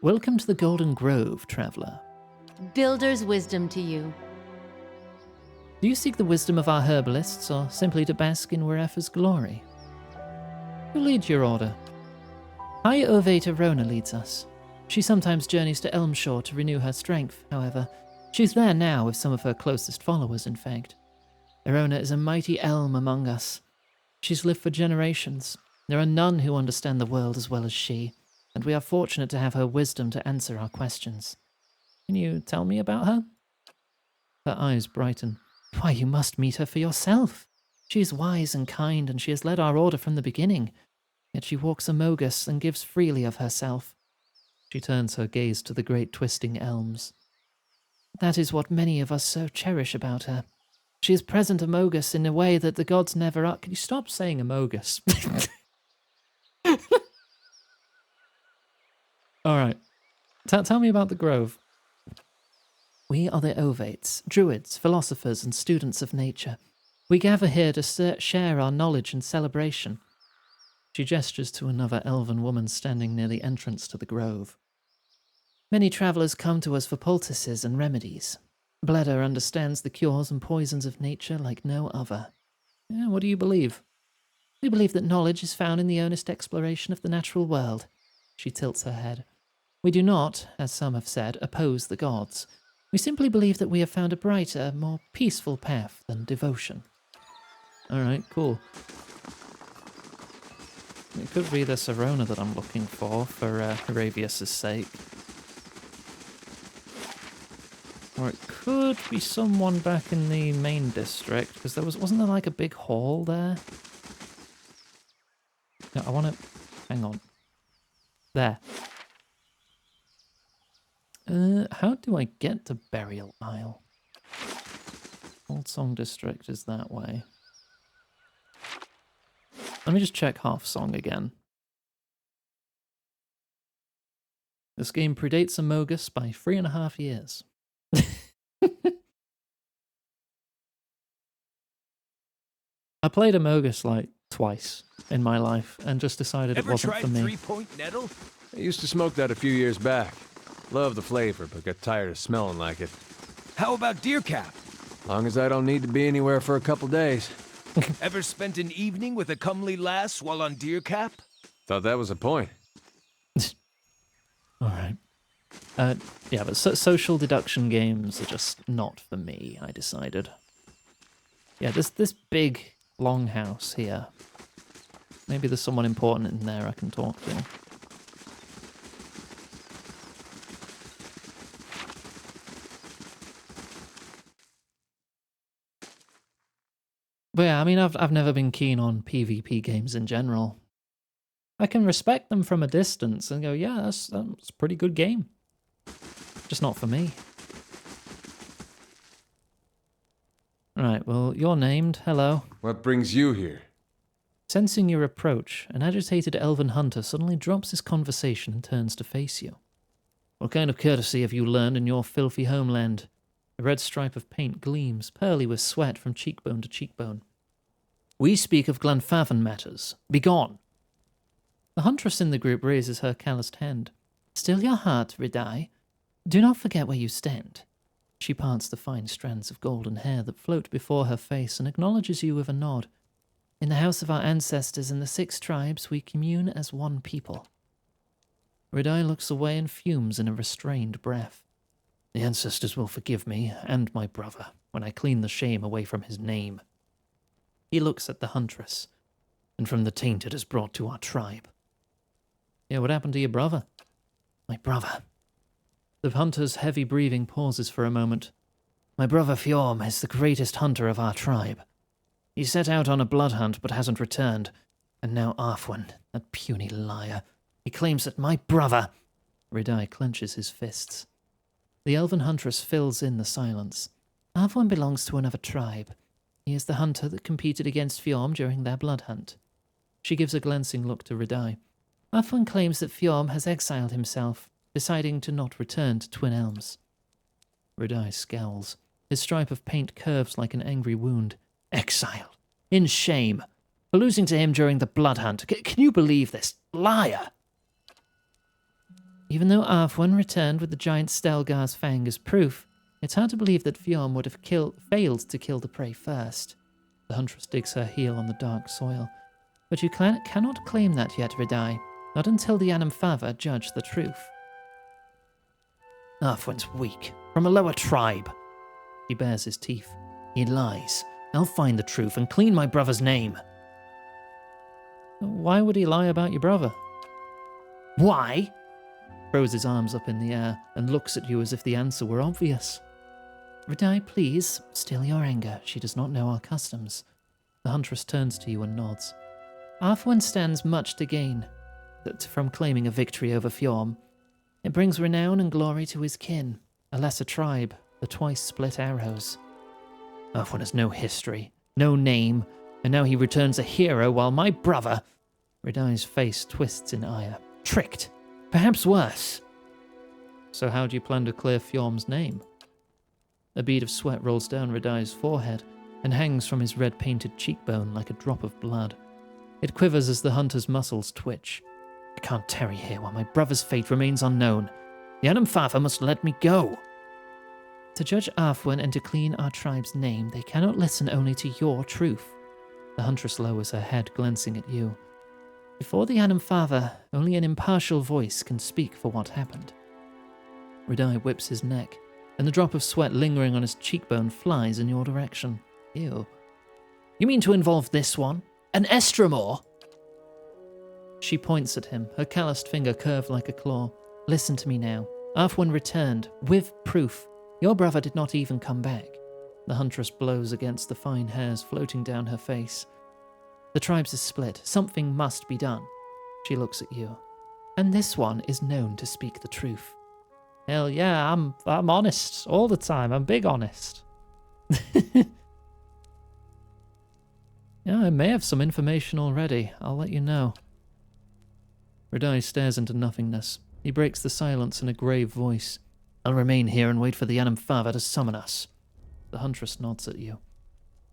Welcome to the Golden Grove, traveller. Builder's wisdom to you. Do you seek the wisdom of our herbalists, or simply to bask in Werefa's glory? Who leads your order? High Ovate Arona leads us. She sometimes journeys to Elmshore to renew her strength, however. She's there now with some of her closest followers, in fact. Arona is a mighty elm among us. She's lived for generations. There are none who understand the world as well as she, and we are fortunate to have her wisdom to answer our questions. Can you tell me about her? Her eyes brighten. Why, you must meet her for yourself. She is wise and kind, and she has led our order from the beginning. Yet she walks Amogus and gives freely of herself. She turns her gaze to the great twisting elms. That is what many of us so cherish about her. She is present Amogus in a way that the gods never are. Can you stop saying Amogus? All right. Tell me about the Grove. We are the Ovates, druids, philosophers, and students of nature. We gather here to share our knowledge and celebration. She gestures to another elven woman standing near the entrance to the grove. Many travellers come to us for poultices and remedies. Bleda understands the cures and poisons of nature like no other. What do you believe? We believe that knowledge is found in the earnest exploration of the natural world. She tilts her head. We do not, as some have said, oppose the gods. We simply believe that we have found a brighter, more peaceful path than devotion. Alright, cool. It could be this Arona that I'm looking for Heravius' sake. Or it could be someone back in the main district, because wasn't there like a big hall there? No, I want to... hang on. There. How do I get to Burial Isle? Old Song District is that way. Let me just check Half Song again. This game predates Amogus by 3.5 years. I played Amogus like twice in my life and just decided it wasn't for me. Ever tried 3-Point Nettle? I used to smoke that a few years back. Loved the flavor, but got tired of smelling like it. How about Deer Cap? Long as I don't need to be anywhere for a couple days. Ever spent an evening with a comely lass while on Deer Cap? Thought that was the point. Alright. Yeah, but social deduction games are just not for me, I decided. Yeah, this big longhouse here. Maybe there's someone important in there I can talk to. But yeah, I mean, I've never been keen on PvP games in general. I can respect them from a distance and go, yeah, that's a pretty good game. Just not for me. Right, well, you're named. Hello. What brings you here? Sensing your approach, an agitated elven hunter suddenly drops his conversation and turns to face you. What kind of courtesy have you learned in your filthy homeland? A red stripe of paint gleams, pearly with sweat from cheekbone to cheekbone. We speak of Glenfaven matters. Begone! The huntress in the group raises her calloused hand. Still your heart, Ridai? Do not forget where you stand. She parts the fine strands of golden hair that float before her face and acknowledges you with a nod. In the house of our ancestors and the 6 tribes, we commune as one people. Ridai looks away and fumes in a restrained breath. The ancestors will forgive me, and my brother, when I clean the shame away from his name. He looks at the huntress, and from the taint it has brought to our tribe. Yeah, what happened to your brother? My brother. The hunter's heavy breathing pauses for a moment. My brother Fjorm is the greatest hunter of our tribe. He set out on a blood hunt but hasn't returned. And now Arfwen, that puny liar. He claims that my brother... Ridai clenches his fists. The elven huntress fills in the silence. Arfwen belongs to another tribe. He is the hunter that competed against Fjorm during their blood hunt. She gives a glancing look to Ridai. Arfwen claims that Fjorm has exiled himself, deciding to not return to Twin Elms. Ridai scowls. His stripe of paint curves like an angry wound. Exiled. In shame. For losing to him during the blood hunt. Can you believe this? Liar! Even though Arfwen returned with the giant Stelgar's fang as proof, it's hard to believe that Fjorm would have failed to kill the prey first. The huntress digs her heel on the dark soil. But you cannot claim that yet, Ridai. Not until the Anamfava judge the truth. Arfwen's weak. From a lower tribe. He bares his teeth. He lies. I'll find the truth and clean my brother's name. Why would he lie about your brother? Why? Throws his arms up in the air and looks at you as if the answer were obvious. Ridai, please, still your anger. She does not know our customs. The huntress turns to you and nods. Arfwen stands much to gain from claiming a victory over Fjorm. It brings renown and glory to his kin, a lesser tribe, the twice-split arrows. Arfwen has no history, no name, and now he returns a hero while my brother... Ridai's face twists in ire. Tricked. Perhaps worse. So how do you plan to clear Fjorm's name? A bead of sweat rolls down Ridai's forehead and hangs from his red-painted cheekbone like a drop of blood. It quivers as the hunter's muscles twitch. I can't tarry here while my brother's fate remains unknown. The Anamfava must let me go. To judge Arfwen and to clean our tribe's name, they cannot listen only to your truth. The huntress lowers her head, glancing at you. Before the Anamfava, only an impartial voice can speak for what happened. Ridai whips his neck, and the drop of sweat lingering on his cheekbone flies in your direction. Ew. You mean to involve this one? An Estramor? She points at him, her calloused finger curved like a claw. Listen to me now. Arfwen returned, with proof. Your brother did not even come back. The huntress blows against the fine hairs floating down her face. The tribes are split. Something must be done. She looks at you. And this one is known to speak the truth. Hell yeah, I'm honest all the time. I'm big honest. Yeah, I may have some information already. I'll let you know. Ridai stares into nothingness. He breaks the silence in a grave voice. I'll remain here and wait for the Anamfava to summon us. The huntress nods at you.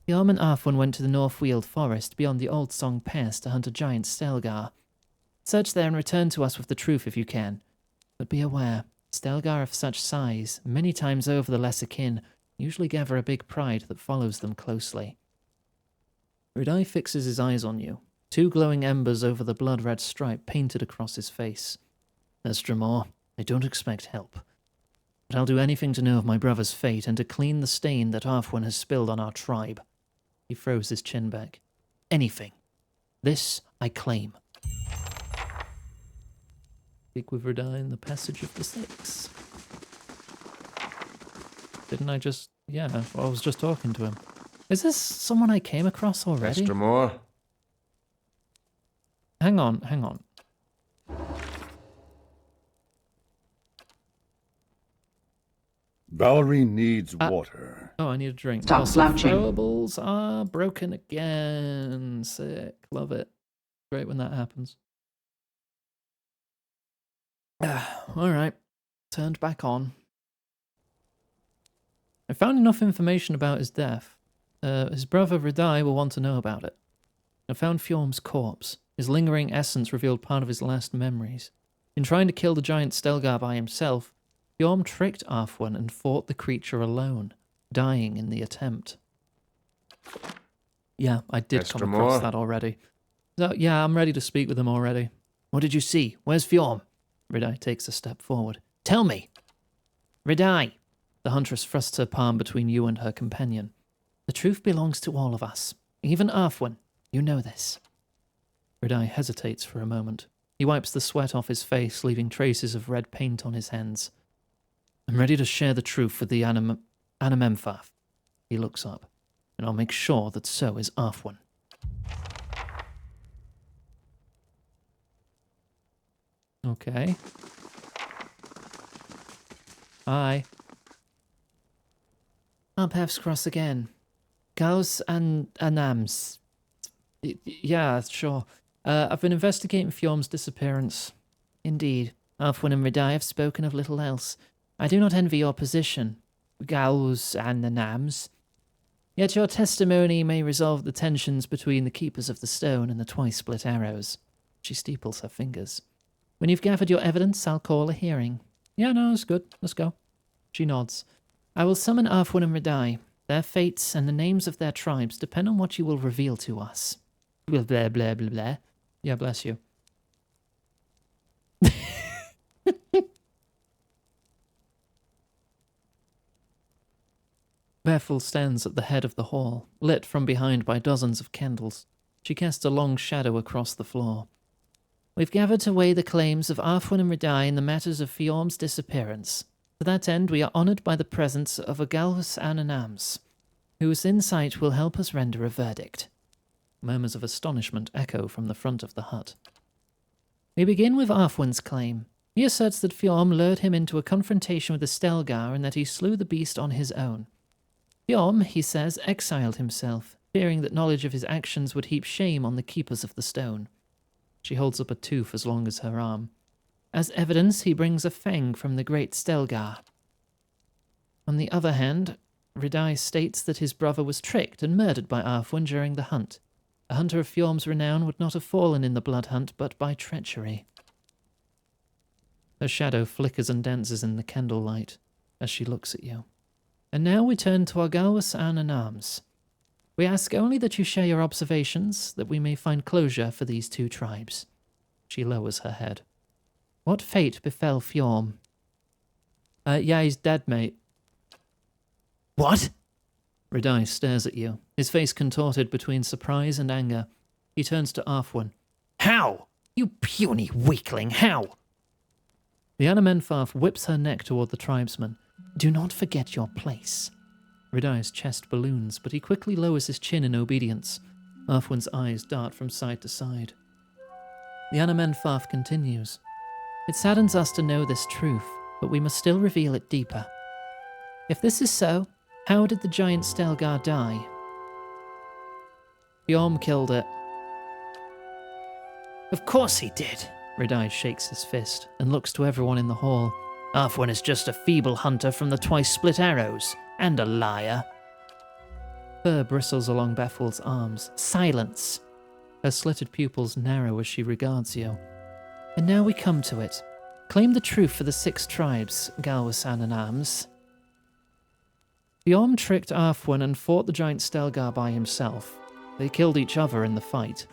Fjorm and Arfwen went to the Northweald Forest beyond the Old Song Pass to hunt a giant Stelgar. Search there and return to us with the truth if you can. But be aware, Stelgar of such size, many times over the lesser kin, usually gather a big pride that follows them closely. Ridai fixes his eyes on you, two glowing embers over the blood-red stripe painted across his face. Estramor, I don't expect help. But I'll do anything to know of my brother's fate and to clean the stain that Arfwen has spilled on our tribe. He throws his chin back. Anything. This I claim. Speak with Ridai in the Passage of the Six. Didn't I just... Yeah, I was just talking to him. Is this someone I came across already? Estramor? Hang on. Valerie needs water. Oh, I need a drink. Stop slouching. Throwables are broken again. Sick. Love it. Great when that happens. Alright. Turned back on. I found enough information about his death. His brother Ridai will want to know about it. I found Fjorm's corpse. His lingering essence revealed part of his last memories. In trying to kill the giant Stelgar by himself, Fjorm tricked Arfwen and fought the creature alone, dying in the attempt. Yeah, I did come across that already. So, yeah, I'm ready to speak with him already. What did you see? Where's Fjorm? Ridai takes a step forward. Tell me! Ridai! The huntress thrusts her palm between you and her companion. The truth belongs to all of us. Even Arfwen. You know this. Ridai hesitates for a moment. He wipes the sweat off his face, leaving traces of red paint on his hands. I'm ready to share the truth with the Anamemphaf. He looks up, and I'll make sure that so is Arfwin. Okay. Hi. Our paths cross again. Gauss and Anams. Yeah, sure. I've been investigating Fjorm's disappearance. Indeed, Arfwin and Redai have spoken of little else. I do not envy your position, Gauss and Anams. Yet your testimony may resolve the tensions between the Keepers of the Stone and the twice-split arrows. She steeples her fingers. When you've gathered your evidence, I'll call a hearing. Yeah, no, it's good. Let's go. She nods. I will summon Arfwin and Redai. Their fates and the names of their tribes depend on what you will reveal to us. Blah, blah, blah, blah, blah. Yeah, bless you. Bethel stands at the head of the hall, lit from behind by dozens of candles. She casts a long shadow across the floor. We've gathered to weigh the claims of Arfwin and Redai in the matters of Fjorm's disappearance. To that end, we are honoured by the presence of Agalus Ananams, whose insight will help us render a verdict. Murmurs of astonishment echo from the front of the hut. We begin with Arfwin's claim. He asserts that Fjorm lured him into a confrontation with the Stelgar and that he slew the beast on his own. Fjorm, he says, exiled himself, fearing that knowledge of his actions would heap shame on the Keepers of the Stone. She holds up a tooth as long as her arm. As evidence, he brings a fang from the great Stelgar. On the other hand, Redai states that his brother was tricked and murdered by Arfwin during the hunt. A hunter of Fjorm's renown would not have fallen in the blood hunt, but by treachery. Her shadow flickers and dances in the candlelight as she looks at you. And now we turn to Argalus Ananams. We ask only that you share your observations, that we may find closure for these two tribes. She lowers her head. What fate befell Fjorm? Yeah, he's dead, mate. What? Redai stares at you, his face contorted between surprise and anger. He turns to Arfwin. How? You puny weakling, how? The Anamenfarth whips her neck toward the tribesman. Do not forget your place. Redai's chest balloons, but he quickly lowers his chin in obedience. Arfwin's eyes dart from side to side. The Anamenfarth continues. It saddens us to know this truth, but we must still reveal it deeper. If this is so, how did the giant Stelgar die? Fjorm killed it. Of course he did. Redai shakes his fist and looks to everyone in the hall. Arfwin is just a feeble hunter from the twice-split arrows, and a liar. Fur bristles along Bethel's arms. Silence. Her slitted pupils narrow as she regards you. And now we come to it. Claim the truth for the 6 tribes, Galwas Ananams. Fjorm tricked Arfwin and fought the giant Stelgar by himself. They killed each other in the fight.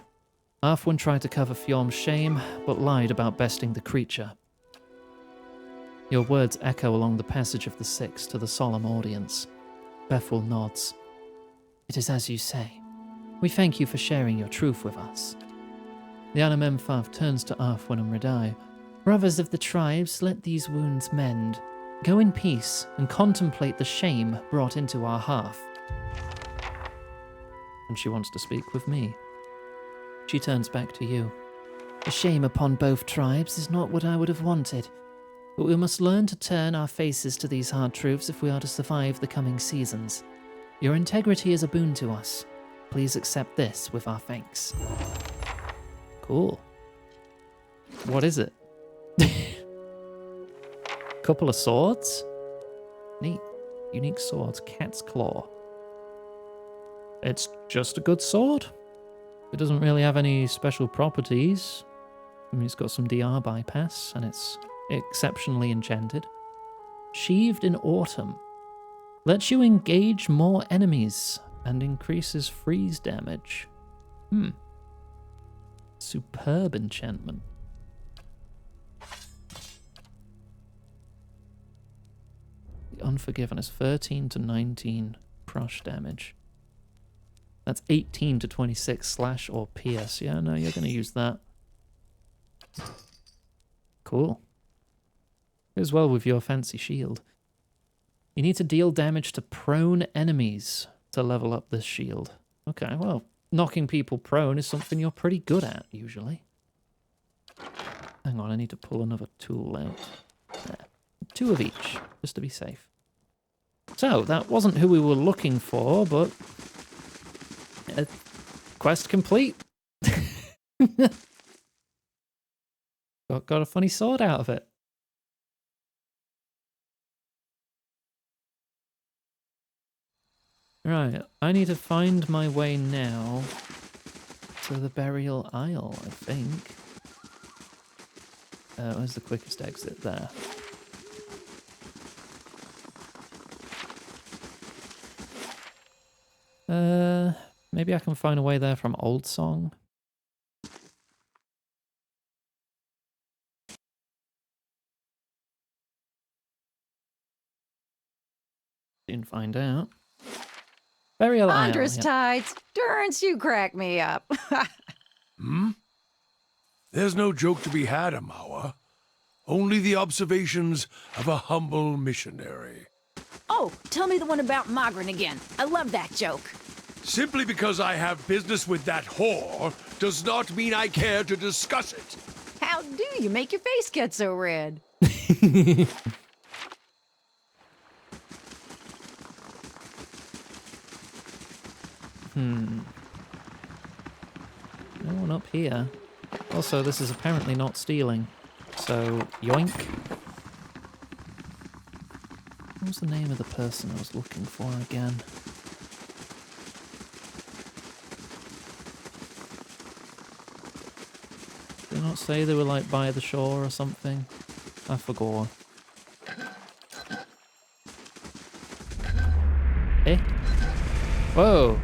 Arfwin tried to cover Fjorm's shame, but lied about besting the creature. Your words echo along the passage of the 6 to the solemn audience. Bethel nods. It is as you say. We thank you for sharing your truth with us. The Anamemfarth turns to Arfwin and Redai. Brothers of the tribes, let these wounds mend. Go in peace and contemplate the shame brought into our hearth. And she wants to speak with me. She turns back to you. The shame upon both tribes is not what I would have wanted, but we must learn to turn our faces to these hard truths if we are to survive the coming seasons. Your integrity is a boon to us. Please accept this with our thanks. Cool. What is it? Couple of swords? Neat. Unique swords. Cat's claw. It's just a good sword. It doesn't really have any special properties. I mean, it's got some DR bypass, and it's exceptionally enchanted. Sheathed in autumn. Lets you engage more enemies and increases freeze damage. Superb enchantment. The Unforgiven is 13 to 19 crush damage. That's 18 to 26 slash or pierce. Yeah, no, you're going to use that. Cool. Goes well with your fancy shield. You need to deal damage to prone enemies to level up this shield. Okay, well, knocking people prone is something you're pretty good at, usually. Hang on, I need to pull another tool out. There. 2 of each, just to be safe. So, that wasn't who we were looking for, but... quest complete. Got a funny sword out of it. Right, I need to find my way now to the Burial Isle, I think. Where's the quickest exit? There. Maybe I can find a way there from Old Song. Soon find out. Burial Isle. Andrus Tides, Durance, you crack me up. Hmm? There's no joke to be had, Amawa. Only the observations of a humble missionary. Oh, tell me the one about Margaret again. I love that joke. Simply because I have business with that whore does not mean I care to discuss it. How do you make your face get so red? No one up here. Also, this is apparently not stealing. So, yoink. What was the name of the person I was looking for again? Did they not say they were like by the shore or something? I forgot. Eh? Whoa!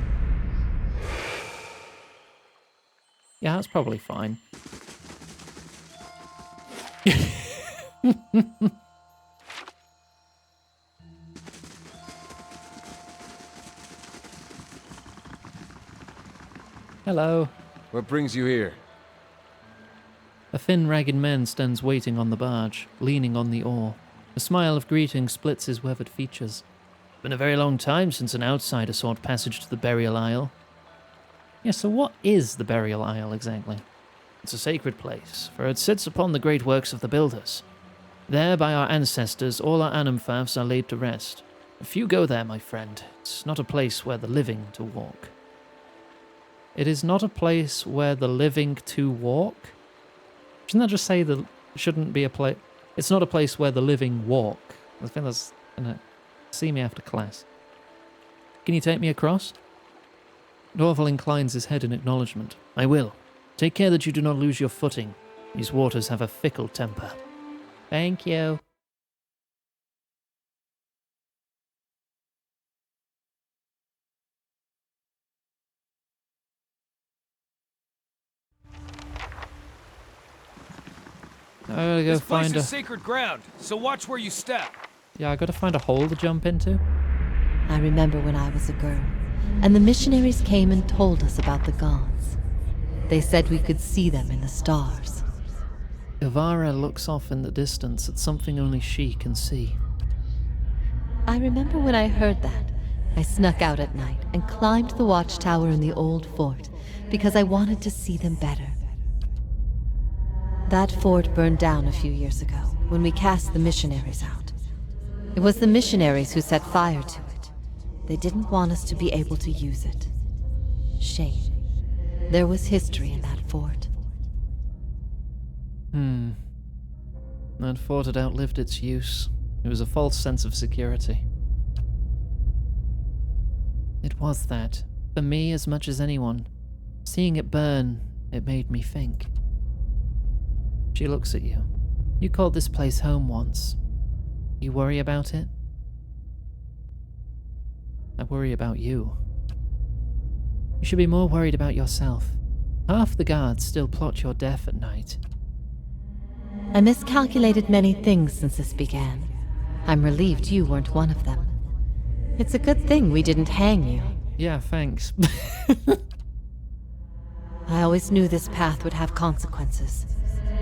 Yeah, that's probably fine. Hello. What brings you here? A thin, ragged man stands waiting on the barge, leaning on the oar. A smile of greeting splits his weathered features. It's been a very long time since an outsider sought passage to the Burial Isle. Yeah, so what is the Burial Isle exactly? It's a sacred place, for it sits upon the great works of the builders. There, by our ancestors, all our Anumfafs are laid to rest. If you go there, my friend, it's not a place where the living to walk. It is not a place where the living to walk? Shouldn't that just say the shouldn't be a place? It's not a place where the living walk. I think that's gonna see me after class. Can you take me across? Dorval inclines his head in acknowledgement. I will. Take care that you do not lose your footing. These waters have a fickle temper. Thank you. I gotta go find This place is sacred ground, so watch where you step. Yeah, I gotta find a hole to jump into. I remember when I was a girl, and the missionaries came and told us about the gods. They said we could see them in the stars. Ivara looks off in the distance at something only she can see. I remember when I heard that, I snuck out at night and climbed the watchtower in the old fort because I wanted to see them better. That fort burned down a few years ago when we cast the missionaries out. It was the missionaries who set fire to it. They didn't want us to be able to use it. Shame. There was history in that fort. That fort had outlived its use. It was a false sense of security. It was that. For me as much as anyone. Seeing it burn, it made me think. She looks at you. You called this place home once. You worry about it? I worry about you. You should be more worried about yourself. Half the guards still plot your death at night. I miscalculated many things since this began. I'm relieved you weren't one of them. It's a good thing we didn't hang you. Yeah, thanks. I always knew this path would have consequences,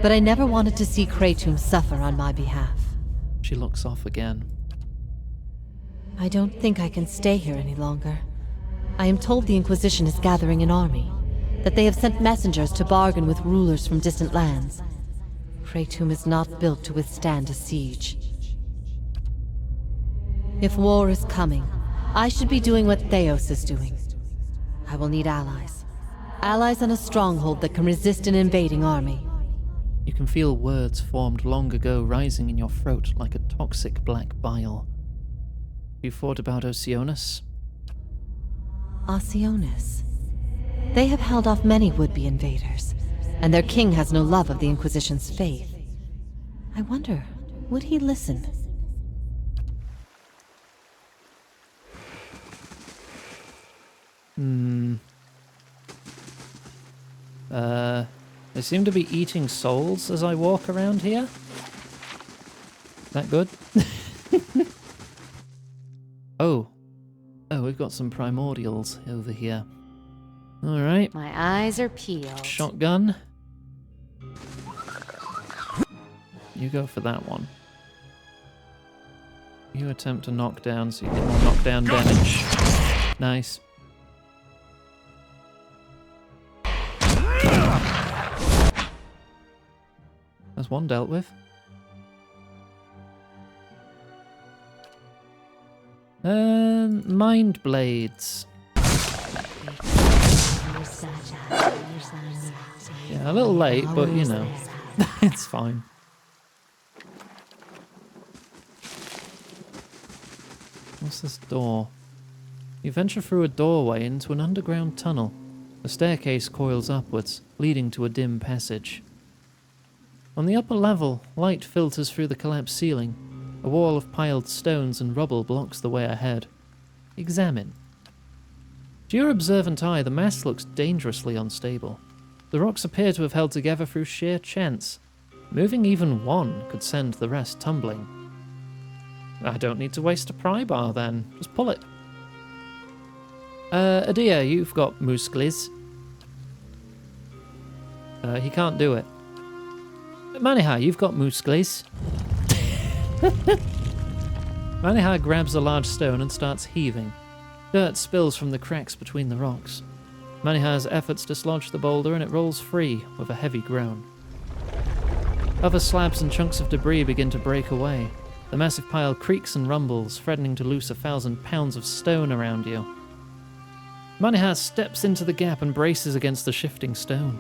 but I never wanted to see Kratum suffer on my behalf. She looks off again. I don't think I can stay here any longer. I am told the Inquisition is gathering an army, that they have sent messengers to bargain with rulers from distant lands. Praetum is not built to withstand a siege. If war is coming, I should be doing what Theos is doing. I will need allies. Allies in a stronghold that can resist an invading army. You can feel words formed long ago rising in your throat like a toxic black bile. You thought about Oceanus? Oceanus. They have held off many would-be invaders, and their king has no love of the Inquisition's faith. I wonder, would he listen? They seem to be eating souls as I walk around here. That good? Oh, we've got some primordials over here. All right. My eyes are peeled. Shotgun. You go for that one. You attempt to knock down so you get more knockdown damage. Nice. That's one dealt with. Mind blades. Yeah, a little late, but you know, it's fine. What's this door? You venture through a doorway into an underground tunnel. The staircase coils upwards, leading to a dim passage. On the upper level, light filters through the collapsed ceiling. A wall of piled stones and rubble blocks the way ahead. Examine. To your observant eye, the mass looks dangerously unstable. The rocks appear to have held together through sheer chance. Moving even one could send the rest tumbling. I don't need to waste a pry bar then. Just pull it. Adia, you've got muscles. He can't do it. Maniha, you've got muscles. Maniha grabs a large stone and starts heaving. Dirt spills from the cracks between the rocks. Maniha's efforts dislodge the boulder and it rolls free with a heavy groan. Other slabs and chunks of debris begin to break away. The massive pile creaks and rumbles, threatening to loose 1,000 pounds of stone around you. Maniha steps into the gap and braces against the shifting stone.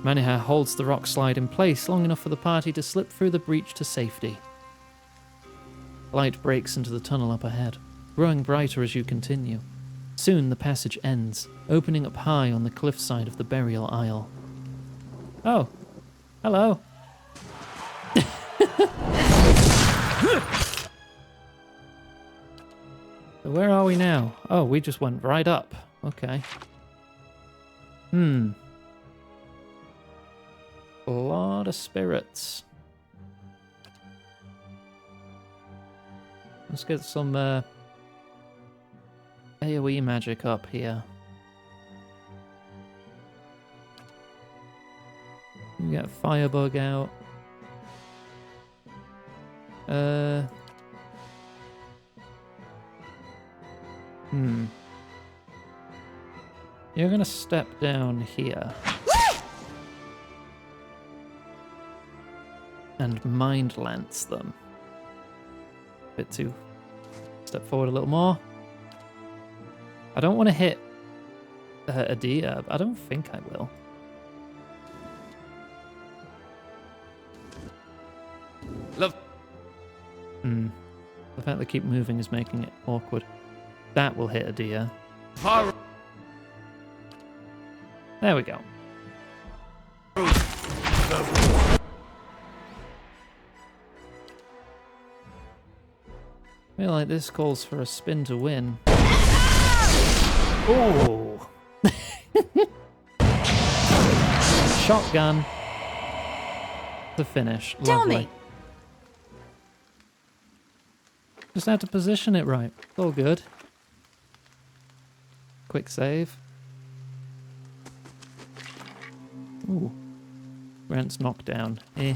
Maniha holds the rock slide in place long enough for the party to slip through the breach to safety. Light breaks into the tunnel up ahead, growing brighter as you continue. Soon the passage ends, opening up high on the cliffside of the burial isle. Oh, hello. So where are we now? Oh, we just went right up. Okay. A lot of spirits. Let's get some AoE magic up here. We get Firebug out. You're gonna step down here. And mind lance them. Bit too. Step forward a little more. I don't want to hit Adia. I don't think I will. Love. The fact they keep moving is making it awkward. That will hit Adia. There we go. I feel like this calls for a spin to win. Oh! Shotgun. The finish. Tell Lovely. me. Just had to position it right. It's all good. Quick save. Ooh. Grant's knockdown. Eh.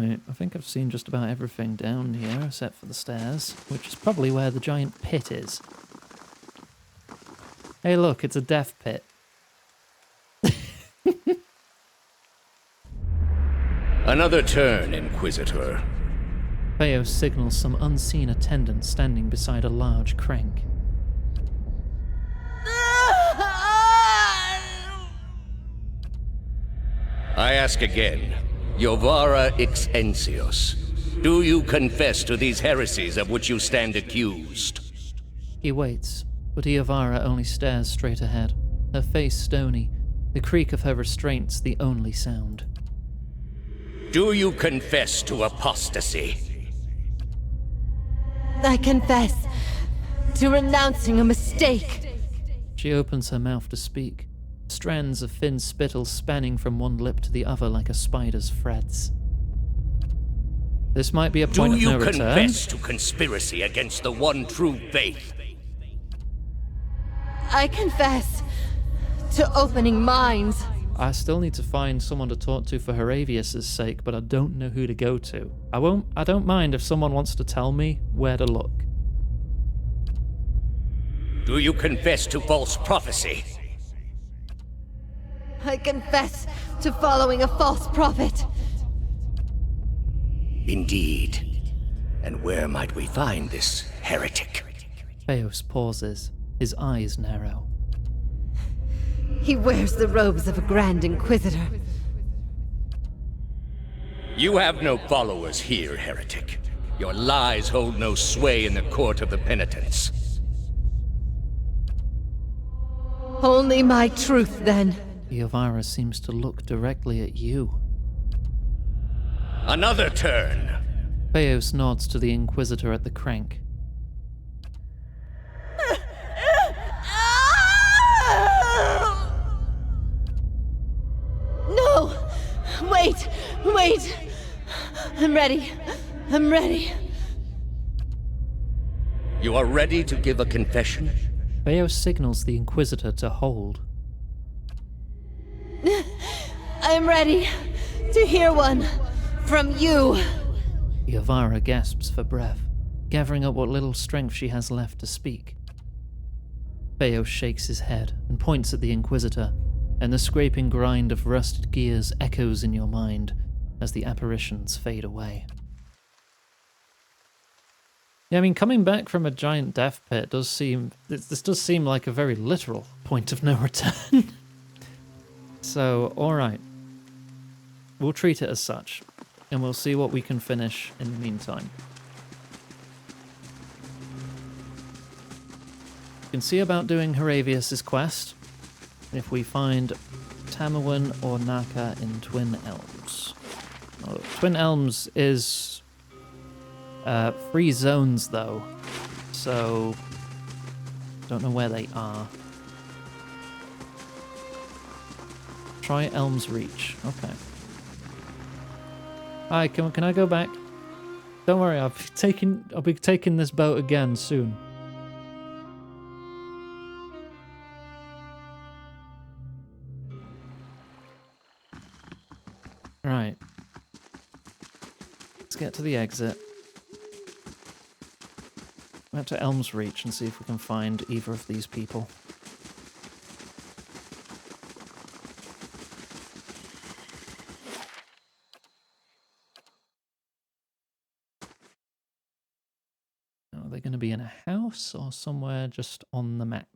Right, I think I've seen just about everything down here except for the stairs, which is probably where the giant pit is. Hey look, it's a death pit. Another turn, Inquisitor. Theo signals some unseen attendant standing beside a large crank. I ask again, Jovara Ixensios, do you confess to these heresies of which you stand accused? He waits, but Iovara only stares straight ahead, her face stony, the creak of her restraints the only sound. Do you confess to apostasy? I confess to renouncing a mistake. She opens her mouth to speak, strands of thin spittle spanning from one lip to the other like a spider's threads. This might be a point of no return. Do you confess to conspiracy against the one true faith? I confess to opening minds. I still need to find someone to talk to for Heravius' sake, but I don't know who to go to. I don't mind if someone wants to tell me where to look. Do you confess to false prophecy? I confess to following a false prophet. Indeed. And where might we find this heretic? Theos pauses, his eyes narrow. He wears the robes of a Grand Inquisitor. You have no followers here, heretic. Your lies hold no sway in the court of the penitents. Only my truth, then. Iovara seems to look directly at you. Another turn. Theos nods to the Inquisitor at the crank. No! Wait! I'm ready. You are ready to give a confession? Theos signals the Inquisitor to hold. I'm ready to hear one from you. Iovara gasps for breath, gathering up what little strength she has left to speak. Theos shakes his head and points at the Inquisitor, and the scraping grind of rusted gears echoes in your mind as the apparitions fade away. Yeah, I mean, coming back from a giant death pit does seem... This does seem like a very literal point of no return. So, alright. We'll treat it as such, and we'll see what we can finish in the meantime. You can see about doing Heravius' quest if we find Tamawin or Naka in Twin Elms. Oh, Twin Elms is free zones though, so don't know where they are. Try Elms Reach. Okay. Hi, can I go back? Don't worry, I'll be taking this boat again soon. Right. Let's get to the exit. We'll have to Elms Reach and see if we can find either of these people. Are they going to be in a house or somewhere just on the map?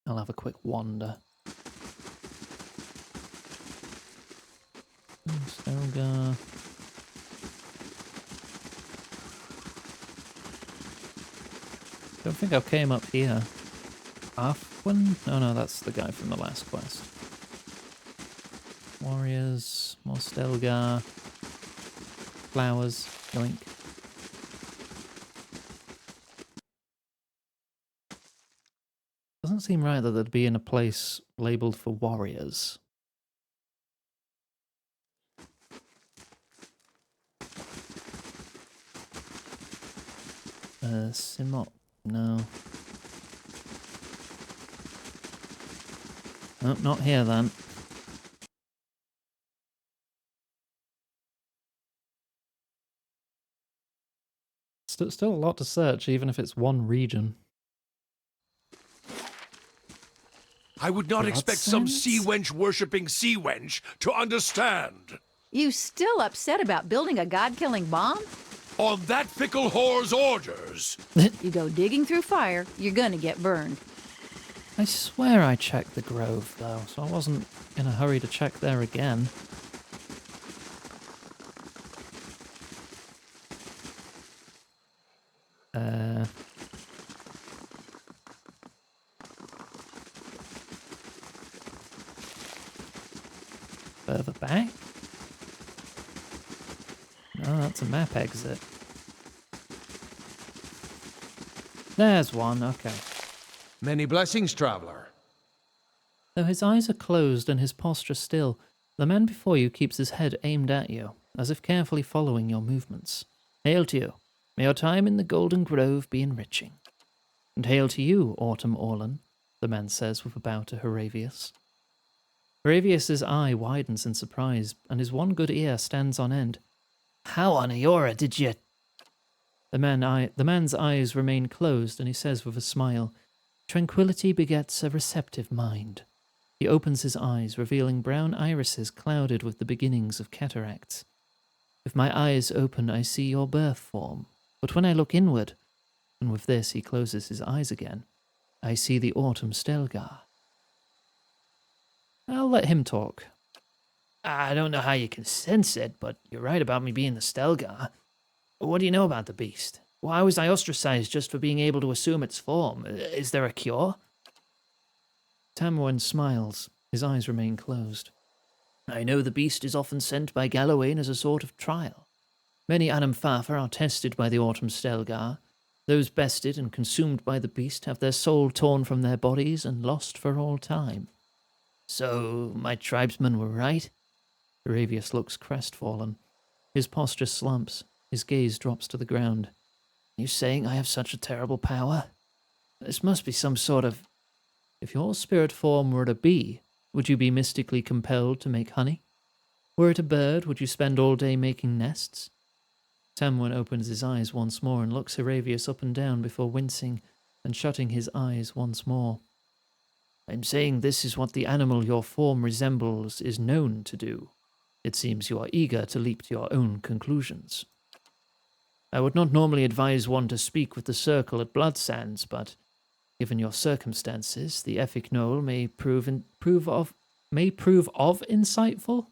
I'll have a quick wander. Stelgar. Don't think I came up here. Arfwin? No, that's the guy from the last quest. Warriors, more Stelgar. Flowers, yoink. Doesn't seem right that they'd be in a place labelled for warriors. Simot, no. Nope, not here then. Still a lot to search, even if it's one region. I would not Blood expect some sense? sea wench worshipping sea wench to understand. You still upset about building a god-killing bomb? On that fickle whore's orders. You go digging through fire, you're gonna get burned. I swear I checked the grove, though, so I wasn't in a hurry to check there again. Further back? No, that's a map exit. There's one, okay. Many blessings, traveler. Though his eyes are closed and his posture still, the man before you keeps his head aimed at you, as if carefully following your movements. Hail to you. May your time in the Golden Grove be enriching. And hail to you, Autumn Orlan, the man says with a bow to Horavius. Horavius's eye widens in surprise, and his one good ear stands on end. How on Eora did you... The man's eyes remain closed, and he says with a smile, Tranquility begets a receptive mind. He opens his eyes, revealing brown irises clouded with the beginnings of cataracts. If my eyes open, I see your birth form, but when I look inward, and with this he closes his eyes again, I see the autumn Stelgar. I'll let him talk. I don't know how you can sense it, but you're right about me being the Stelgar. What do you know about the beast? Why was I ostracized just for being able to assume its form? Is there a cure? Tamwen smiles. His eyes remain closed. I know the beast is often sent by Gallowayne as a sort of trial. Many Anamfafa are tested by the Autumn Stelgar. Those bested and consumed by the beast have their soul torn from their bodies and lost for all time. So, my tribesmen were right? Aravius looks crestfallen. His posture slumps. His gaze drops to the ground. You saying I have such a terrible power? This must be some sort of... If your spirit form were a bee, would you be mystically compelled to make honey? Were it a bird, would you spend all day making nests? Tamwen opens his eyes once more and looks Aravius up and down before wincing and shutting his eyes once more. I'm saying this is what the animal your form resembles is known to do. It seems you are eager to leap to your own conclusions. I would not normally advise one to speak with the circle at Bloodsands, but given your circumstances, the Effic Knoll may prove insightful.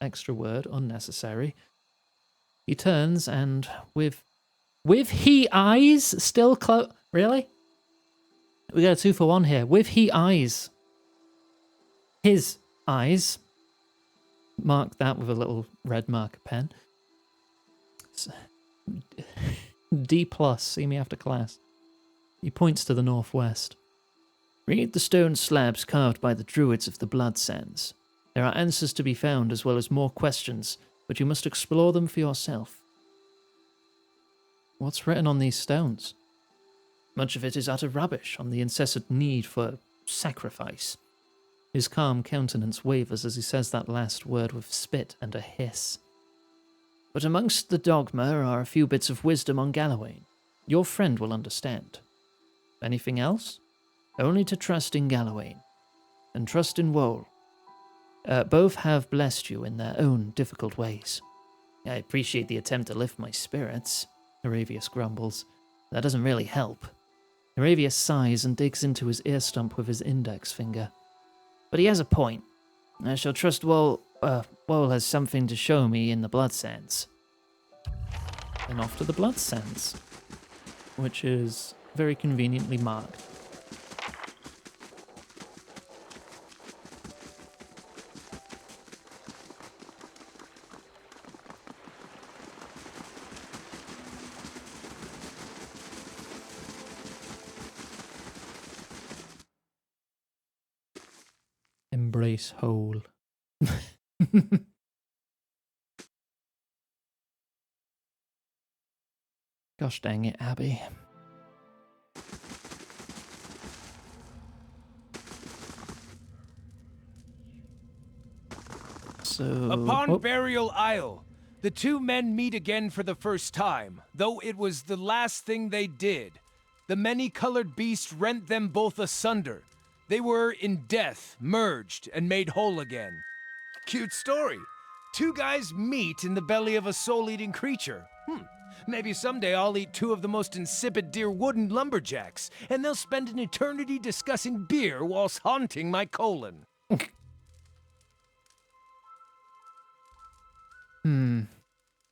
Extra word, unnecessary. He turns and with he eyes still close. Really? We got a 2-for-1 here. With he eyes. His eyes. Mark that with a little red marker pen. D+, see me after class. He points to the northwest. Read the stone slabs carved by the druids of the Bloodsands. There are answers to be found as well as more questions, but you must explore them for yourself. What's written on these stones? Much of it is utter rubbish on the incessant need for sacrifice. His calm countenance wavers as he says that last word with spit and a hiss. But amongst the dogma are a few bits of wisdom on Gallowayne. Your friend will understand. Anything else? Only to trust in Gallowayne. And trust in Woel. Both have blessed you in their own difficult ways. I appreciate the attempt to lift my spirits, Aravius grumbles. That doesn't really help. Aravius sighs and digs into his ear stump with his index finger. But he has a point. I shall trust Woel has something to show me in the Bloodsands. And off to the Bloodsands, which is very conveniently marked. Embrace whole. Gosh dang it, Abby. So... Upon Burial Isle, The two men meet again for the first time, though it was the last thing they did. The many-colored beast rent them both asunder. They were, in death, merged and made whole again. Cute story. Two guys meet in the belly of a soul-eating creature. Maybe someday I'll eat two of the most insipid deer wooden lumberjacks, and they'll spend an eternity discussing beer whilst haunting my colon.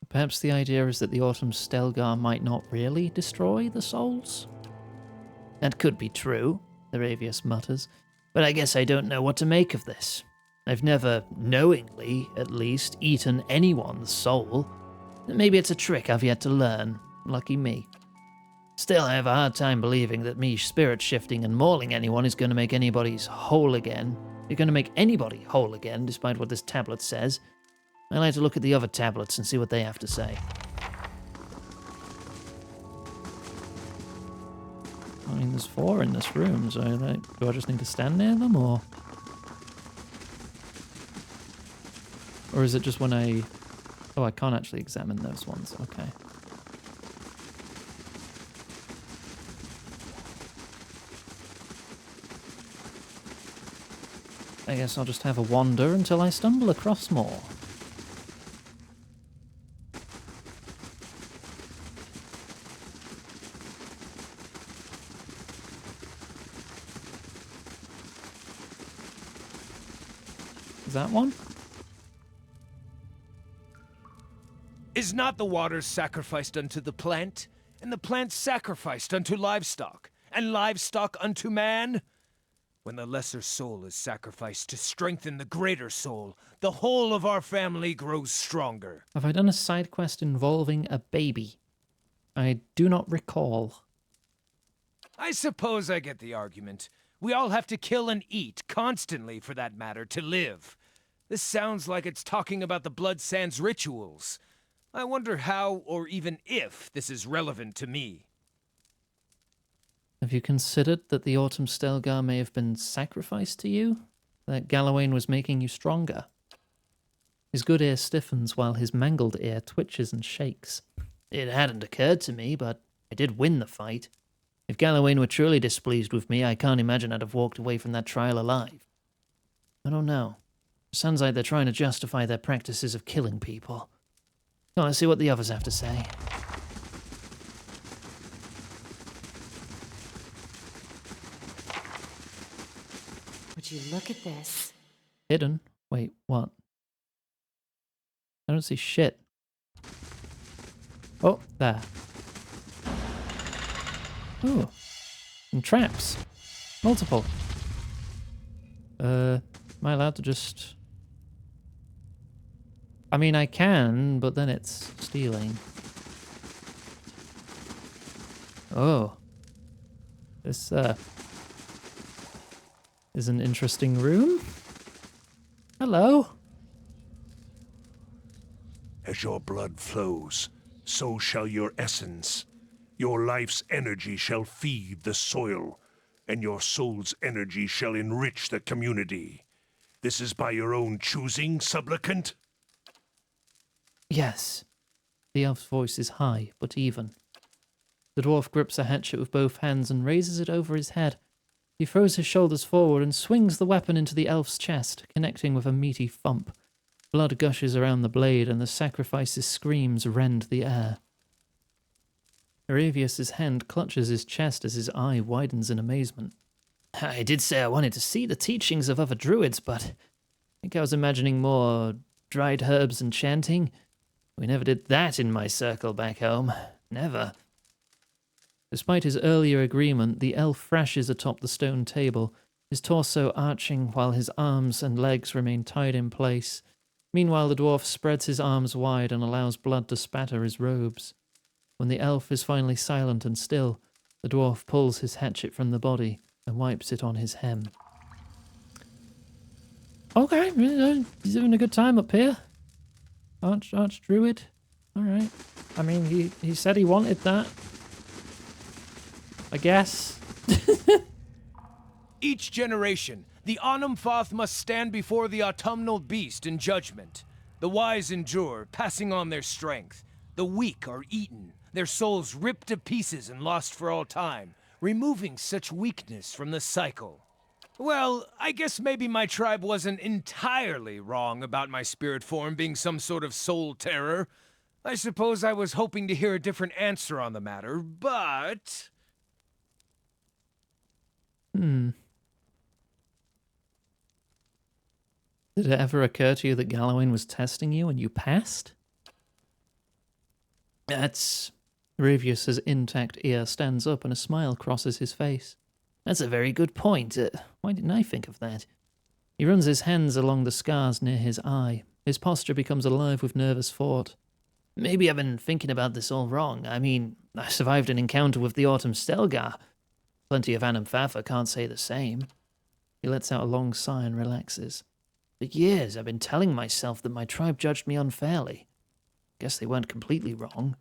Perhaps the idea is that the Autumn Stelgar might not really destroy the souls? That could be true, Aravius mutters, but I guess I don't know what to make of this. I've never, knowingly, at least, eaten anyone's soul. Maybe it's a trick I've yet to learn. Lucky me. Still, I have a hard time believing that me spirit shifting and mauling anyone is going to make anybody's whole again. You're going to make anybody whole again, despite what this tablet says. I like to look at the other tablets and see what they have to say. I mean, there's 4 in this room, so do I just need to stand near them, or is it just when I... Oh, I can't actually examine those ones. Okay. I guess I'll just have a wander until I stumble across more. Is that one? Is not the water sacrificed unto the plant, and the plant sacrificed unto livestock, and livestock unto man? When the lesser soul is sacrificed to strengthen the greater soul, the whole of our family grows stronger. Have I done a side quest involving a baby? I do not recall. I suppose I get the argument. We all have to kill and eat, constantly for that matter, to live. This sounds like it's talking about the Blood Sands rituals. I wonder how, or even if, this is relevant to me. Have you considered that the Autumn Stelgar may have been sacrificed to you? That Galawain was making you stronger? His good ear stiffens while his mangled ear twitches and shakes. It hadn't occurred to me, but I did win the fight. If Galawain were truly displeased with me, I can't imagine I'd have walked away from that trial alive. I don't know. It sounds like they're trying to justify their practices of killing people. Well, let's see what the others have to say. Would you look at this? Hidden? Wait, what? I don't see shit. Oh, there. Ooh. And traps. Multiple. Am I allowed to just... I mean, I can, but then it's stealing. Oh. This, is an interesting room. Hello. As your blood flows, so shall your essence. Your life's energy shall feed the soil, and your soul's energy shall enrich the community. This is by your own choosing, supplicant? Yes. The elf's voice is high, but even. The dwarf grips a hatchet with both hands and raises it over his head. He throws his shoulders forward and swings the weapon into the elf's chest, connecting with a meaty thump. Blood gushes around the blade, and the sacrifice's screams rend the air. Aravius' hand clutches his chest as his eye widens in amazement. I did say I wanted to see the teachings of other druids, but I think I was imagining more dried herbs and chanting. We never did that in my circle back home. Never. Despite his earlier agreement, the elf thrashes atop the stone table, his torso arching while his arms and legs remain tied in place. Meanwhile, the dwarf spreads his arms wide and allows blood to spatter his robes. When the elf is finally silent and still, the dwarf pulls his hatchet from the body and wipes it on his hem. Okay, he's having a good time up here. Archdruid. Alright. I mean, he said he wanted that. I guess. Each generation, the Onumfoth must stand before the autumnal beast in judgment. The wise endure, passing on their strength. The weak are eaten, their souls ripped to pieces and lost for all time, removing such weakness from the cycle. Well, I guess maybe my tribe wasn't entirely wrong about my spirit form being some sort of soul terror. I suppose I was hoping to hear a different answer on the matter, but... Did it ever occur to you that Gallowayne was testing you and you passed? That's... Ravius's intact ear stands up and a smile crosses his face. That's a very good point. Why didn't I think of that? He runs his hands along the scars near his eye. His posture becomes alive with nervous thought. Maybe I've been thinking about this all wrong. I mean, I survived an encounter with the Autumn Stelgar. Plenty of Anamfatha can't say the same. He lets out a long sigh and relaxes. For years I've been telling myself that my tribe judged me unfairly. Guess they weren't completely wrong.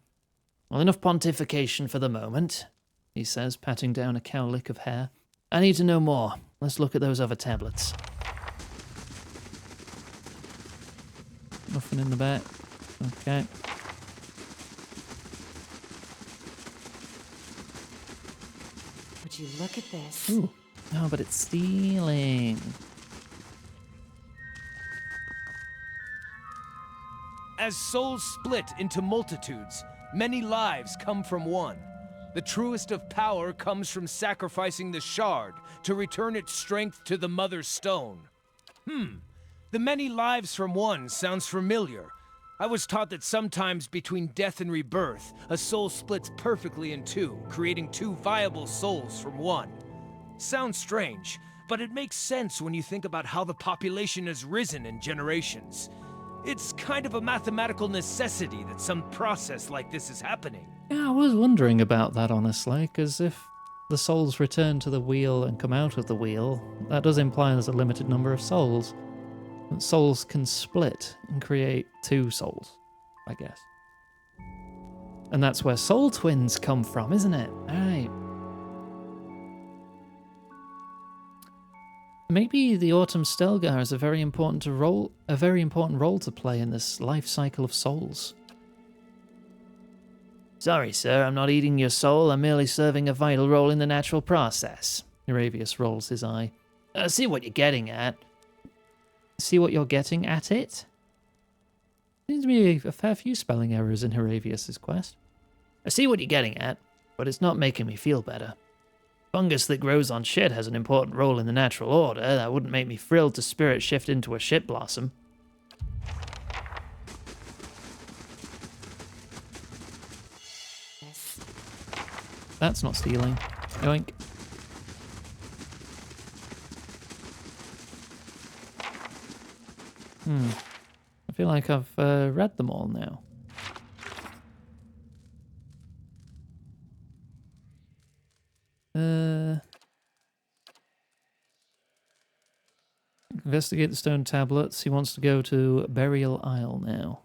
Well, enough pontification for the moment, he says, patting down a cowlick of hair. I need to know more. Let's look at those other tablets. Nothing in the back. Okay. Would you look at this? Ooh. Oh, but it's stealing. As souls split into multitudes, many lives come from one. The truest of power comes from sacrificing the shard to return its strength to the Mother Stone. The many lives from one sounds familiar. I was taught that sometimes between death and rebirth, a soul splits perfectly in two, creating two viable souls from one. Sounds strange, but it makes sense when you think about how the population has risen in generations. It's kind of a mathematical necessity that some process like this is happening. Yeah, I was wondering about that, honestly, because if the souls return to the wheel and come out of the wheel, that does imply there's a limited number of souls. And souls can split and create two souls, I guess. And that's where soul twins come from, isn't it? Alright. Maybe the Autumn Stelgar has a very important role to play in this life cycle of souls. Sorry, sir, I'm not eating your soul. I'm merely serving a vital role in the natural process. Aravius rolls his eye. See what you're getting at. See what you're getting at it? Seems to be a fair few spelling errors in Aravius's quest. I see what you're getting at, but it's not making me feel better. Fungus that grows on shit has an important role in the natural order. That wouldn't make me thrilled to spirit shift into a shit blossom. That's not stealing. Yoink. I feel like I've read them all now. Investigate the stone tablets. He wants to go to Burial Isle now.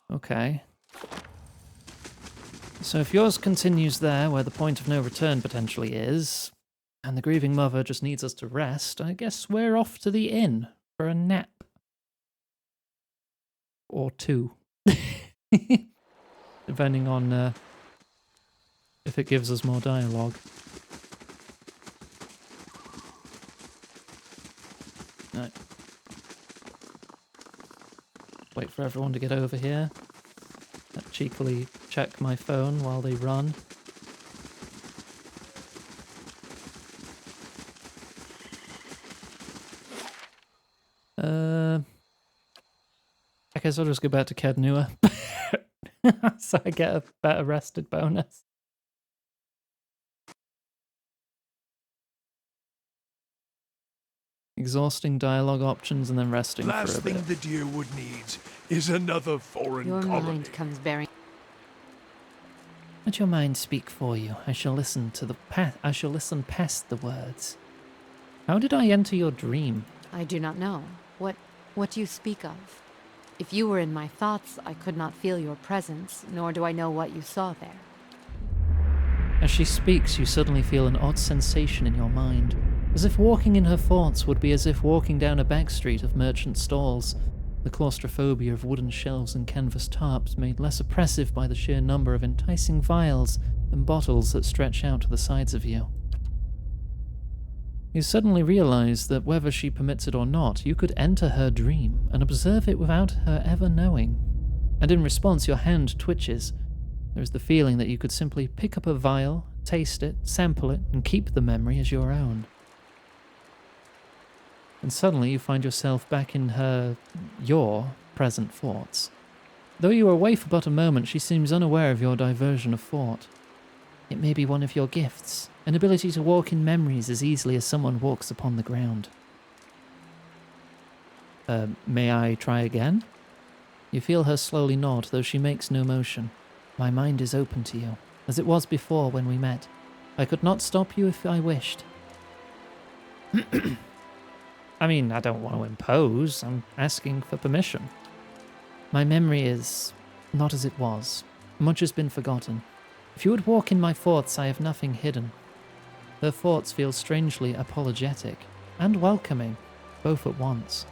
Okay. So if yours continues there, where the point of no return potentially is, and the grieving mother just needs us to rest, I guess we're off to the inn for a nap. Or two. Depending on if it gives us more dialogue. No. Wait for everyone to get over here. Cheekily check my phone while they run. I guess I'll just go back to Kednua. So I get a better rested bonus. Exhausting dialogue options and then resting for a Last thing bit. the Deerwood needs is another foreign Your colony. mind comes bearing. Let your mind speak for you. I shall listen past the words. How did I enter your dream? I do not know. What do you speak of? If you were in my thoughts, I could not feel your presence, nor do I know what you saw there. As she speaks, you suddenly feel an odd sensation in your mind, as if walking in her thoughts would be as if walking down a back street of merchant stalls. the claustrophobia of wooden shelves and canvas tarps made less oppressive by the sheer number of enticing vials and bottles that stretch out to the sides of you. You suddenly realize that whether she permits it or not, you could enter her dream and observe it without her ever knowing, and in response your hand twitches. There is the feeling that you could simply pick up a vial, taste it, sample it, and keep the memory as your own. And suddenly you find yourself back in your present thoughts. Though you are away for but a moment, she seems unaware of your diversion of thought. It may be one of your gifts, an ability to walk in memories as easily as someone walks upon the ground. May I try again? You feel her slowly nod, though she makes no motion. My mind is open to you, as it was before when we met. I could not stop you if I wished. I mean, I don't want to impose. I'm asking for permission. My memory is not as it was. Much has been forgotten. If you would walk in my thoughts, I have nothing hidden. Her thoughts feel strangely apologetic and welcoming, both at once.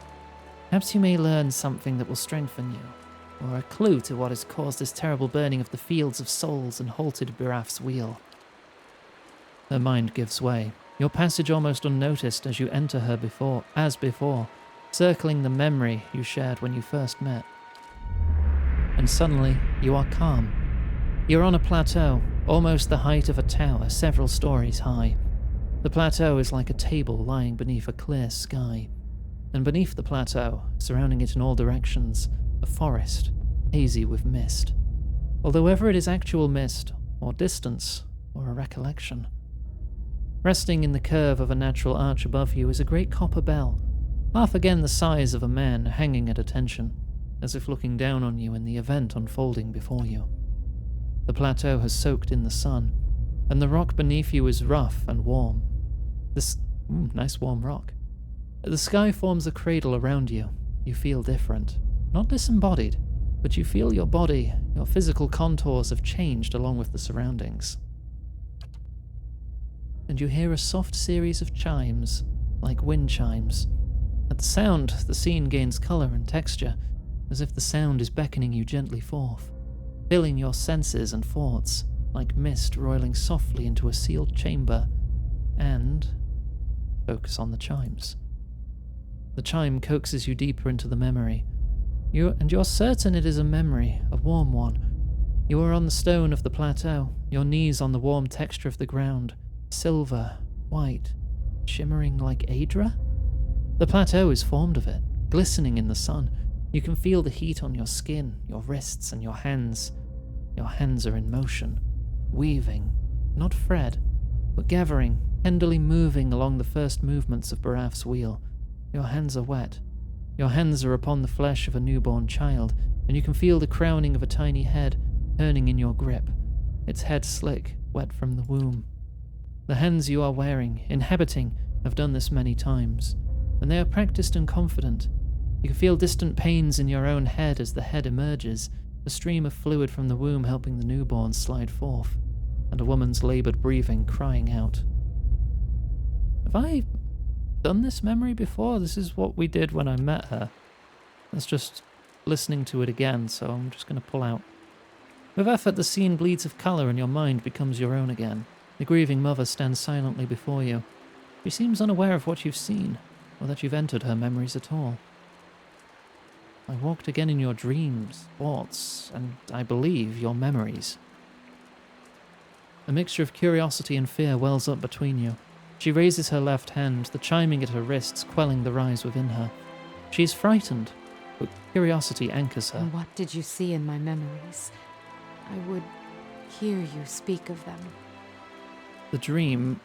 Perhaps you may learn something that will strengthen you, or a clue to what has caused this terrible burning of the fields of souls and halted Birath's wheel. Her mind gives way. Your passage almost unnoticed as you enter her before, circling the memory you shared when you first met. And suddenly, you are calm. You're on a plateau, almost the height of a tower, several stories high. The plateau is like a table lying beneath a clear sky. And beneath the plateau, surrounding it in all directions, a forest, hazy with mist. Although whether it is actual mist, or distance, or a recollection. Resting in the curve of a natural arch above you is a great copper bell, half again the size of a man hanging at attention, as if looking down on you in the event unfolding before you. The plateau has soaked in the sun, and the rock beneath you is rough and warm. Nice warm rock. The sky forms a cradle around you. You feel different. Not disembodied, but you feel your body, your physical contours have changed along with the surroundings. And you hear a soft series of chimes, like wind chimes. At the sound, the scene gains colour and texture, as if the sound is beckoning you gently forth, filling your senses and thoughts, like mist roiling softly into a sealed chamber, and focus on the chimes. The chime coaxes you deeper into the memory. You're certain it is a memory, a warm one. You are on the stone of the plateau, your knees on the warm texture of the ground, silver, white, shimmering like Adra? The plateau is formed of it, glistening in the sun. You can feel the heat on your skin, your wrists, and your hands. Your hands are in motion, weaving, not thread, but gathering, tenderly moving along the first movements of Birath's wheel. Your hands are wet. Your hands are upon the flesh of a newborn child, and you can feel the crowning of a tiny head turning in your grip, its head slick, wet from the womb. The hands you are wearing, inhabiting, have done this many times, and they are practiced and confident. You can feel distant pains in your own head as the head emerges, a stream of fluid from the womb helping the newborn slide forth, and a woman's laboured breathing crying out. Have I done this memory before? This is what we did when I met her. That's just listening to it again, so I'm just going to pull out. With effort, the scene bleeds of colour and your mind becomes your own again. The grieving mother stands silently before you. She seems unaware of what you've seen, or that you've entered her memories at all. I walked again in your dreams, thoughts, and I believe your memories. A mixture of curiosity and fear wells up between you. She raises her left hand, the chiming at her wrists quelling the rise within her. She is frightened, but curiosity anchors her. What did you see in my memories? I would hear you speak of them. The dream,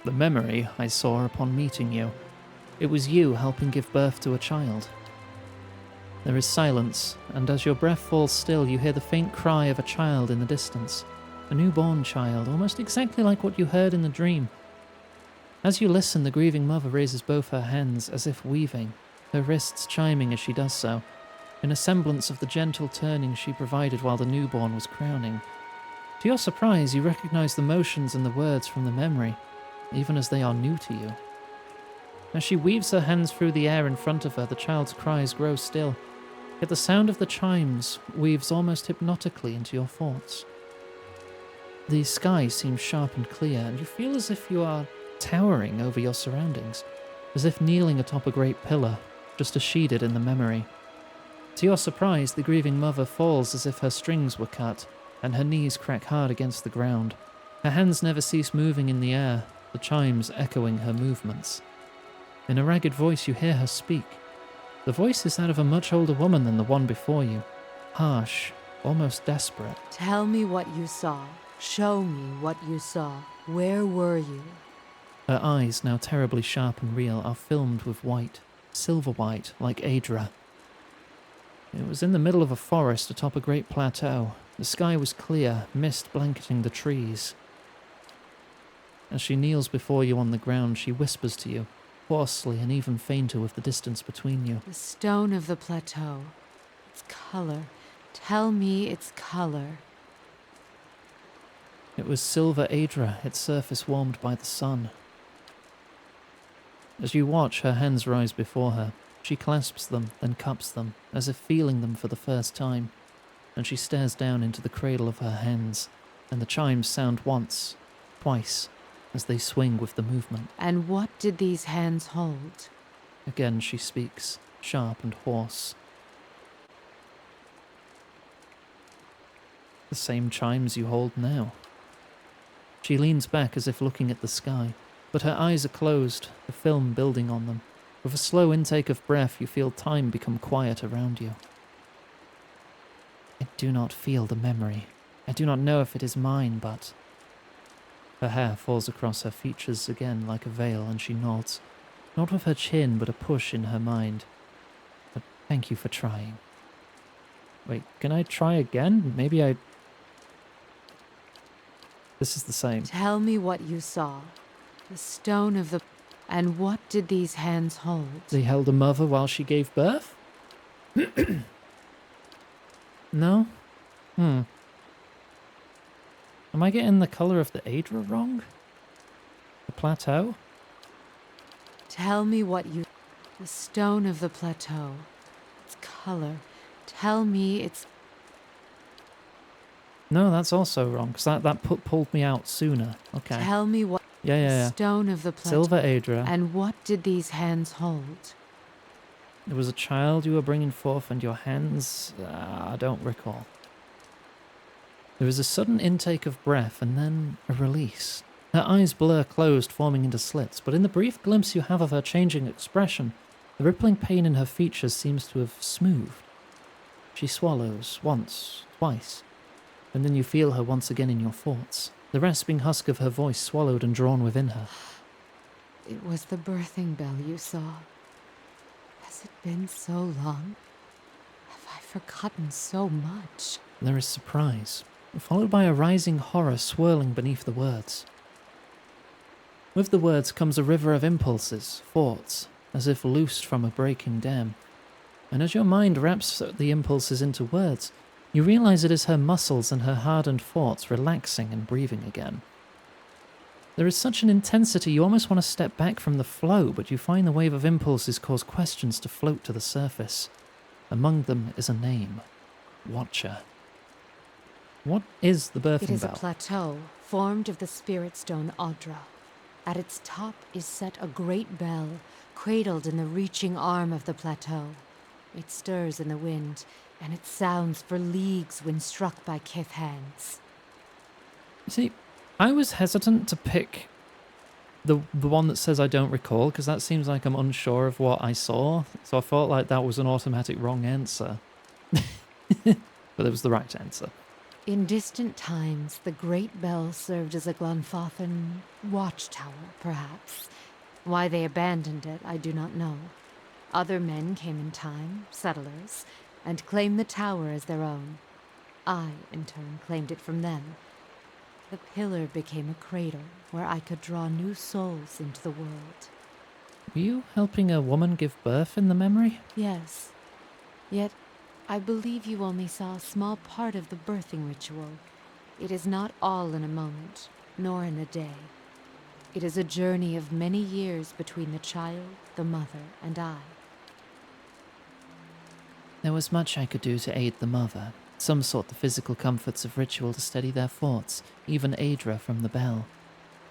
the memory I saw upon meeting you, it was you helping give birth to a child. There is silence, and as your breath falls still, you hear the faint cry of a child in the distance. A newborn child, almost exactly like what you heard in the dream. As you listen, the grieving mother raises both her hands as if weaving, her wrists chiming as she does so, in a semblance of the gentle turning she provided while the newborn was crowning. To your surprise, you recognize the motions and the words from the memory, even as they are new to you. As she weaves her hands through the air in front of her, the child's cries grow still, Yet the sound of the chimes weaves almost hypnotically into your thoughts. The sky seems sharp and clear, and you feel as if you are towering over your surroundings, as if kneeling atop a great pillar, just as she did in the memory. To your surprise, the grieving mother falls as if her strings were cut, and her knees crack hard against the ground. Her hands never cease moving in the air, the chimes echoing her movements. In a ragged voice you hear her speak. The voice is that of a much older woman than the one before you, harsh, almost desperate. Tell me what you saw. Show me what you saw. Where were you? Her eyes, now terribly sharp and real, are filmed with white, silver white, like Aedra. It was in the middle of a forest atop a great plateau. The sky was clear, mist blanketing the trees. As she kneels before you on the ground, she whispers to you, hoarsely and even fainter with the distance between you. The stone of the plateau. Its color. Tell me its color. It was silver Aedra, its surface warmed by the sun. As you watch, her hands rise before her. She clasps them, then cups them, as if feeling them for the first time, and she stares down into the cradle of her hands, and the chimes sound once, twice, as they swing with the movement. And what did these hands hold? Again she speaks, sharp and hoarse. The same chimes you hold now. She leans back as if looking at the sky, but her eyes are closed, the film building on them. With a slow intake of breath, you feel time become quiet around you. I do not feel the memory. I do not know if it is mine, but... Her hair falls across her features again like a veil, and she nods, not with her chin, but a push in her mind. But thank you for trying. Wait, can I try again? Maybe I... This is the same. Tell me what you saw. The stone of the... And what did these hands hold? They held a mother while she gave birth? No? Am I getting the colour of the Aedra wrong? The plateau? Tell me what you... The stone of the plateau. Its color. Tell me its... No, that's also wrong, because that pulled me out sooner. Okay. Tell me what... Yeah. The stone of the plateau. Silver Aedra. And what did these hands hold? There was a child you were bringing forth, and your hands... I don't recall. There was a sudden intake of breath, and then a release. Her eyes blur closed, forming into slits, but in the brief glimpse you have of her changing expression, the rippling pain in her features seems to have smoothed. She swallows, once, twice, and then you feel her once again in your thoughts, the rasping husk of her voice swallowed and drawn within her. It was the birthing bell you saw. Has it been so long? Have I forgotten so much? There is surprise, followed by a rising horror swirling beneath the words. With the words comes a river of impulses, thoughts, as if loosed from a breaking dam. And as your mind wraps the impulses into words, you realize it is her muscles and her hardened thoughts relaxing and breathing again. There is such an intensity you almost want to step back from the flow, but you find the wave of impulses cause questions to float to the surface. Among them is a name. Watcher. What is the birthing bell? It is a plateau formed of the spirit stone Audra. At its top is set a great bell, cradled in the reaching arm of the plateau. It stirs in the wind, and it sounds for leagues when struck by Kith hands. See, I was hesitant to pick the one that says I don't recall, because that seems like I'm unsure of what I saw, so I felt like that was an automatic wrong answer. But it was the right answer. In distant times, the great bell served as a Glanfathan watchtower, perhaps. Why they abandoned it, I do not know. Other men came in time, settlers, and claimed the tower as their own. I, in turn, claimed it from them. The pillar became a cradle where I could draw new souls into the world. Were you helping a woman give birth in the memory? Yes. Yet, I believe you only saw a small part of the birthing ritual. It is not all in a moment, nor in a day. It is a journey of many years between the child, the mother, and I. There was much I could do to aid the mother. Some sought the physical comforts of ritual to steady their thoughts, even Aedra from the bell.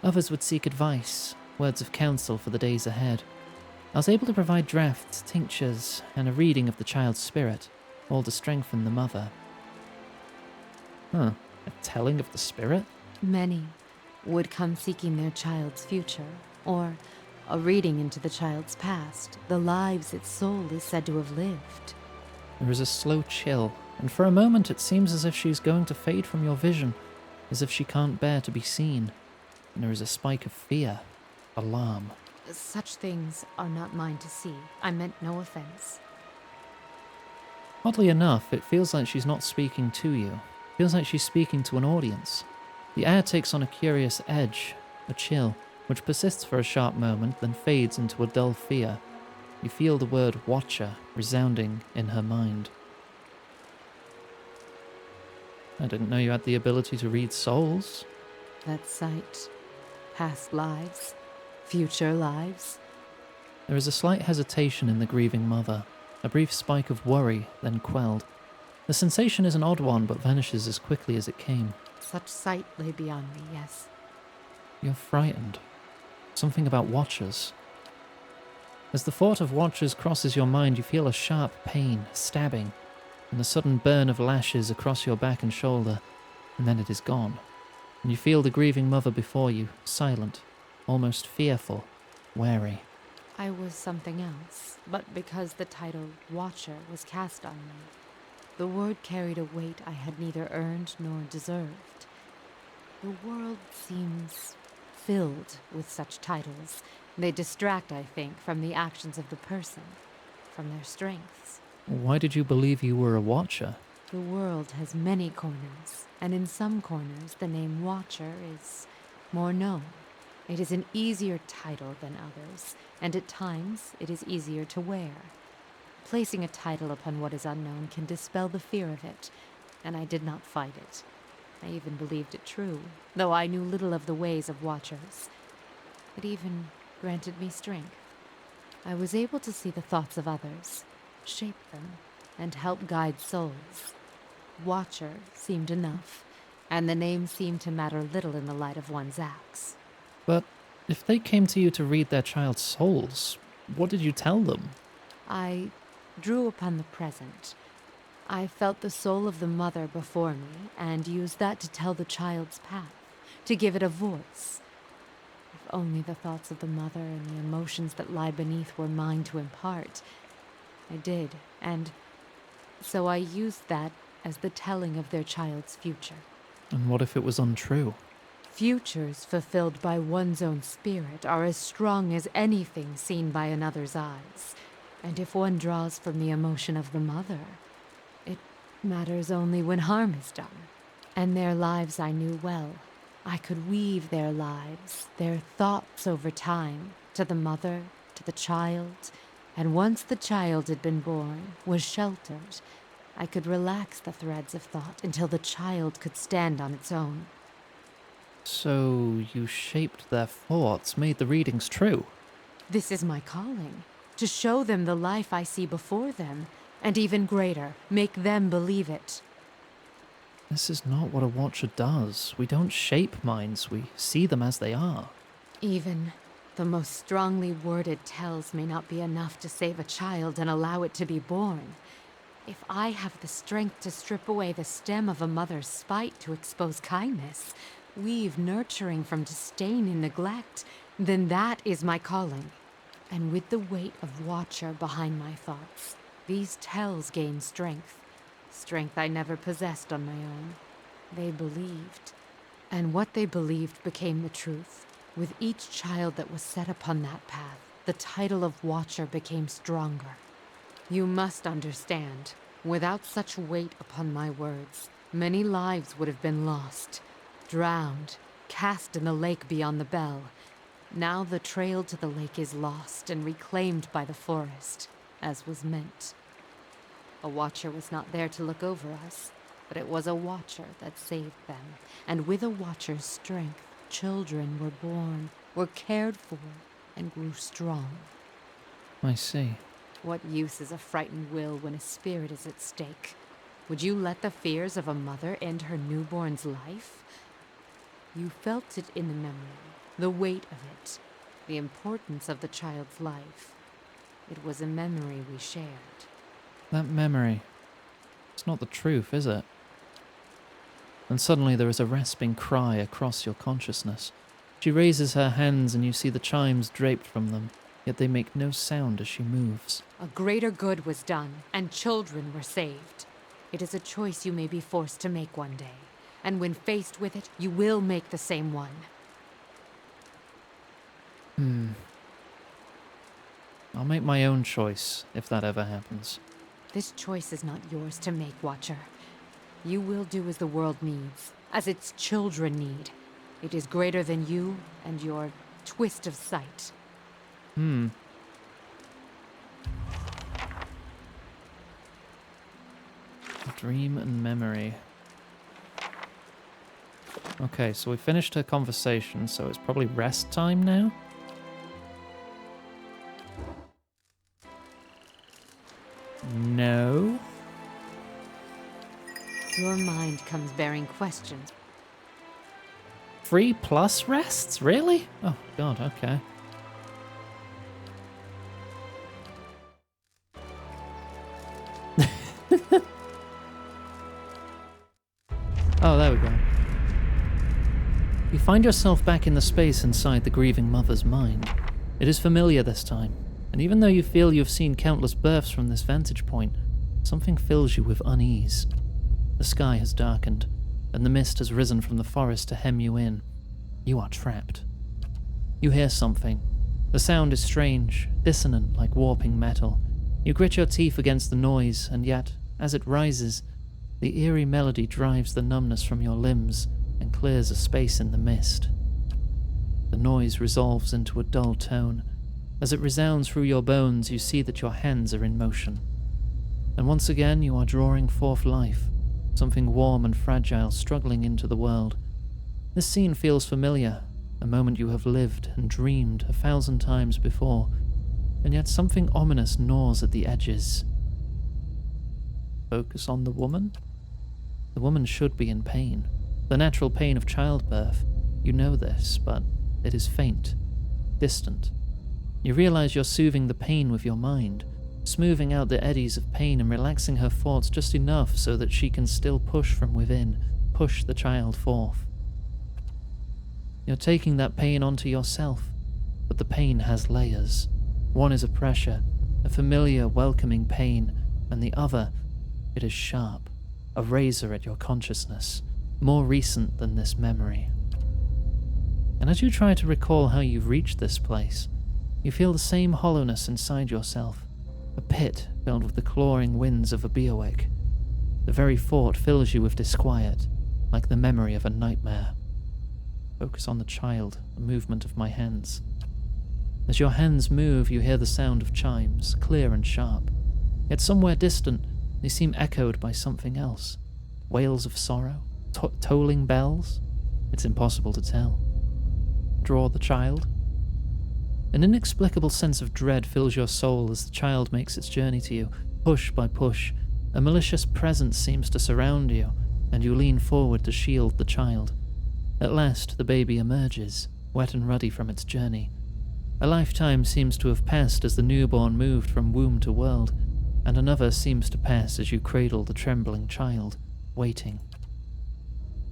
Others would seek advice, words of counsel for the days ahead. I was able to provide drafts, tinctures, and a reading of the child's spirit, all to strengthen the mother. Huh, a telling of the spirit? Many would come seeking their child's future, or a reading into the child's past, the lives its soul is said to have lived. There is a slow chill, and for a moment it seems as if she's going to fade from your vision, as if she can't bear to be seen. And there is a spike of fear, alarm. Such things are not mine to see. I meant no offense. Oddly enough, it feels like she's not speaking to you. It feels like she's speaking to an audience. The air takes on a curious edge, a chill, which persists for a sharp moment, then fades into a dull fear. You feel the word Watcher resounding in her mind. I didn't know you had the ability to read souls. That sight, past lives, future lives. There is a slight hesitation in the grieving mother, a brief spike of worry, then quelled. The sensation is an odd one, but vanishes as quickly as it came. Such sight lay beyond me, yes. You're frightened. Something about Watchers. As the thought of Watchers crosses your mind, you feel a sharp pain, stabbing, and a sudden burn of lashes across your back and shoulder, and then it is gone. And you feel the grieving mother before you, silent, almost fearful, wary. I was something else, but because the title Watcher was cast on me, the word carried a weight I had neither earned nor deserved. The world seems filled with such titles. They distract, I think, from the actions of the person, from their strengths. Why did you believe you were a Watcher? The world has many corners, and in some corners the name Watcher is more known. It is an easier title than others, and at times it is easier to wear. Placing a title upon what is unknown can dispel the fear of it, and I did not fight it. I even believed it true, though I knew little of the ways of Watchers. It even granted me strength. I was able to see the thoughts of others, shape them, and help guide souls. Watcher seemed enough, and the name seemed to matter little in the light of one's acts. But if they came to you to read their child's souls, what did you tell them? I drew upon the present. I felt the soul of the mother before me, and used that to tell the child's path, to give it a voice. If only the thoughts of the mother and the emotions that lie beneath were mine to impart. I did, and so I used that as the telling of their child's future. And what if it was untrue? Futures fulfilled by one's own spirit are as strong as anything seen by another's eyes. And if one draws from the emotion of the mother, it matters only when harm is done. And their lives I knew well. I could weave their lives, their thoughts over time, to the mother, to the child, and once the child had been born, was sheltered, I could relax the threads of thought until the child could stand on its own. So you shaped their thoughts, made the readings true? This is my calling, to show them the life I see before them, and even greater, make them believe it. This is not what a Watcher does. We don't shape minds, we see them as they are. Even the most strongly worded tells may not be enough to save a child and allow it to be born. If I have the strength to strip away the stem of a mother's spite to expose kindness, weave nurturing from disdain and neglect, then that is my calling. And with the weight of Watcher behind my thoughts, these tells gain strength. Strength I never possessed on my own. They believed. And what they believed became the truth. With each child that was set upon that path, the title of Watcher became stronger. You must understand, without such weight upon my words, many lives would have been lost, drowned, cast in the lake beyond the bell. Now the trail to the lake is lost and reclaimed by the forest, as was meant. A Watcher was not there to look over us, but it was a Watcher that saved them, and with a Watcher's strength, children were born, were cared for, and grew strong. I see. What use is a frightened will when a spirit is at stake? Would you let the fears of a mother end her newborn's life? You felt it in the memory, the weight of it, the importance of the child's life. It was a memory we shared. That memory. It's not the truth, is it? And suddenly there is a rasping cry across your consciousness. She raises her hands and you see the chimes draped from them, yet they make no sound as she moves. A greater good was done, and children were saved. It is a choice you may be forced to make one day, and when faced with it, you will make the same one. I'll make my own choice, if that ever happens. This choice is not yours to make, Watcher. You will do as the world needs, as its children need. It is greater than you and your twist of sight. Dream and memory. Okay, so we finished her conversation, so it's probably rest time now? No. Your mind comes bearing questions. 3+ rests? Really? Oh, God, okay. Oh, there we go. You find yourself back in the space inside the grieving mother's mind. It is familiar this time, and even though you feel you have seen countless births from this vantage point, something fills you with unease. The sky has darkened, and the mist has risen from the forest to hem you in. You are trapped. You hear something. The sound is strange, dissonant like warping metal. You grit your teeth against the noise, and yet, as it rises, the eerie melody drives the numbness from your limbs and clears a space in the mist. The noise resolves into a dull tone. As it resounds through your bones, you see that your hands are in motion. And once again you are drawing forth life, something warm and fragile struggling into the world. This scene feels familiar, a moment you have lived and dreamed 1,000 times before, and yet something ominous gnaws at the edges. Focus on the woman? The woman should be in pain. The natural pain of childbirth. You know this, but it is faint, distant. You realize you're soothing the pain with your mind, smoothing out the eddies of pain and relaxing her thoughts just enough so that she can still push from within, push the child forth. You're taking that pain onto yourself, but the pain has layers. One is a pressure, a familiar, welcoming pain, and the other, it is sharp, a razor at your consciousness, more recent than this memory. And as you try to recall how you've reached this place, you feel the same hollowness inside yourself, a pit filled with the clawing winds of a biowick. The very thought fills you with disquiet, like the memory of a nightmare. Focus on the child, the movement of my hands. As your hands move, you hear the sound of chimes, clear and sharp. Yet somewhere distant, they seem echoed by something else. Wails of sorrow? Tolling bells? It's impossible to tell. Draw the child? An inexplicable sense of dread fills your soul as the child makes its journey to you, push by push. A malicious presence seems to surround you, and you lean forward to shield the child. At last, the baby emerges, wet and ruddy from its journey. A lifetime seems to have passed as the newborn moved from womb to world, and another seems to pass as you cradle the trembling child, waiting.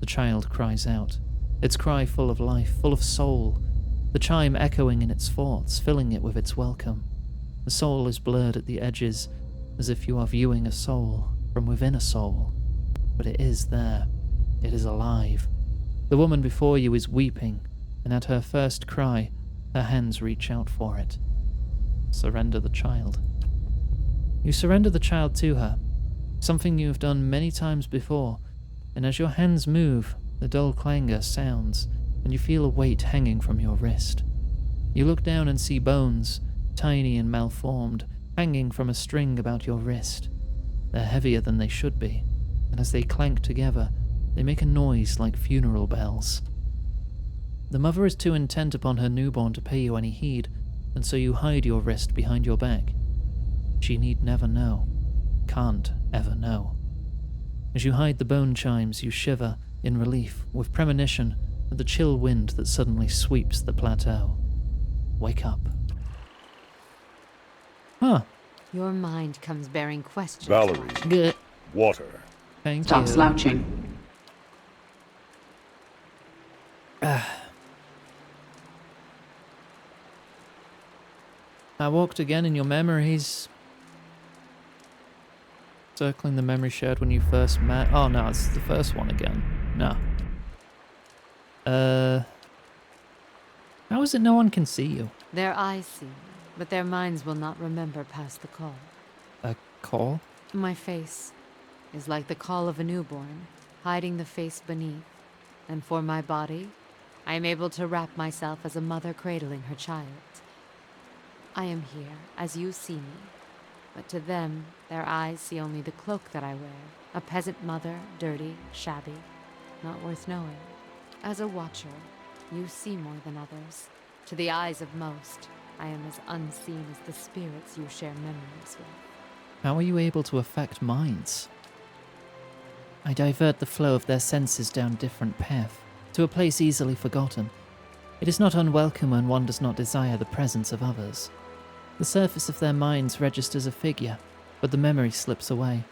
The child cries out, its cry full of life, full of soul, the chime echoing in its thoughts, filling it with its welcome. The soul is blurred at the edges, as if you are viewing a soul from within a soul. But it is there. It is alive. The woman before you is weeping, and at her first cry, her hands reach out for it. Surrender the child. You surrender the child to her, something you have done many times before, and as your hands move, the dull clangor sounds, and you feel a weight hanging from your wrist. You look down and see bones, tiny and malformed, hanging from a string about your wrist. They're heavier than they should be, and as they clank together, they make a noise like funeral bells. The mother is too intent upon her newborn to pay you any heed, and so you hide your wrist behind your back. which ye need never know, can't ever know. As you hide the bone chimes, you shiver in relief with premonition of the chill wind that suddenly sweeps the plateau. Wake up. Huh. Your mind comes bearing questions. Valerie. Good. Water. Thank Stop you. slouching. I walked again in your memories. Circling the memory shared when you first met. Oh no, it's the first one again. No. How is it no one can see you? Their eyes see me, but their minds will not remember past the call. A call? My face is like the call of a newborn, hiding the face beneath. And for my body, I am able to wrap myself as a mother cradling her child. I am here, as you see me, but to them, their eyes see only the cloak that I wear, a peasant mother, dirty, shabby, not worth knowing. As a watcher, you see more than others. To the eyes of most, I am as unseen as the spirits you share memories with. How are you able to affect minds? I divert the flow of their senses down different path, to a place easily forgotten. It is not unwelcome when one does not desire the presence of others. The surface of their minds registers a figure, but the memory slips away.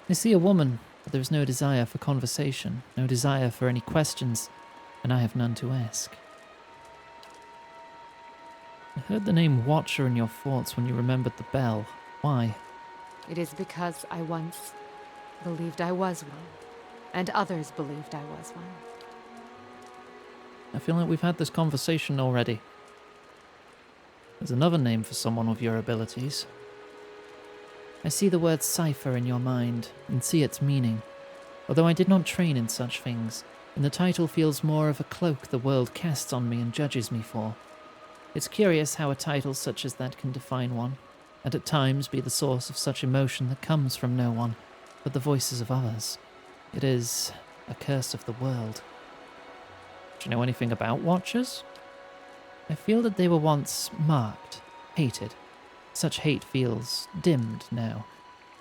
They see a woman, but there is no desire for conversation, no desire for any questions, and I have none to ask. I heard the name Watcher in your thoughts when you remembered the bell. Why? It is because I once believed I was one, and others believed I was one. I feel like we've had this conversation already. There's another name for someone with your abilities. I see the word cipher in your mind, and see its meaning. Although I did not train in such things, and the title feels more of a cloak the world casts on me and judges me for. It's curious how a title such as that can define one, and at times be the source of such emotion that comes from no one, but the voices of others. It is a curse of the world. Do you know anything about Watchers? I feel that they were once marked, hated. Such hate feels dimmed now.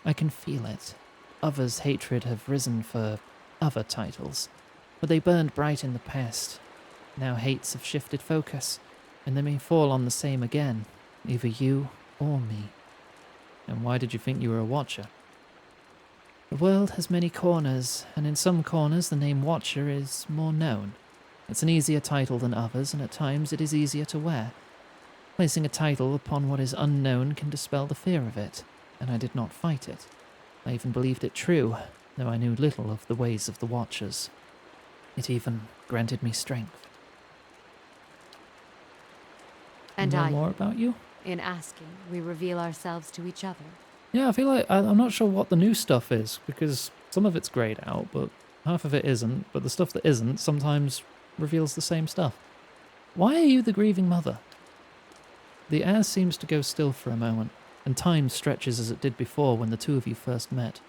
I can feel it. Others' hatred have risen for other titles, but they burned bright in the past. Now hates have shifted focus, and they may fall on the same again, either you or me. And why did you think you were a Watcher? The world has many corners, and in some corners the name Watcher is more known. It's an easier title than others, and at times it is easier to wear. Placing a title upon what is unknown can dispel the fear of it, and I did not fight it. I even believed it true, though I knew little of the ways of the Watchers. It even granted me strength. And know more about you? In asking, we reveal ourselves to each other. Yeah, I feel like I'm not sure what the new stuff is, because some of it's grayed out, but half of it isn't, but the stuff that isn't sometimes reveals the same stuff. Why are you the grieving mother? The air seems to go still for a moment, and time stretches as it did before when the two of you first met.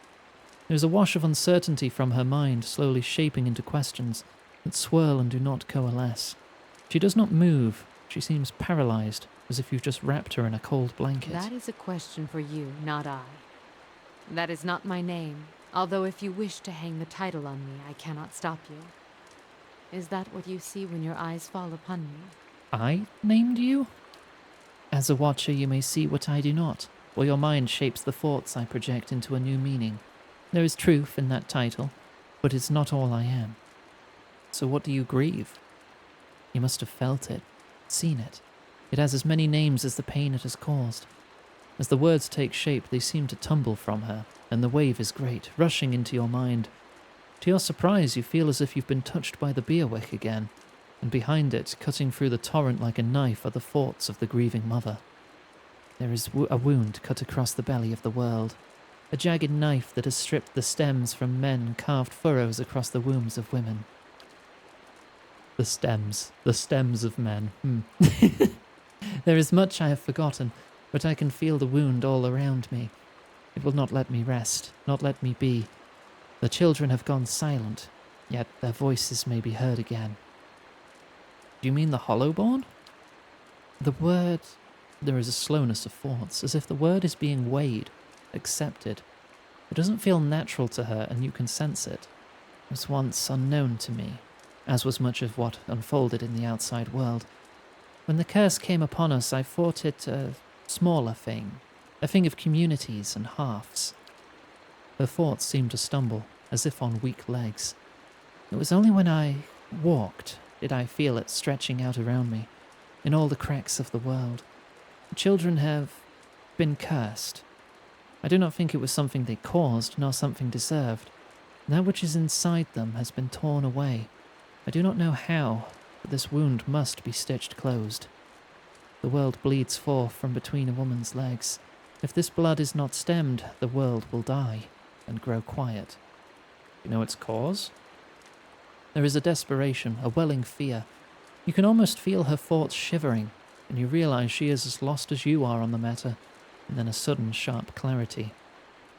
There is a wash of uncertainty from her mind, slowly shaping into questions that swirl and do not coalesce. She does not move. She seems paralyzed, as if you've just wrapped her in a cold blanket. That is a question for you, not I. That is not my name, although if you wish to hang the title on me, I cannot stop you. Is that what you see when your eyes fall upon me? I named you? As a Watcher, you may see what I do not, or your mind shapes the thoughts I project into a new meaning. There is truth in that title, but it's not all I am. So what do you grieve? You must have felt it, seen it. It has as many names as the pain it has caused. As the words take shape, they seem to tumble from her, and the wave is great, rushing into your mind. To your surprise, you feel as if you've been touched by the beerwick again, and behind it, cutting through the torrent like a knife, are the thoughts of the grieving mother. There is a wound cut across the belly of the world, a jagged knife that has stripped the stems from men, carved furrows across the wombs of women. The stems of men. There is much I have forgotten, but I can feel the wound all around me. It will not let me rest, not let me be. The children have gone silent, yet their voices may be heard again. Do you mean the Hollowborn? The word there is a slowness of thoughts, as if the word is being weighed, accepted. It doesn't feel natural to her, and you can sense it. It was once unknown to me, as was much of what unfolded in the outside world. When the curse came upon us, I thought it a smaller thing, a thing of communities and halves. Her thoughts seemed to stumble, as if on weak legs. It was only when I walked did I feel it stretching out around me, in all the cracks of the world. The children have been cursed. I do not think it was something they caused, nor something deserved. That which is inside them has been torn away. I do not know how, but this wound must be stitched closed. The world bleeds forth from between a woman's legs. If this blood is not stemmed, the world will die and grow quiet. You know its cause? There is a desperation, a welling fear. You can almost feel her thoughts shivering, and you realize she is as lost as you are on the matter, and then a sudden sharp clarity.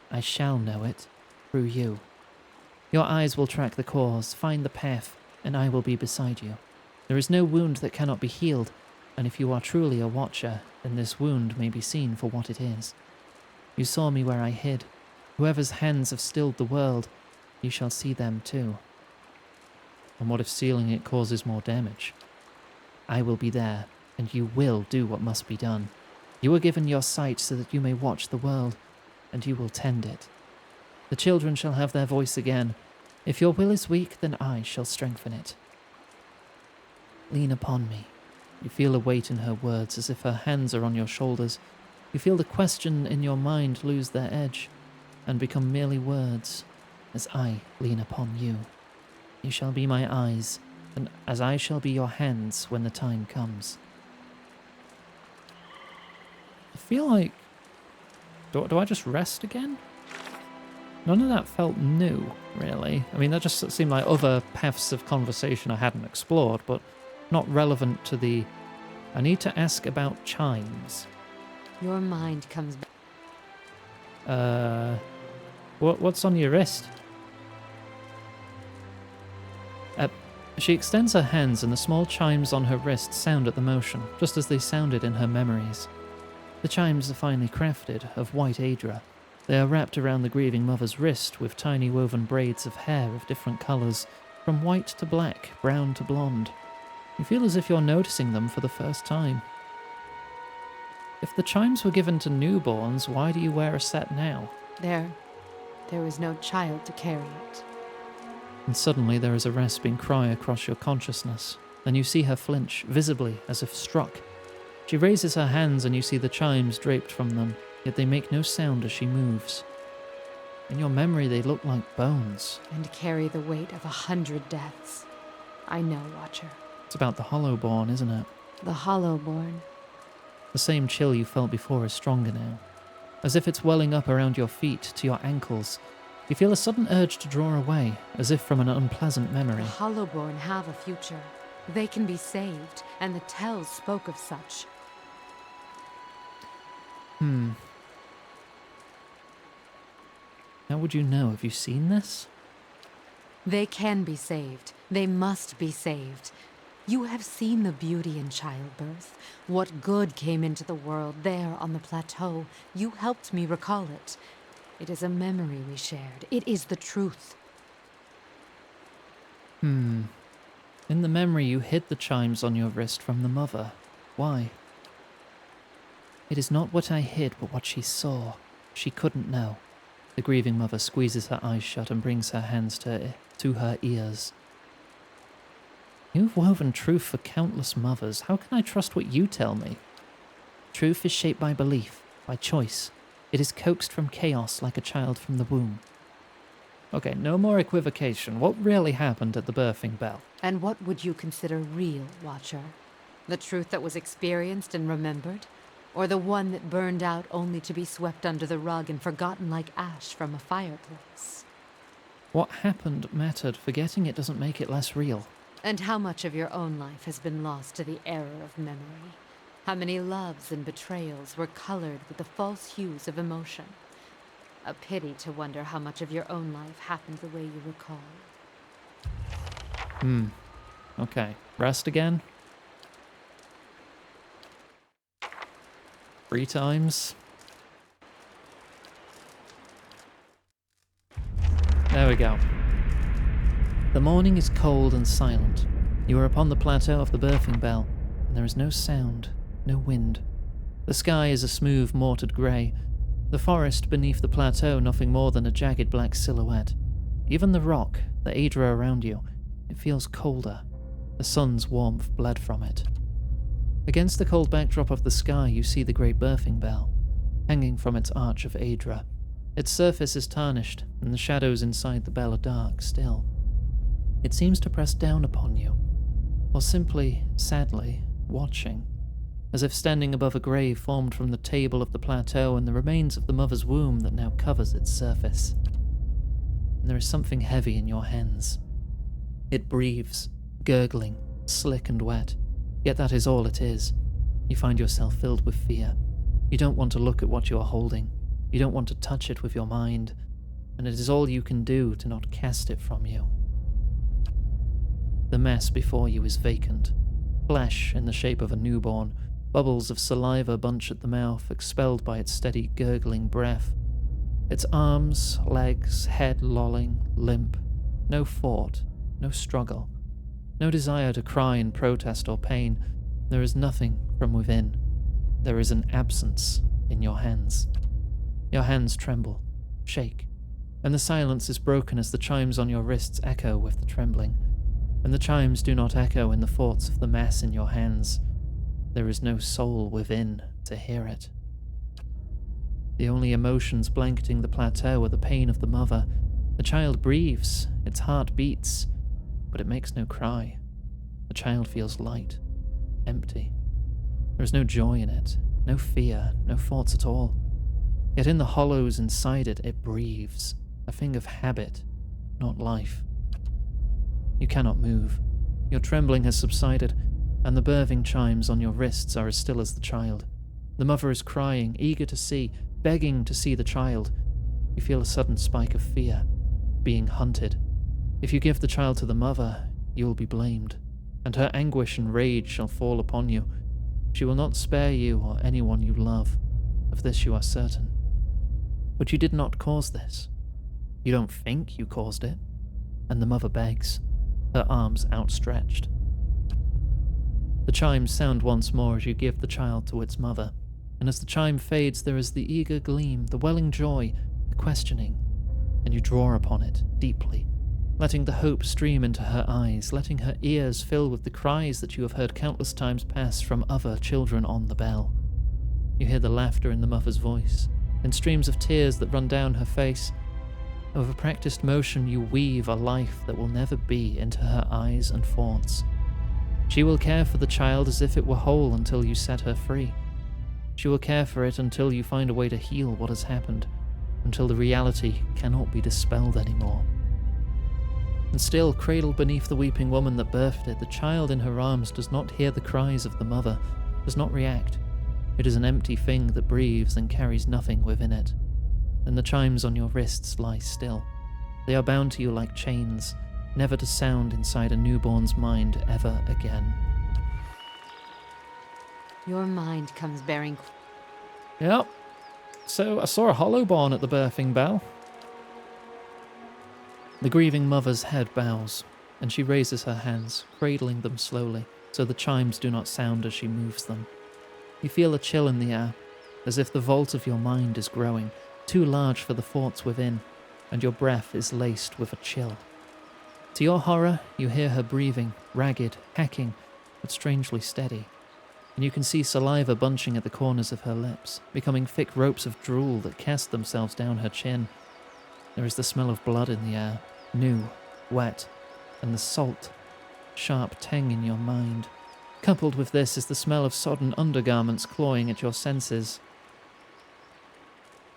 I shall know it, through you. Your eyes will track the cause, find the path, and I will be beside you. There is no wound that cannot be healed, and if you are truly a watcher, then this wound may be seen for what it is. You saw me where I hid. Whoever's hands have stilled the world, you shall see them too. And what if sealing it causes more damage? I will be there, and you will do what must be done. You are given your sight so that you may watch the world, and you will tend it. The children shall have their voice again. If your will is weak, then I shall strengthen it. Lean upon me. You feel a weight in her words, as if her hands are on your shoulders. You feel the question in your mind lose their edge, and become merely words, as I lean upon you. You shall be my eyes, and as I shall be your hands when the time comes. I feel like... Do I just rest again? None of that felt new, really. I mean, that just seemed like other paths of conversation I hadn't explored, but not relevant to the... I need to ask about chimes. Your mind comes back. What's on your wrist? She extends her hands and the small chimes on her wrist sound at the motion, just as they sounded in her memories. The chimes are finely crafted, of white Adra. They are wrapped around the grieving mother's wrist with tiny woven braids of hair of different colours, from white to black, brown to blonde. You feel as if you're noticing them for the first time. If the chimes were given to newborns, why do you wear a set now? There was no child to carry it. And suddenly there is a rasping cry across your consciousness. Then you see her flinch, visibly, as if struck. She raises her hands and you see the chimes draped from them, yet they make no sound as she moves. In your memory they look like bones. And carry the weight of 100 deaths. I know, Watcher. It's about the Hollowborn, isn't it? The Hollowborn. The same chill you felt before is stronger now. As if it's welling up around your feet, to your ankles. You feel a sudden urge to draw away, as if from an unpleasant memory. The Hollowborn have a future. They can be saved, and the tells spoke of such. How would you know? Have you seen this? They can be saved. They must be saved. You have seen the beauty in childbirth. What good came into the world there on the plateau. You helped me recall it. It is a memory we shared. It is the truth. In the memory you hid the chimes on your wrist from the mother. Why? It is not what I hid, but what she saw. She couldn't know. The grieving mother squeezes her eyes shut and brings her hands to her ears. You've woven truth for countless mothers. How can I trust what you tell me? Truth is shaped by belief, by choice. It is coaxed from chaos like a child from the womb. Okay, no more equivocation. What really happened at the birthing bell? And what would you consider real, Watcher? The truth that was experienced and remembered? Or the one that burned out only to be swept under the rug and forgotten like ash from a fireplace? What happened mattered. Forgetting it doesn't make it less real. And how much of your own life has been lost to the error of memory? How many loves and betrayals were colored with the false hues of emotion? A pity to wonder how much of your own life happened the way you recall. Okay. Rest again? 3 times. There we go. The morning is cold and silent. You are upon the plateau of the Birthing Bell, and there is no sound, no wind. The sky is a smooth mortared grey. The forest beneath the plateau nothing more than a jagged black silhouette. Even the rock, the Aedra around you, it feels colder. The sun's warmth bled from it. Against the cold backdrop of the sky you see the great Birthing Bell, hanging from its arch of Aedra. Its surface is tarnished, and the shadows inside the bell are dark still. It seems to press down upon you, or simply, sadly, watching, as if standing above a grave formed from the table of the plateau and the remains of the mother's womb that now covers its surface. And there is something heavy in your hands. It breathes, gurgling, slick and wet, yet that is all it is. You find yourself filled with fear. You don't want to look at what you are holding. You don't want to touch it with your mind, and it is all you can do to not cast it from you. The mess before you is vacant. Flesh in the shape of a newborn, bubbles of saliva bunch at the mouth, expelled by its steady gurgling breath. Its arms, legs, head lolling, limp. No thought, no struggle. No desire to cry in protest or pain. There is nothing from within. There is an absence in your hands. Your hands tremble, shake, and the silence is broken as the chimes on your wrists echo with the trembling. And the chimes do not echo in the thoughts of the mass in your hands. There is no soul within to hear it. The only emotions blanketing the plateau are the pain of the mother. The child breathes, its heart beats, but it makes no cry. The child feels light, empty. There is no joy in it, no fear, no thoughts at all. Yet in the hollows inside it, it breathes, a thing of habit, not life. You cannot move. Your trembling has subsided, and the birthing chimes on your wrists are as still as the child. The mother is crying, eager to see, begging to see the child. You feel a sudden spike of fear, being hunted. If you give the child to the mother, you will be blamed, and her anguish and rage shall fall upon you. She will not spare you or anyone you love. Of this you are certain. But you did not cause this. You don't think you caused it. And the mother begs, her arms outstretched. The chimes sound once more as you give the child to its mother, and as the chime fades there is the eager gleam, the welling joy, the questioning, and you draw upon it deeply, letting the hope stream into her eyes, letting her ears fill with the cries that you have heard countless times past from other children on the bell. You hear the laughter in the mother's voice, and streams of tears that run down her face. With a practiced motion you weave a life that will never be into her eyes and thoughts. She will care for the child as if it were whole until you set her free. She will care for it until you find a way to heal what has happened, until the reality cannot be dispelled anymore. And still, cradled beneath the weeping woman that birthed it, the child in her arms does not hear the cries of the mother, does not react. It is an empty thing that breathes and carries nothing within it. And the chimes on your wrists lie still. They are bound to you like chains, never to sound inside a newborn's mind ever again. Your mind comes bearing... Yep. So I saw a hollowborn at the Birthing Bell. The grieving mother's head bows, and she raises her hands, cradling them slowly, so the chimes do not sound as she moves them. You feel a chill in the air, as if the vault of your mind is growing, too large for the thoughts within, and your breath is laced with a chill. To your horror, you hear her breathing, ragged, hacking, but strangely steady, and you can see saliva bunching at the corners of her lips, becoming thick ropes of drool that cast themselves down her chin. There is the smell of blood in the air, new, wet, and the salt, sharp tang in your mind. Coupled with this is the smell of sodden undergarments clawing at your senses.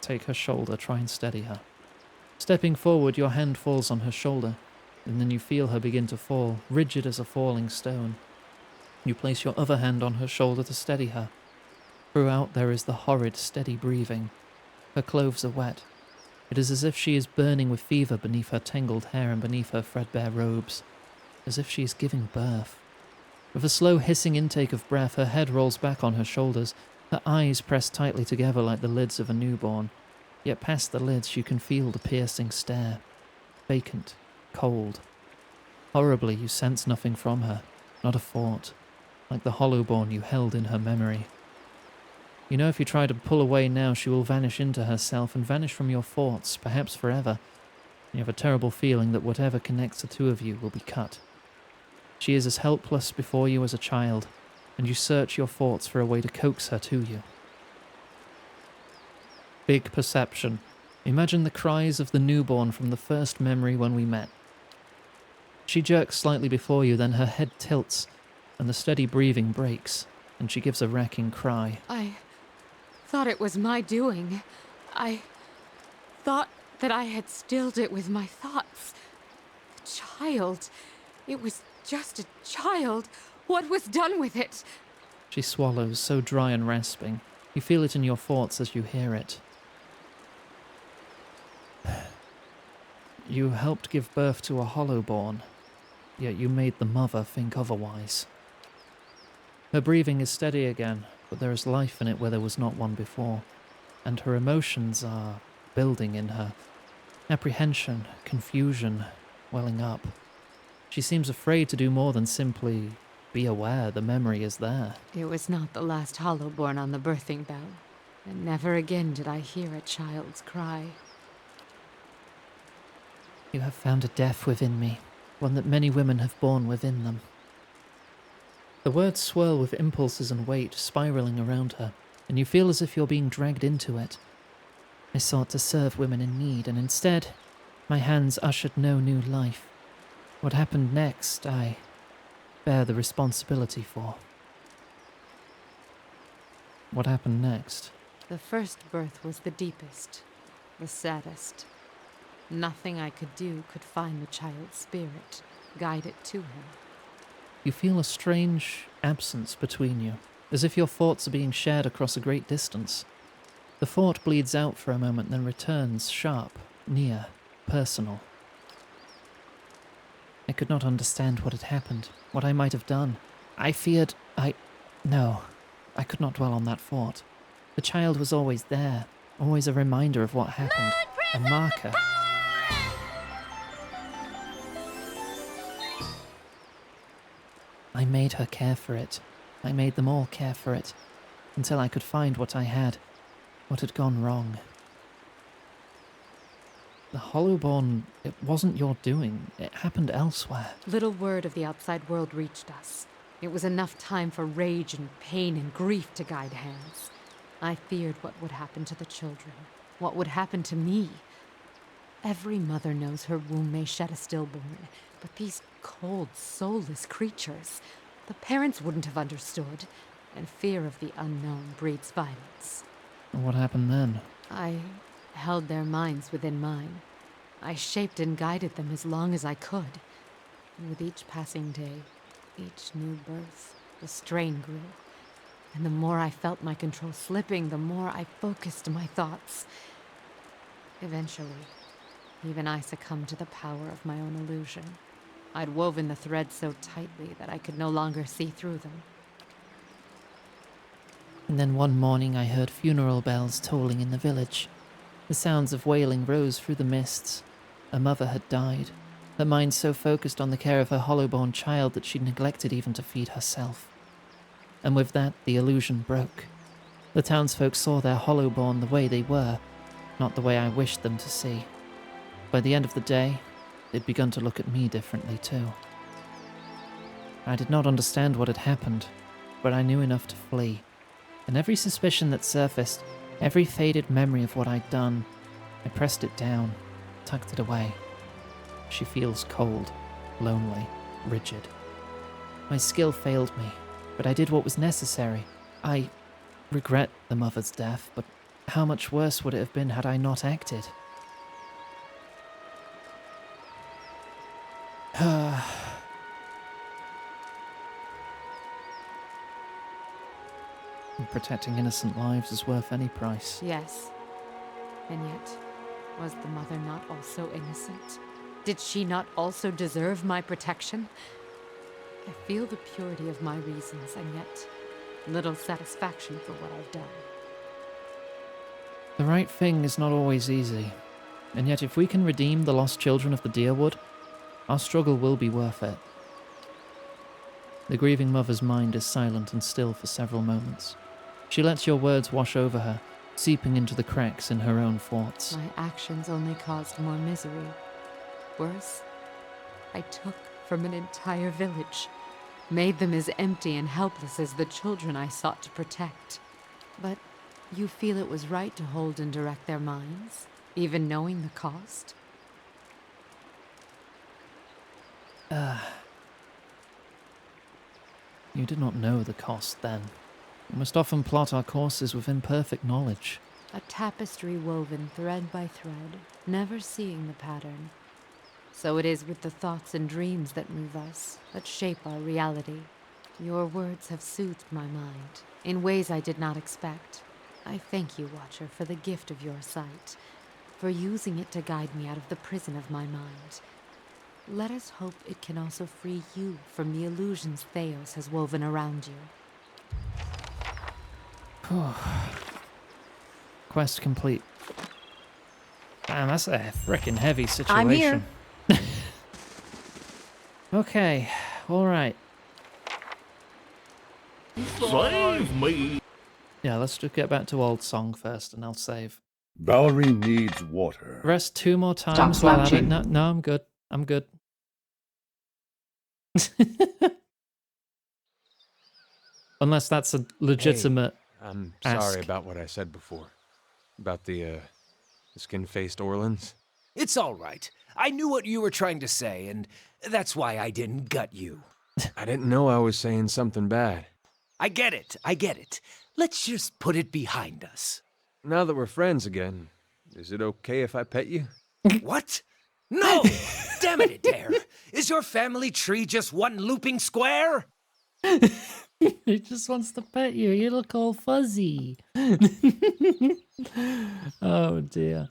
Take her shoulder, try and steady her. Stepping forward, your hand falls on her shoulder, and then you feel her begin to fall, rigid as a falling stone. You place your other hand on her shoulder to steady her. Throughout there is the horrid, steady breathing. Her clothes are wet. It is as if she is burning with fever beneath her tangled hair and beneath her threadbare robes, as if she is giving birth. With a slow hissing intake of breath, her head rolls back on her shoulders, Her eyes press tightly together like the lids of a newborn, yet past the lids you can feel the piercing stare. Vacant, cold. Horribly, you sense nothing from her, not a thought, like the hollowborn you held in her memory. You know if you try to pull away now, she will vanish into herself and vanish from your thoughts, perhaps forever. You have a terrible feeling that whatever connects the two of you will be cut. She is as helpless before you as a child, and you search your thoughts for a way to coax her to you. Big perception. Imagine the cries of the newborn from the first memory when we met. She jerks slightly before you, then her head tilts, and the steady breathing breaks, and she gives a racking cry. I thought it was my doing. I thought that I had stilled it with my thoughts. The child. It was just a child. What was done with it? She swallows, so dry and rasping. You feel it in your thoughts as you hear it. You helped give birth to a hollowborn, yet you made the mother think otherwise. Her breathing is steady again, but there is life in it where there was not one before, and her emotions are building in her. Apprehension, confusion, welling up. She seems afraid to do more than simply be aware the memory is there. It was not the last hollowborn on the birthing bell, and never again did I hear a child's cry. You have found a death within me, one that many women have borne within them. The words swirl with impulses and weight spiraling around her, and you feel as if you're being dragged into it. I sought to serve women in need, and instead, my hands ushered no new life. What happened next, I bear the responsibility for. What happened next? The first birth was the deepest, the saddest. Nothing I could do could find the child's spirit, guide it to him. You feel a strange absence between you, as if your thoughts are being shared across a great distance. The thought bleeds out for a moment, then returns sharp, near, personal. I could not understand what had happened, what I might have done. I feared No, I could not dwell on that thought. The child was always there, always a reminder of what happened, a marker. I made her care for it. I made them all care for it, until I could find what I had, what had gone wrong. The hollowborn, it wasn't your doing. It happened elsewhere. Little word of the outside world reached us. It was enough time for rage and pain and grief to guide hands. I feared what would happen to the children, what would happen to me. Every mother knows her womb may shed a stillborn, but these cold, soulless creatures, the parents wouldn't have understood, and fear of the unknown breeds violence. What happened then? I held their minds within mine. I shaped and guided them as long as I could. And with each passing day, each new birth, the strain grew. And the more I felt my control slipping, the more I focused my thoughts. Eventually, even I succumbed to the power of my own illusion. I'd woven the threads so tightly that I could no longer see through them. And then one morning I heard funeral bells tolling in the village. The sounds of wailing rose through the mists. A mother had died, her mind so focused on the care of her hollowborn child that she neglected even to feed herself. And with that, the illusion broke. The townsfolk saw their hollowborn the way they were, not the way I wished them to see. By the end of the day, they'd begun to look at me differently too. I did not understand what had happened, but I knew enough to flee. And every suspicion that surfaced, every faded memory of what I'd done, I pressed it down, tucked it away. She feels cold, lonely, rigid. My skill failed me, but I did what was necessary. I regret the mother's death, but how much worse would it have been had I not acted? Protecting innocent lives is worth any price. Yes. And yet, was the mother not also innocent? Did she not also deserve my protection? I feel the purity of my reasons, and yet Little satisfaction for what I've done. The right thing is not always easy, and yet if we can redeem the lost children of the Deerwood, our struggle will be worth it. The grieving mother's mind is silent and still for several moments. She lets your words wash over her, seeping into the cracks in her own thoughts. My actions only caused more misery. Worse, I took from an entire village, made them as empty and helpless as the children I sought to protect. But you feel it was right to hold and direct their minds, even knowing the cost? You did not know the cost then. We must often plot our courses with imperfect knowledge. A tapestry woven thread by thread, never seeing the pattern. So it is with the thoughts and dreams that move us, that shape our reality. Your words have soothed my mind, in ways I did not expect. I thank you, Watcher, for the gift of your sight, for using it to guide me out of the prison of my mind. Let us hope it can also free you from the illusions Theos has woven around you. Quest complete. Damn, that's a frickin' heavy situation. I'm here. Okay, alright. Save me! Yeah, let's just get back to Old Song first and I'll save. Valerie needs water. Rest 2 more Stop times while at it. slouching. No, I'm good. I'm good. Unless that's a legitimate I'm ask. sorry about what I said before. About the skin-faced Orlans. It's all right. I knew what you were trying to say, and that's why I didn't gut you. I didn't know I was saying something bad. I get it. Let's just put it behind us. Now that we're friends again, is it okay if I pet you? What? No! Damn it, Adair! Is your family tree just one looping square? He just wants to pet you. You look all fuzzy. Oh dear.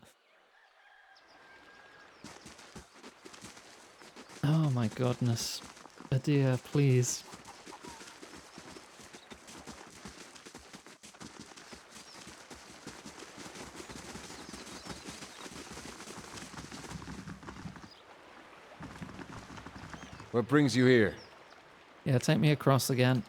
Oh my goodness. Adia, please. What brings you here? Yeah, take me across again.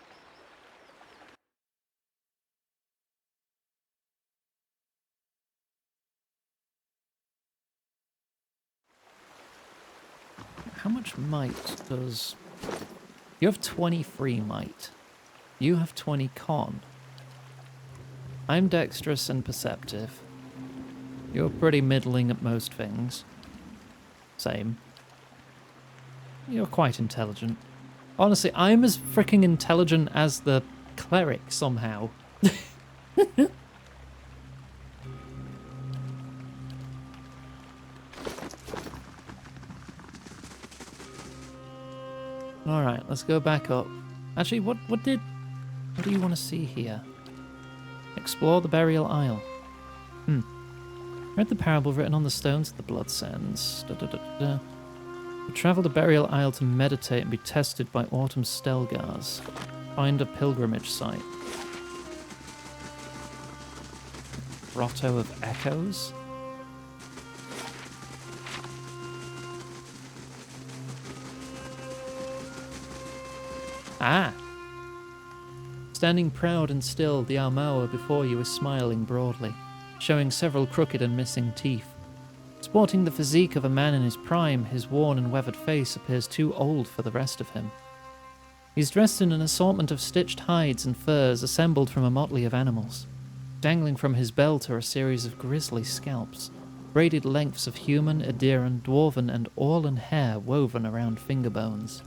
How much might does... You have 23 might. You have 20 con. I'm dexterous and perceptive. You're pretty middling at most things. Same. You're quite intelligent. Honestly, I'm as freaking intelligent as the cleric somehow. Alright, let's go back up. Actually, what do you want to see here? Explore the burial isle. Read the parable written on the stones of the blood sands. Travel the burial isle to meditate and be tested by autumn stelgars. Find a pilgrimage site. Grotto of Echoes? Ah! Standing proud and still, the Almaua before you is smiling broadly, showing several crooked and missing teeth. Sporting the physique of a man in his prime, his worn and weathered face appears too old for the rest of him. He's dressed in an assortment of stitched hides and furs assembled from a motley of animals. Dangling from his belt are a series of grisly scalps, braided lengths of human, Adiran, dwarven, and Orlan hair woven around finger bones.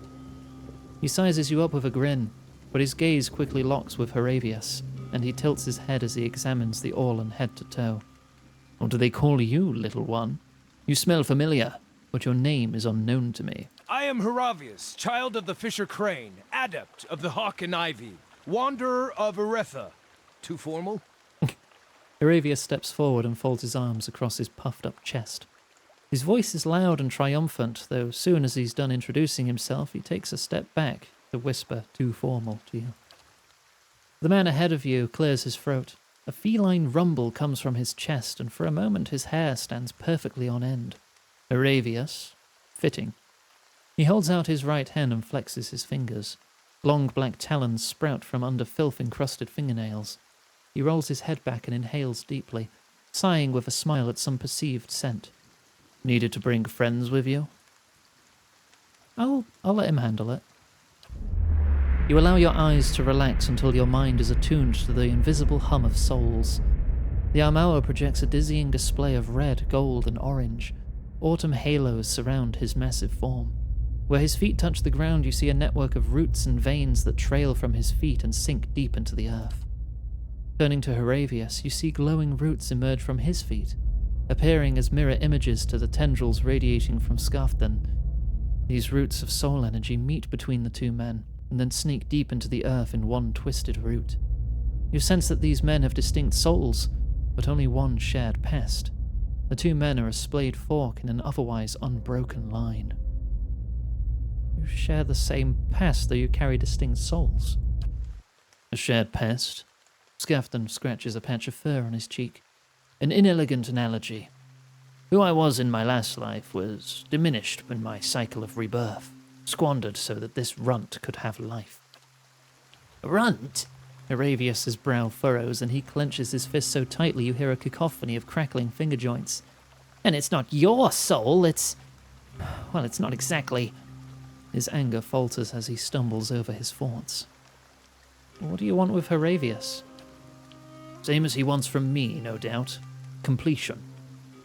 He sizes you up with a grin, but his gaze quickly locks with Horavius, and he tilts his head as he examines the Orlan head to toe. What do they call you, little one? You smell familiar, but your name is unknown to me. I am Horavius, child of the Fisher Crane, adept of the Hawk and Ivy, wanderer of Eretha. Too formal? Horavius steps forward and folds his arms across his puffed-up chest. His voice is loud and triumphant, though soon as he's done introducing himself, he takes a step back to whisper too formal to you. The man ahead of you clears his throat. A feline rumble comes from his chest, and for a moment his hair stands perfectly on end. Aravius, fitting. He holds out his right hand and flexes his fingers. Long black talons sprout from under filth-encrusted fingernails. He rolls his head back and inhales deeply, sighing with a smile at some perceived scent. Needed to bring friends with you? I'll let him handle it. You allow your eyes to relax until your mind is attuned to the invisible hum of souls. The Armour projects a dizzying display of red, gold, and orange. Autumn halos surround his massive form. Where his feet touch the ground, you see a network of roots and veins that trail from his feet and sink deep into the earth. Turning to Heravius, you see glowing roots emerge from his feet, appearing as mirror images to the tendrils radiating from Skaftan. These roots of soul energy meet between the two men, and then sneak deep into the earth in one twisted root. You sense that these men have distinct souls, but only one shared past. The two men are a splayed fork in an otherwise unbroken line. You share the same past, though you carry distinct souls. A shared past? Skaftan scratches a patch of fur on his cheek. An inelegant analogy. Who I was in my last life was diminished in my cycle of rebirth, squandered so that this runt could have life. Runt? Aravius's brow furrows and he clenches his fist so tightly you hear a cacophony of crackling finger joints. And it's not your soul, it's... well, it's not exactly... His anger falters as he stumbles over his thoughts. What do you want with Heravius? Same as he wants from me, no doubt. Completion.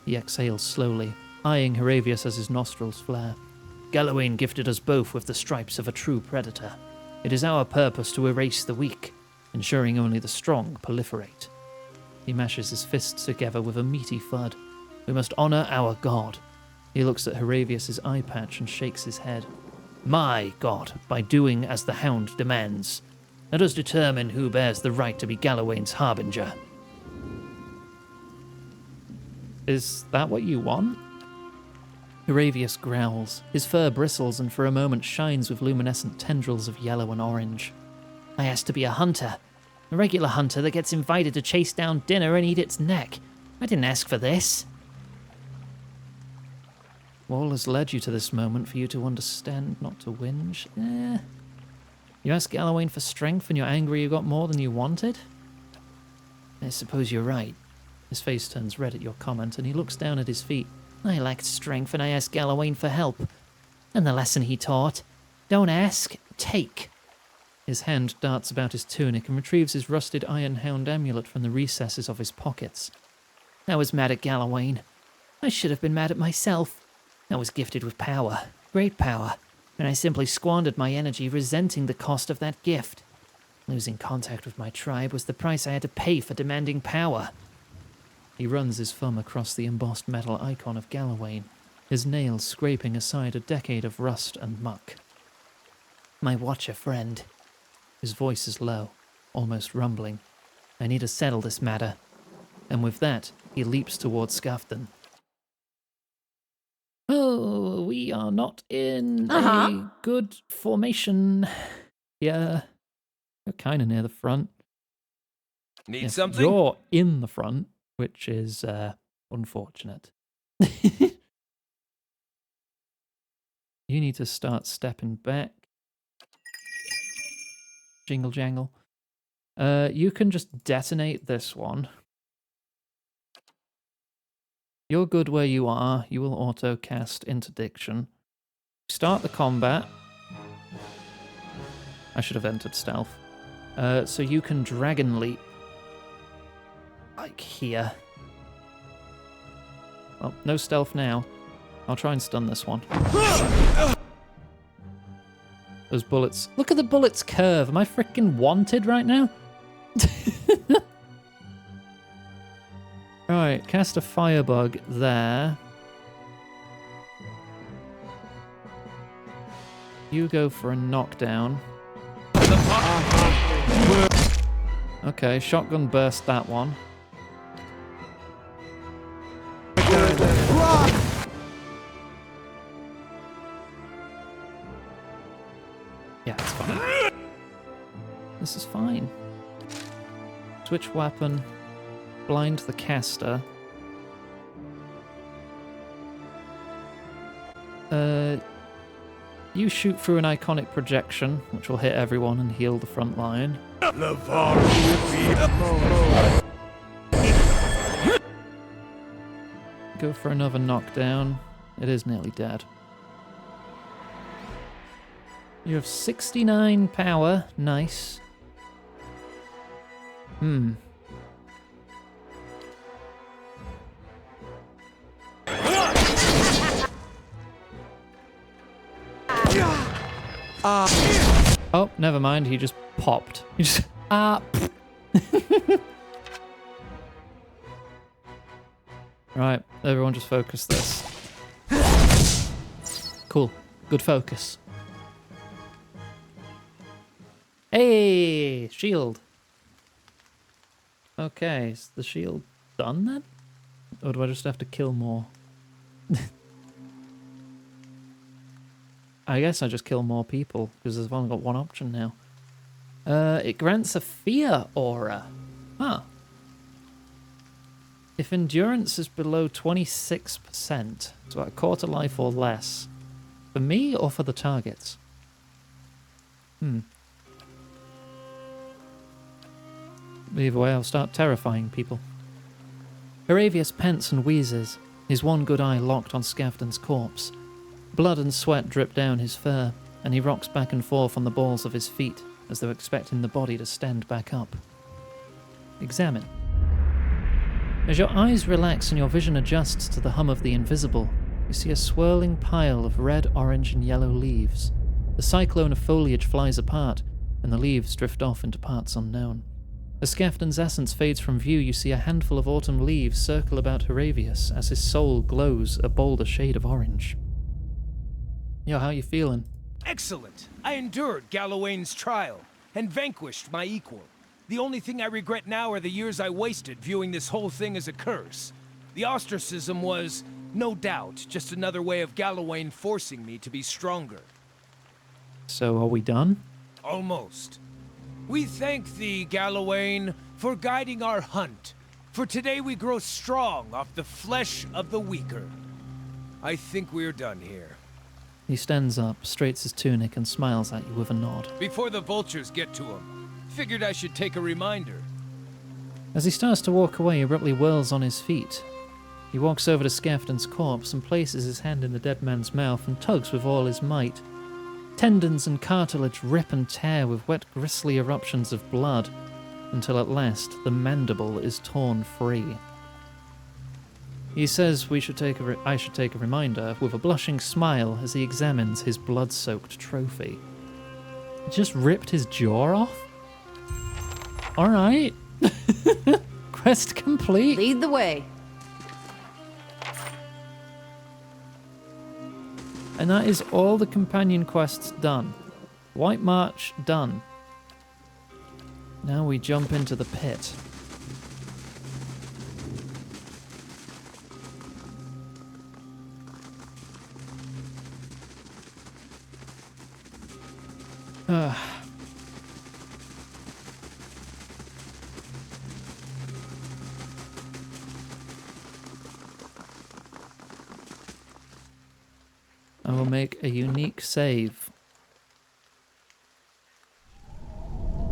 He exhales slowly, eyeing Heravius as his nostrils flare. Galawain gifted us both with the stripes of a true predator. It is our purpose to erase the weak, ensuring only the strong proliferate. He mashes his fists together with a meaty thud. We must honor our god. He looks at Heravius's eye patch and shakes his head. My god, by doing as the hound demands. Let us determine who bears the right to be Galawain's harbinger. Is that what you want? Heravius growls. His fur bristles and for a moment shines with luminescent tendrils of yellow and orange. I asked to be a hunter. A regular hunter that gets invited to chase down dinner and eat its neck. I didn't ask for this. All has led you to this moment for you to understand, not to whinge. You asked Galawain for strength and you're angry you got more than you wanted? I suppose you're right. His face turns red at your comment and he looks down at his feet. I lacked strength and I asked Galawain for help. And the lesson he taught? Don't ask, take. His hand darts about his tunic and retrieves his rusted iron hound amulet from the recesses of his pockets. I was mad at Galawain. I should have been mad at myself. I was gifted with power, great power, and I simply squandered my energy resenting the cost of that gift. Losing contact with my tribe was the price I had to pay for demanding power. He runs his thumb across the embossed metal icon of Galawain, his nails scraping aside a decade of rust and muck. My watcher friend. His voice is low, almost rumbling. I need to settle this matter. And with that, he leaps towards Skaftan. Oh, we are not in a good formation. Yeah, you're kind of near the front. Need Yes, something? You're in the front, which is unfortunate. You need to start stepping back. Jingle jangle. You can just detonate this one. You're good where you are. You will auto-cast Interdiction. Start the combat. I should have entered stealth. So you can Dragon Leap. Like here. Well, no stealth now. I'll try and stun this one. Those bullets. Look at the bullets curve. Am I freaking wanted right now? Right, cast a firebug there. You go for a knockdown. Okay, shotgun burst that one. Yeah, it's fine. This is fine. switch weapon, blind the caster. You shoot through an iconic projection, which will hit everyone and heal the front line. Go for another knockdown. It is nearly dead. You have 69 power. Nice. Oh, never mind. He just popped. He just Right, everyone just focus this. Cool. Good focus. Hey, shield. Okay, is the shield done then? Or do I just have to kill more? I guess I just kill more people, because I've only got one option now. It grants a fear aura. Huh. If endurance is below 26%, so at a quarter life or less, for me or for the targets? Either way, I'll start terrifying people. Heravius pants and wheezes, his one good eye locked on Skavden's corpse. Blood and sweat drip down his fur, and he rocks back and forth on the balls of his feet, as though expecting the body to stand back up. Examine. As your eyes relax and your vision adjusts to the hum of the invisible, you see a swirling pile of red, orange, and yellow leaves. The cyclone of foliage flies apart, and the leaves drift off into parts unknown. As Skavden's essence fades from view, you see a handful of autumn leaves circle about Heravius as his soul glows a bolder shade of orange. Yo, how you feeling? Excellent! I endured Galawain's trial, and vanquished my equal. The only thing I regret now are the years I wasted viewing this whole thing as a curse. The ostracism was, no doubt, just another way of Galawain forcing me to be stronger. So are we done? Almost. We thank thee, Galawain, for guiding our hunt. For today we grow strong off the flesh of the weaker. I think we're done here. He stands up, straights his tunic, and smiles at you with a nod. Before the vultures get to him, figured I should take a reminder. As he starts to walk away, he abruptly whirls on his feet. He walks over to Skavden's corpse and places his hand in the dead man's mouth and tugs with all his might. Tendons and cartilage rip and tear with wet, grisly eruptions of blood, until at last the mandible is torn free. He says I should take a reminder with a blushing smile as he examines his blood-soaked trophy. He just ripped his jaw off? Alright. Quest complete. Lead the way. And that is all the companion quests done. White March done. Now we jump into the pit. I will make a unique save.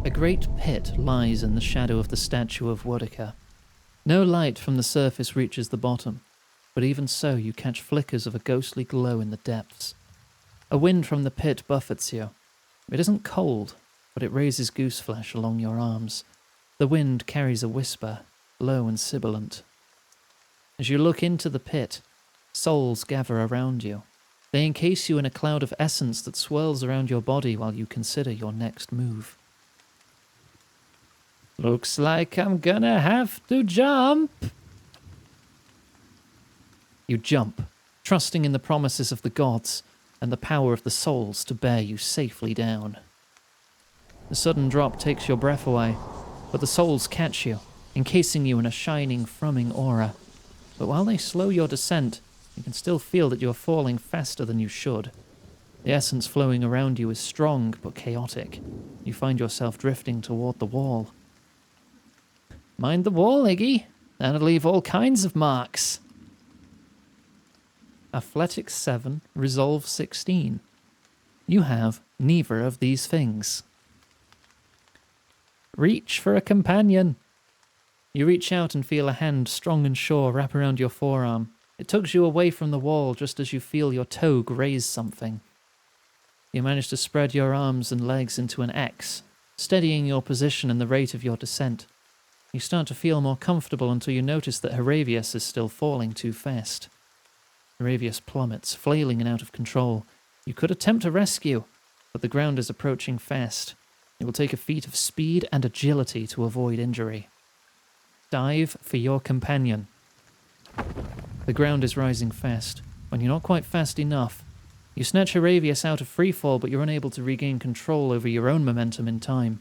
A great pit lies in the shadow of the statue of Wodika. No light from the surface reaches the bottom, but even so you catch flickers of a ghostly glow in the depths. A wind from the pit buffets you. It isn't cold, but it raises gooseflesh along your arms. The wind carries a whisper, low and sibilant. As you look into the pit, souls gather around you. They encase you in a cloud of essence that swirls around your body while you consider your next move. Looks like I'm gonna have to jump. You jump, trusting in the promises of the gods and the power of the souls to bear you safely down. The sudden drop takes your breath away, but the souls catch you, encasing you in a shining, thrumming aura. But while they slow your descent, you can still feel that you're falling faster than you should. The essence flowing around you is strong but chaotic. You find yourself drifting toward the wall. Mind the wall, Iggy. That'll leave all kinds of marks. Athletics 7, Resolve 16. You have neither of these things. Reach for a companion. You reach out and feel a hand strong and sure wrap around your forearm. It tugs you away from the wall just as you feel your toe graze something. You manage to spread your arms and legs into an X, steadying your position and the rate of your descent. You start to feel more comfortable until you notice that Heravius is still falling too fast. Heravius plummets, flailing and out of control. You could attempt to rescue, but the ground is approaching fast. It will take a feat of speed and agility to avoid injury. Dive for your companion. The ground is rising fast. When you're not quite fast enough, you snatch Heravius out of freefall, but you're unable to regain control over your own momentum in time.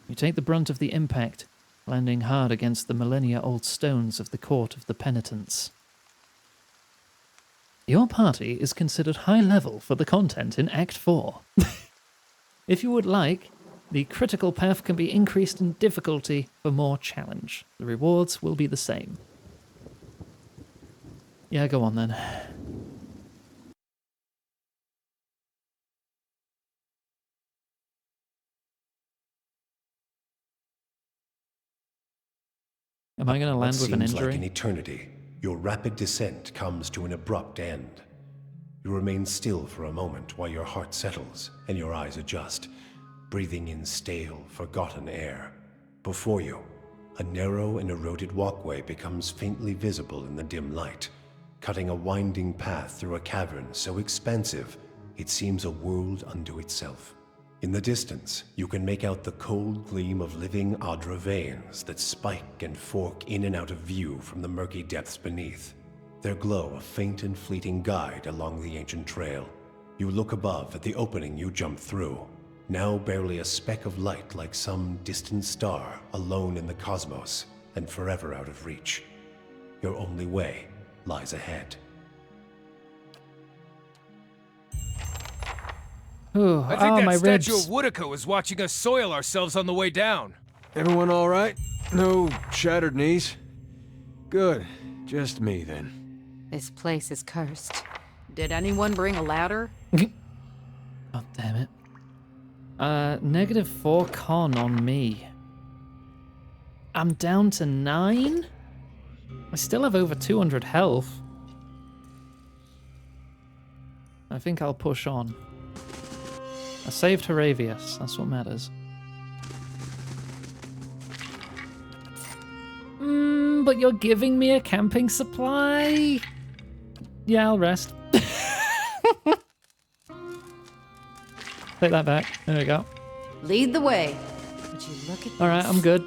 You take the brunt of the impact, landing hard against the millennia-old stones of the Court of the Penitents. Your party is considered high level for the content in Act 4. If you would like, the critical path can be increased in difficulty for more challenge. The rewards will be the same. Yeah, go on then. Am I going to land with an injury? Like an eternity, your rapid descent comes to an abrupt end. You remain still for a moment while your heart settles and your eyes adjust, breathing in stale, forgotten air. Before you, a narrow and eroded walkway becomes faintly visible in the dim light, cutting a winding path through a cavern so expansive it seems a world unto itself. In the distance, you can make out the cold gleam of living Adra veins that spike and fork in and out of view from the murky depths beneath. Their glow a faint and fleeting guide along the ancient trail. You look above at the opening you jumped through, now barely a speck of light like some distant star alone in the cosmos and forever out of reach. Your only way lies ahead. Ooh, I think that my statue ribs. of Woodica is watching us soil ourselves on the way down. Everyone all right? No shattered knees? Good. Just me, then. This place is cursed. Did anyone bring a ladder? Oh, damn it. -4 con on me. I'm down to 9? I still have over 200 health. I think I'll push on. I saved Heravius, that's what matters. But you're giving me a camping supply? Yeah, I'll rest. Take that back. There we go. Lead the way. Would you look at Alright, I'm good.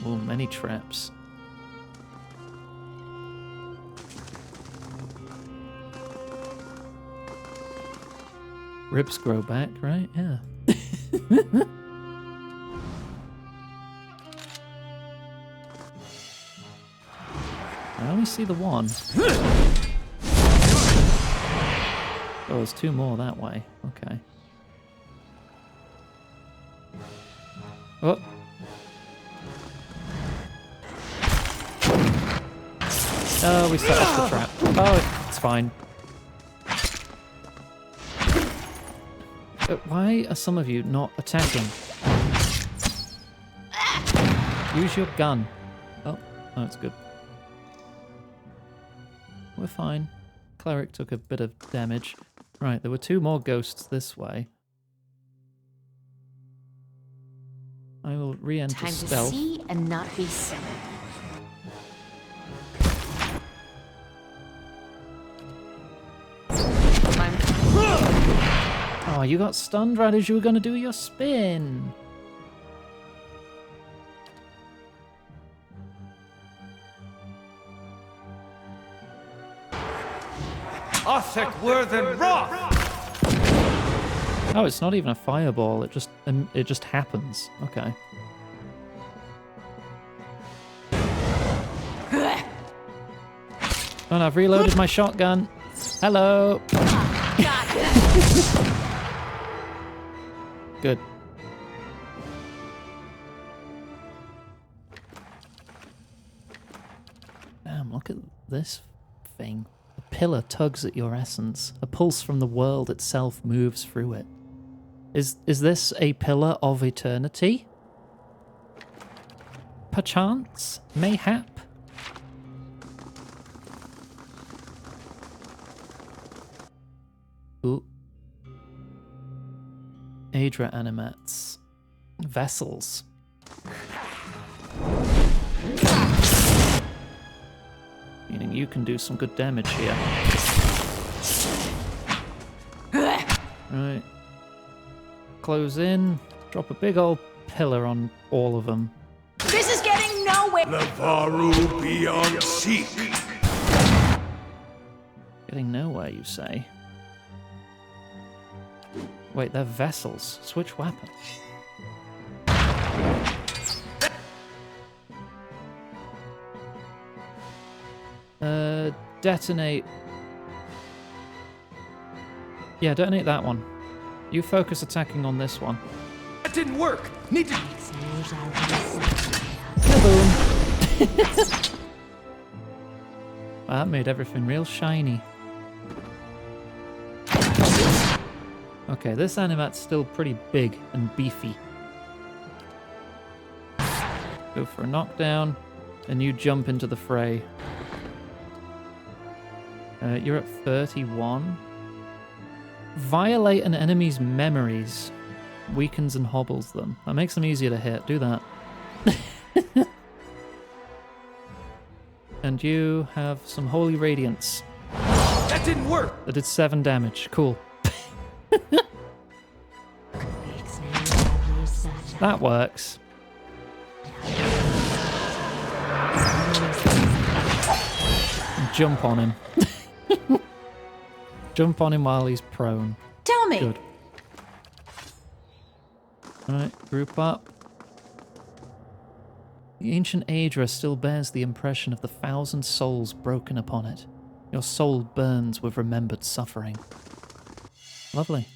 Oh, many traps. Ribs grow back, right? Yeah. I only see the one. Oh, there's 2 more that way. Okay. Oh. Oh, we set off the trap. Oh, it's fine. Why are some of you not attacking? Use your gun. Oh, it's good. We're fine. Cleric took a bit of damage. Right, there were 2 more ghosts this way. I will re-enter Time stealth. to see and not be seen. Oh, you got stunned right as you were going to do your spin. Othek Worthen Roth! Oh, it's not even a fireball. It just happens. Okay. Oh, and I've reloaded my shotgun. Hello. Good. this thing. The pillar tugs at your essence. A pulse from the world itself moves through it. Is this a pillar of eternity? Perchance? Mayhap? Ooh. Aedra animats. Vessels. Meaning you can do some good damage here. Right. Close in. Drop a big old pillar on all of them. This is getting nowhere! Levaru beyond seek! Getting nowhere, you say? Wait, they're vessels. Switch weapon. Detonate. Yeah, detonate that one. You focus attacking on this one. That didn't work! Need to... Kaboom! Wow, that made everything real shiny. Okay, this animat's still pretty big and beefy. Go for a knockdown, and you jump into the fray. You're at 31. Violate an enemy's memories. Weakens and hobbles them. That makes them easier to hit. Do that. And you have some Holy Radiance. That didn't work! That did 7 damage. Cool. That works. Jump on him. Jump on him while he's prone. Tell me! Good. Alright, group up. The ancient Aedra still bears the impression of the 1,000 souls broken upon it. Your soul burns with remembered suffering. Lovely.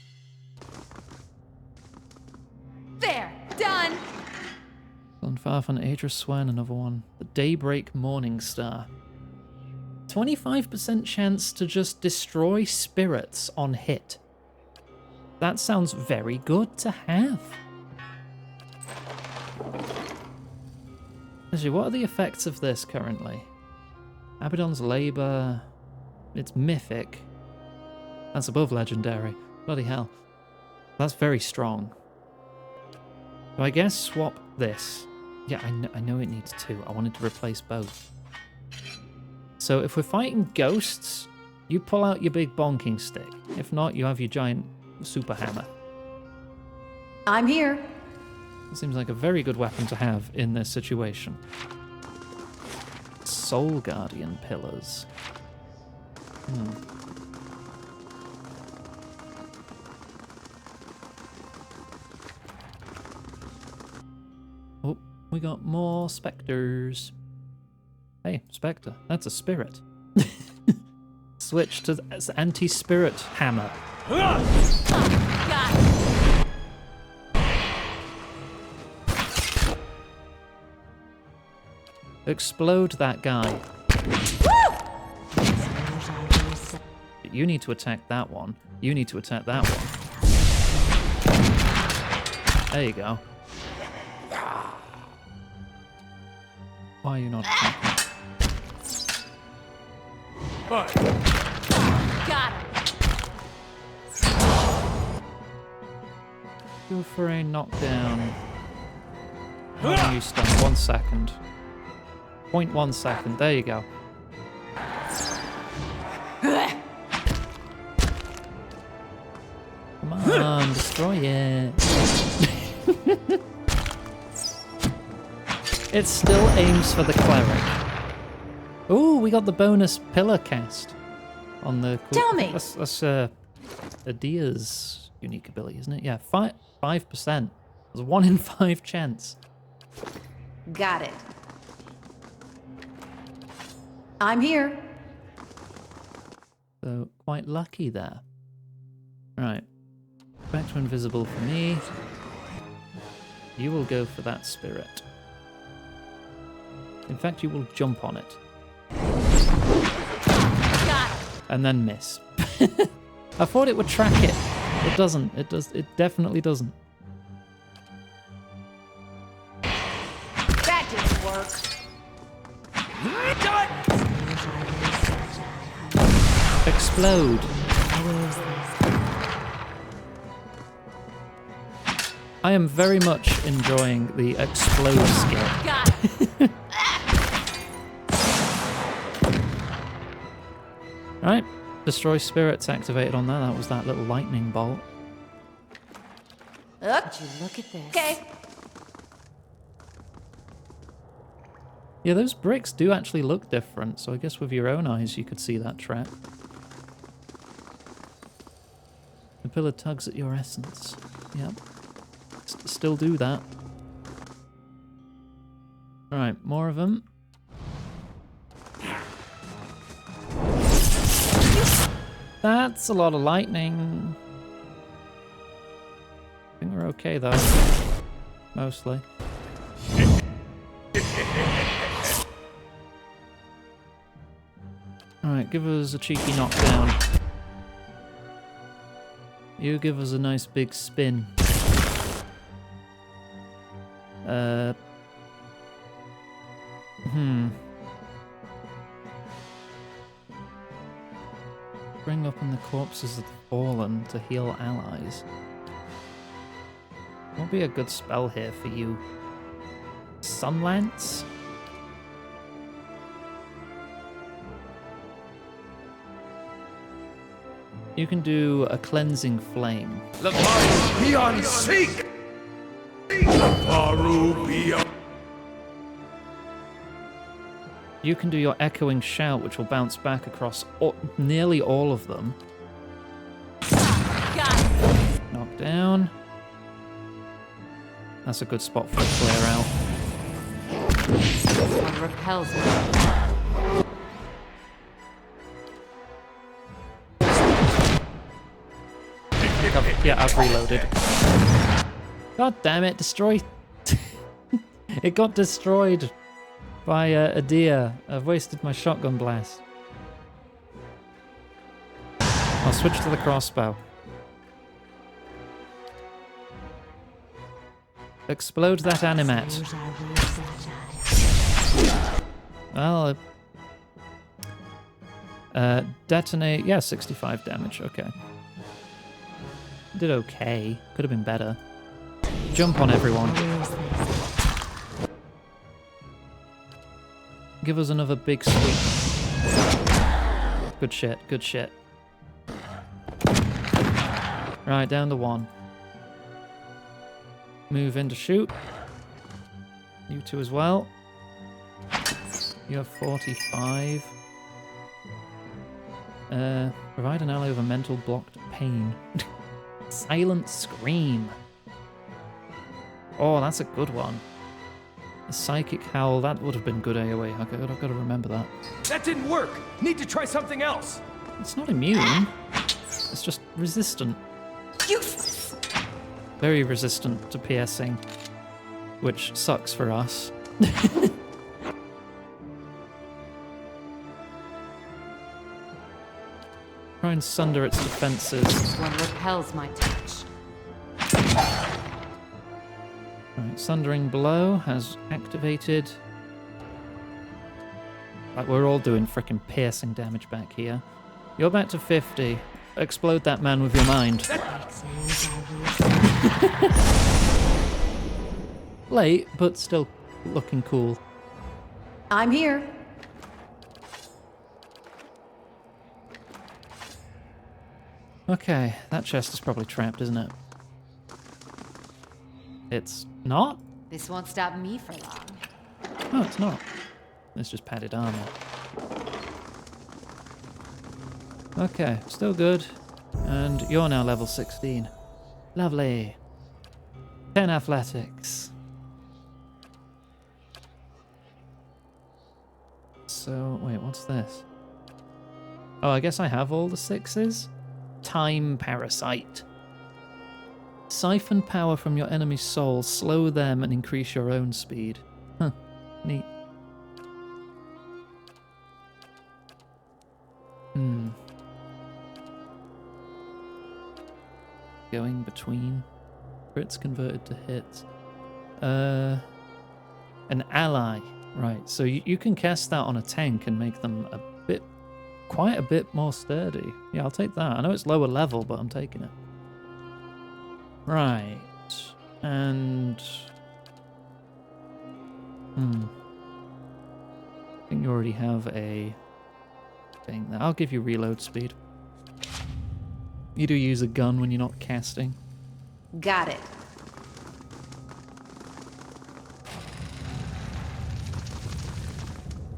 There! Done! On far from Aedra Swen, another one. The Daybreak Morning Star. 25% chance to just destroy spirits on hit. That sounds very good to have. Actually, what are the effects of this currently? Abaddon's Labor. It's mythic. That's above legendary. Bloody hell. That's very strong. So I guess swap this. Yeah, I know it needs 2. I wanted to replace both. So if we're fighting ghosts, you pull out your big bonking stick. If not, you have your giant super hammer. I'm here. It seems like a very good weapon to have in this situation. Soul Guardian pillars. Oh, we got more specters. Hey, Spectre, that's a spirit. Switch to the anti-spirit hammer. Explode that guy. You need to attack that one. You need to attack that one. There you go. Why are you not attacking? Got him. Go for a knockdown. How are you stun? 1 second. 0.1 second. There you go. Come on, destroy it. It still aims for the cleric. Oh, we got the bonus pillar cast on the. Tell me. That's Adia's unique ability, isn't it? Yeah, 5%. There's a 1 in 5 chance. Got it. I'm here. So quite lucky there. Right. Back to invisible for me. You will go for that spirit. In fact, you will jump on it. And then miss. I thought it would track it. It doesn't. It definitely doesn't. That didn't work. Explode. I am very much enjoying the explode skill. Alright, destroy spirits activated on that. That was that little lightning bolt. Would you look at this? Okay. Yeah, those bricks do actually look different, so I guess with your own eyes you could see that trap. The pillar tugs at your essence. Yep. Still do that. Alright, more of them. That's a lot of lightning. I think we're okay though. Mostly. Alright, give us a cheeky knockdown. You give us a nice big spin. Bring up in the corpses of the fallen to heal allies. What would be a good spell here for you? Sunlance? You can do a cleansing flame. Beyond seek! Faru beyond. You can do your echoing shout, which will bounce back across nearly all of them. Knock down. That's a good spot for a flare out. This one repels me. I've reloaded. God damn it, destroy. It got destroyed by a deer. I've wasted my shotgun blast. I'll switch to the crossbow. Explode that animat. Well, detonate. Yeah, 65 damage. Okay. Did okay. Could have been better. Jump on everyone. Give us another big sweep. Good shit, good shit. Right, down to one. Move in to shoot. You two as well. You have 45. Provide an ally with a mental blocked pain. Silent Scream. Oh, that's a good one. A Psychic Howl, that would have been good AoE. I've got to remember that. That didn't work! Need to try something else! It's not immune. It's just resistant. Useless! Very resistant to piercing. Which sucks for us. Try and sunder its defenses. This one repels my touch. Right, Sundering Blow has activated. Like, we're all doing frickin' piercing damage back here. You're back to 50. Explode that man with your mind. Late, but still looking cool. I'm here. Okay, that chest is probably trapped, isn't it? It's not? This won't stop me for long. No, it's not. It's just padded armor. Okay, still good. And you're now level 16. Lovely. 10 athletics. So, wait, what's this? Oh, I guess I have all the 6s? Time Parasite. Siphon power from your enemy's soul, slow them and increase your own speed. Huh, neat. going between. Crits converted to hits. An ally. Right, so you can cast that on a tank and make them quite a bit more sturdy. Yeah, I'll take that. I know it's lower level, but I'm taking it. Right. And... I think you already have a thing there. I'll give you reload speed. You do use a gun when you're not casting. Got it.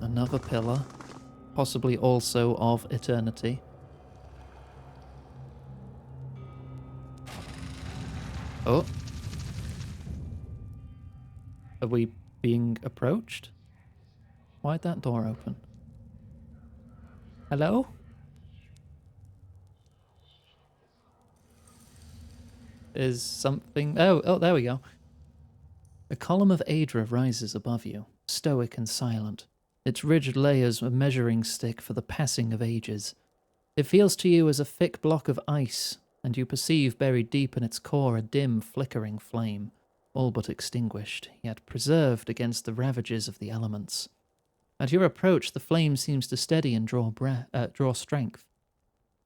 Another pillar. Possibly also of eternity. Oh. Are we being approached? Why'd that door open? Hello? Is something... Oh, there we go. A column of Aedra rises above you, stoic and silent, its rigid layers a measuring stick for the passing of ages. It feels to you as a thick block of ice, and you perceive buried deep in its core a dim, flickering flame, all but extinguished, yet preserved against the ravages of the elements. At your approach, the flame seems to steady and draw strength,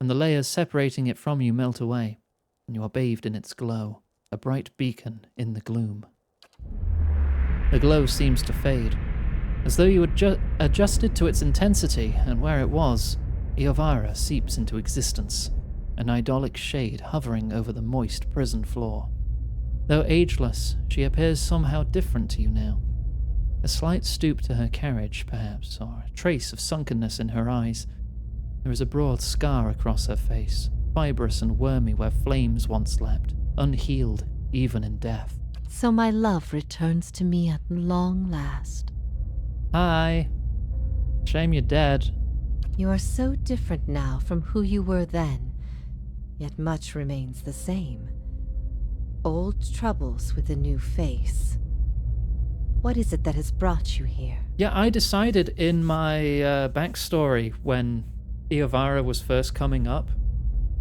and the layers separating it from you melt away, and you are bathed in its glow, a bright beacon in the gloom. The glow seems to fade, as though you had adjusted to its intensity, and where it was, Iovara seeps into existence, an idyllic shade hovering over the moist prison floor. Though ageless, she appears somehow different to you now. A slight stoop to her carriage, perhaps, or a trace of sunkenness in her eyes. There is a broad scar across her face, fibrous and wormy where flames once leapt, unhealed even in death. So my love returns to me at long last. Hi. Shame you're dead. You are so different now from who you were then, yet much remains the same. Old troubles with a new face. What is it that has brought you here? Yeah, I decided in my backstory when Iovara was first coming up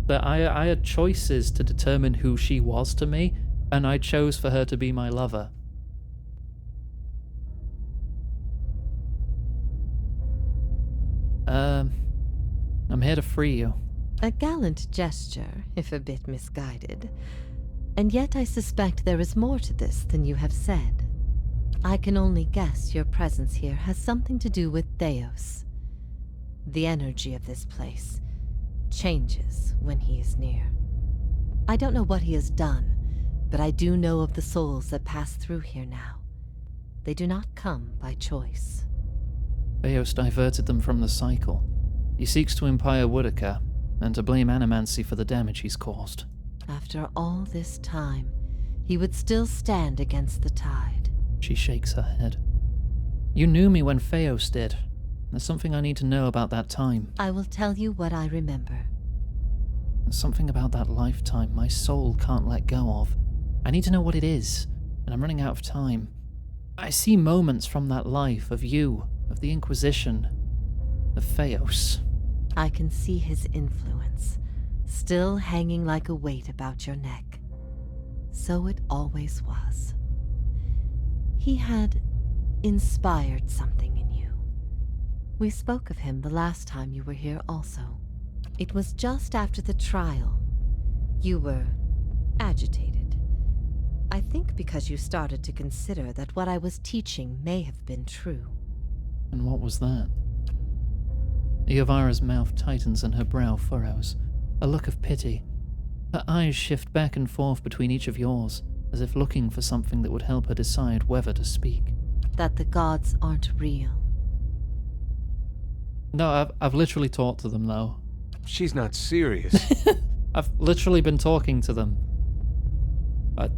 that I had choices to determine who she was to me, and I chose for her to be my lover. I'm here to free you. A gallant gesture, if a bit misguided. And yet I suspect there is more to this than you have said. I can only guess your presence here has something to do with Theos. The energy of this place changes when he is near. I don't know what he has done, but I do know of the souls that pass through here now. They do not come by choice. Theos diverted them from the cycle. He seeks to impire Woodica, and to blame Animancy for the damage he's caused. After all this time, he would still stand against the tide. She shakes her head. You knew me when Theos did. There's something I need to know about that time. I will tell you what I remember. There's something about that lifetime my soul can't let go of. I need to know what it is, and I'm running out of time. I see moments from that life of you, of the Inquisition, of Theos. I can see his influence, still hanging like a weight about your neck. So it always was. He had inspired something in you. We spoke of him the last time you were here also. It was just after the trial. You were agitated. I think because you started to consider that what I was teaching may have been true. And what was that? Iovara's mouth tightens and her brow furrows, a look of pity. Her eyes shift back and forth between each of yours, as if looking for something that would help her decide whether to speak. That the gods aren't real. No, I've literally talked to them, though. She's not serious. I've literally been talking to them.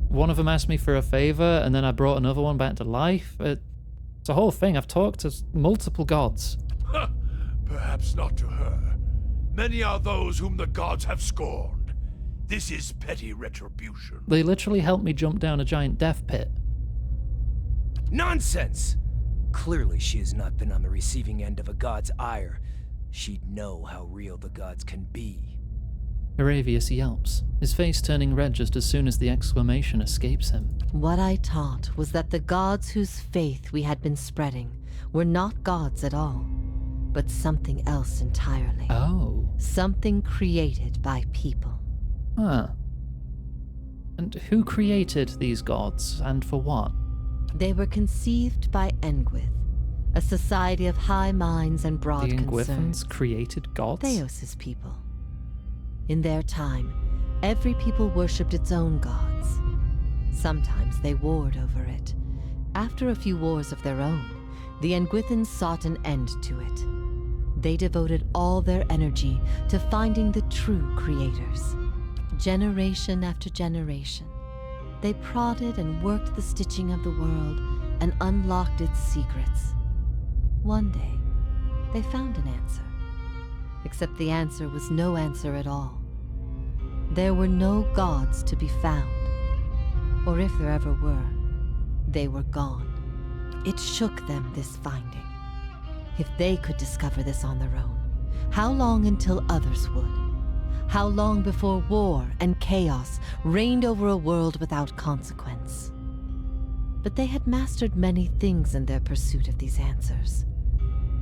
One of them asked me for a favor, and then I brought another one back to life. It's a whole thing. I've talked to multiple gods. Perhaps not to her. Many are those whom the gods have scorned. This is petty retribution. They literally helped me jump down a giant death pit. Nonsense! Clearly she has not been on the receiving end of a god's ire. She'd know how real the gods can be. Aravius yelps, his face turning red just as soon as the exclamation escapes him. What I taught was that the gods whose faith we had been spreading were not gods at all, but something else entirely. Oh. Something created by people. Huh. And who created these gods, and for what? They were conceived by Engwith, a society of high minds and broad The concerns. Engwithans created gods? Theos' people. In their time, every people worshipped its own gods. Sometimes they warred over it. After a few wars of their own, the Engwithans sought an end to it. They devoted all their energy to finding the true creators. Generation after generation, they prodded and worked the stitching of the world and unlocked its secrets. One day, they found an answer. Except the answer was no answer at all. There were no gods to be found. Or if there ever were, they were gone. It shook them, this finding. If they could discover this on their own, how long until others would? How long before war and chaos reigned over a world without consequence? But they had mastered many things in their pursuit of these answers.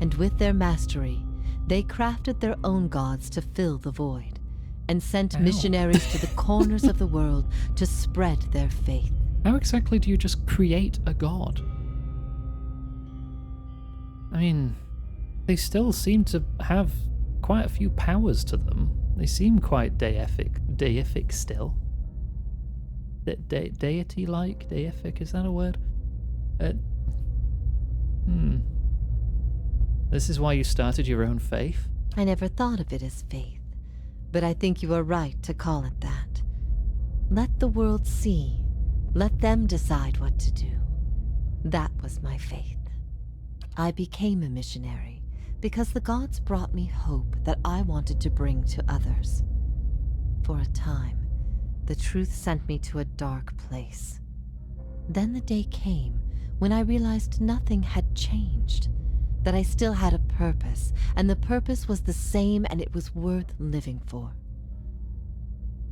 And with their mastery, they crafted their own gods to fill the void, and sent missionaries to the corners of the world to spread their faith. How exactly do you just create a god? I mean, they still seem to have quite a few powers to them. They seem quite deific still. Deity-like? Deific, is that a word? This is why you started your own faith? I never thought of it as faith, but I think you are right to call it that. Let the world see. Let them decide what to do. That was my faith. I became a missionary because the gods brought me hope that I wanted to bring to others. For a time, the truth sent me to a dark place. Then the day came when I realized nothing had changed, that I still had a purpose, and the purpose was the same and it was worth living for.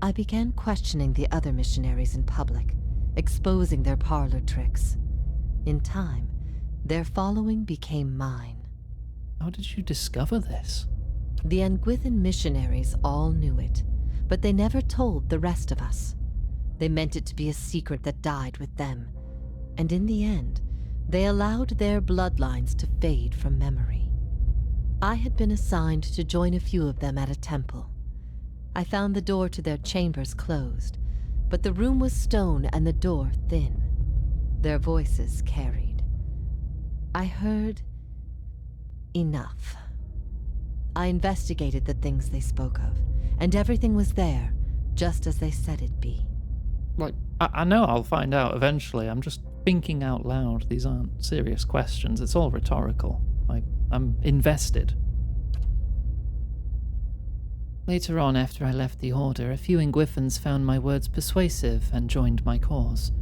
I began questioning the other missionaries in public, exposing their parlor tricks. In time, their following became mine. How did you discover this? The Engwithan missionaries all knew it, but they never told the rest of us. They meant it to be a secret that died with them, and in the end, they allowed their bloodlines to fade from memory. I had been assigned to join a few of them at a temple. I found the door to their chambers closed, but the room was stone and the door thin. Their voices carried. I heard enough. I investigated the things they spoke of, and everything was there, just as they said it'd be. Like, I know I'll find out eventually. I'm just thinking out loud. These aren't serious questions. It's all rhetorical. I'm invested. Later on, after I left the Order, a few Engwithans found my words persuasive and joined my cause.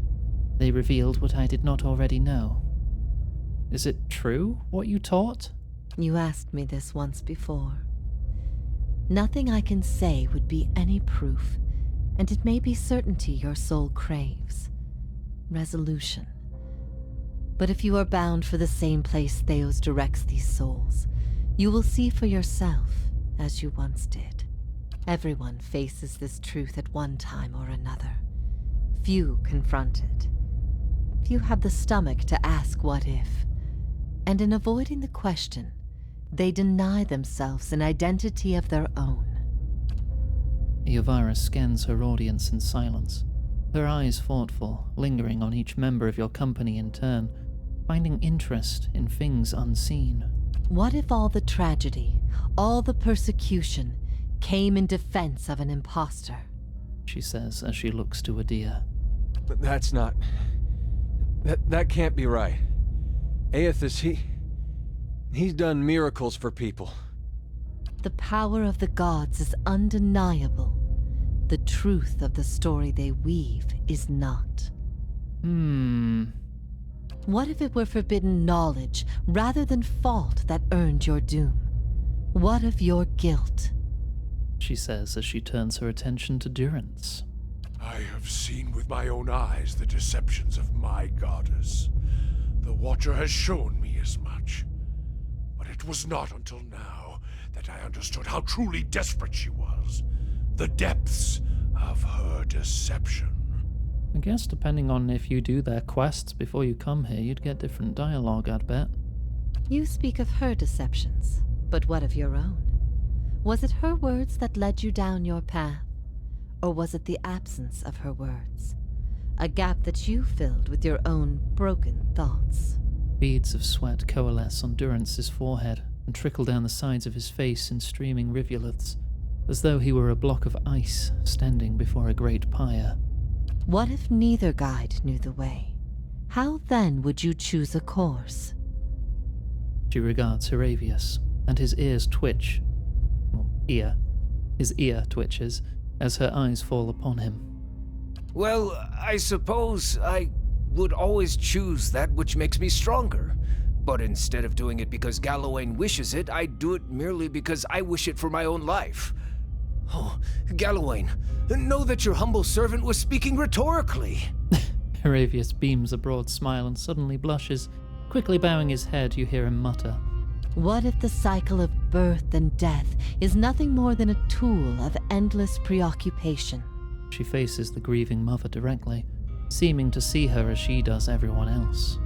They revealed what I did not already know. Is it true, what you taught? You asked me this once before. Nothing I can say would be any proof, and it may be certainty your soul craves. Resolution. But if you are bound for the same place Theos directs these souls, you will see for yourself, as you once did. Everyone faces this truth at one time or another. Few confront it. Few have the stomach to ask what if. And in avoiding the question, they deny themselves an identity of their own. Iovara scans her audience in silence, her eyes thoughtful, lingering on each member of your company in turn, finding interest in things unseen. What if all the tragedy, all the persecution, came in defense of an imposter? She says as she looks to Adia. But that's not... That can't be right. Aethys, he's done miracles for people. The power of the gods is undeniable. The truth of the story they weave is not. What if it were forbidden knowledge rather than fault that earned your doom? What of your guilt? she says as she turns her attention to Durance. I have seen with my own eyes the deceptions of my goddess. The Watcher has shown me as much. But it was not until now that I understood how truly desperate she was. The depths of her deception. I guess depending on if you do their quests before you come here, you'd get different dialogue, I'd bet. You speak of her deceptions, but what of your own? Was it her words that led you down your path? Or was it the absence of her words? A gap that you filled with your own broken thoughts? Beads of sweat coalesce on Durance's forehead and trickle down the sides of his face in streaming rivulets, as though he were a block of ice standing before a great pyre. What if neither guide knew the way? How then would you choose a course? She regards Heravius, and his ears twitch. His ear twitches as her eyes fall upon him. Well, I suppose I would always choose that which makes me stronger. But instead of doing it because Galawain wishes it, I do it merely because I wish it for my own life. Oh, Galawain, know that your humble servant was speaking rhetorically. Heravius beams a broad smile and suddenly blushes. Quickly bowing his head, you hear him mutter. What if the cycle of birth and death is nothing more than a tool of endless preoccupation? She faces the grieving mother directly, seeming to see her as she does everyone else.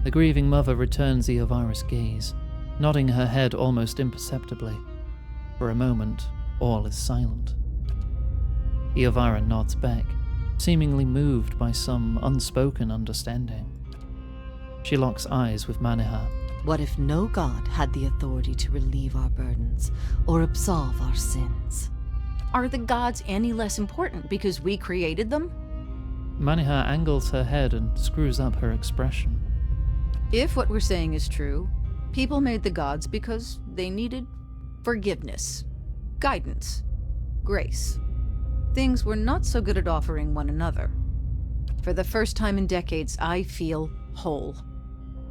The grieving mother returns Eovara's gaze, nodding her head almost imperceptibly. For a moment, all is silent. Eovara nods back, seemingly moved by some unspoken understanding. She locks eyes with Maniha. What if no god had the authority to relieve our burdens or absolve our sins? Are the gods any less important because we created them? Maniha angles her head and screws up her expression. If what we're saying is true, people made the gods because they needed forgiveness, guidance, grace. Things we're not so good at offering one another. For the first time in decades, I feel whole.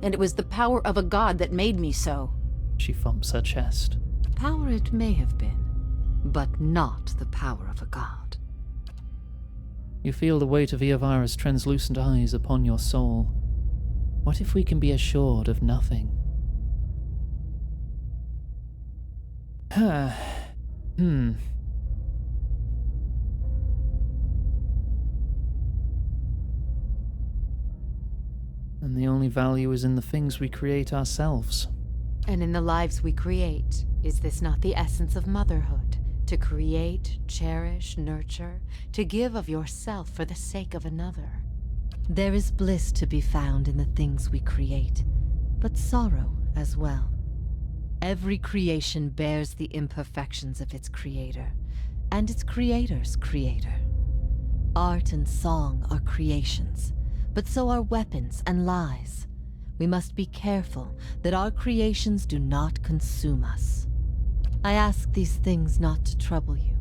And it was the power of a god that made me so. She thumps her chest. Power it may have been, but not the power of a god. You feel the weight of Eovara's translucent eyes upon your soul. What if we can be assured of nothing? And the only value is in the things we create ourselves. And in the lives we create, is this not the essence of motherhood? To create, cherish, nurture, to give of yourself for the sake of another. There is bliss to be found in the things we create, but sorrow as well. Every creation bears the imperfections of its creator, and its creator's creator. Art and song are creations, but so are weapons and lies. We must be careful that our creations do not consume us. I ask these things not to trouble you,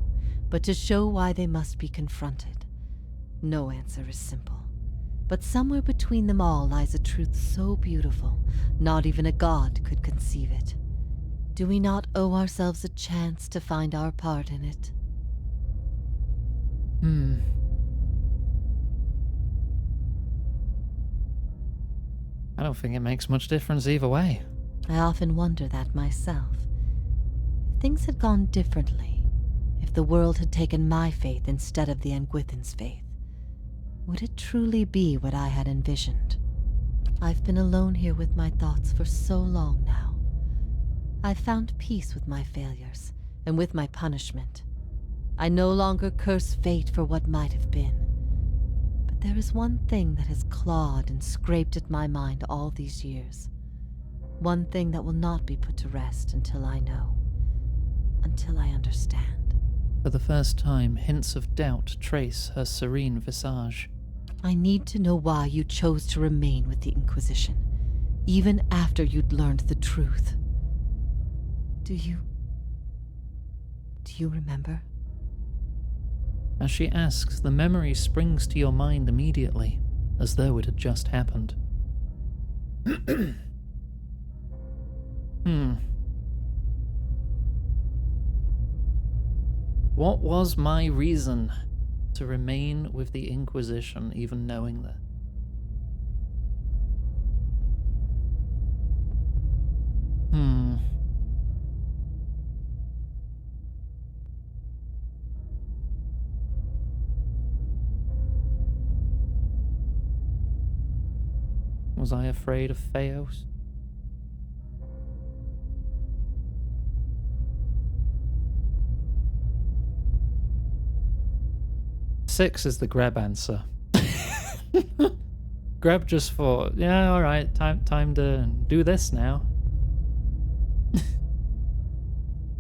but to show why they must be confronted. No answer is simple, but somewhere between them all lies a truth so beautiful, not even a god could conceive it. Do we not owe ourselves a chance to find our part in it? I don't think it makes much difference either way. I often wonder that myself. If things had gone differently, if the world had taken my faith instead of the Anguithin's faith, would it truly be what I had envisioned? I've been alone here with my thoughts for so long now. I've found peace with my failures and with my punishment. I no longer curse fate for what might have been. But there is one thing that has clawed and scraped at my mind all these years. One thing that will not be put to rest until I know. Until I understand. For the first time, hints of doubt trace her serene visage. I need to know why you chose to remain with the Inquisition, even after you'd learned the truth. Do you remember? As she asks, the memory springs to your mind immediately, as though it had just happened. What was my reason to remain with the Inquisition, even knowing that? Was I afraid of Theos? Six is the Greb answer. Greb just thought, yeah, alright, time to do this now.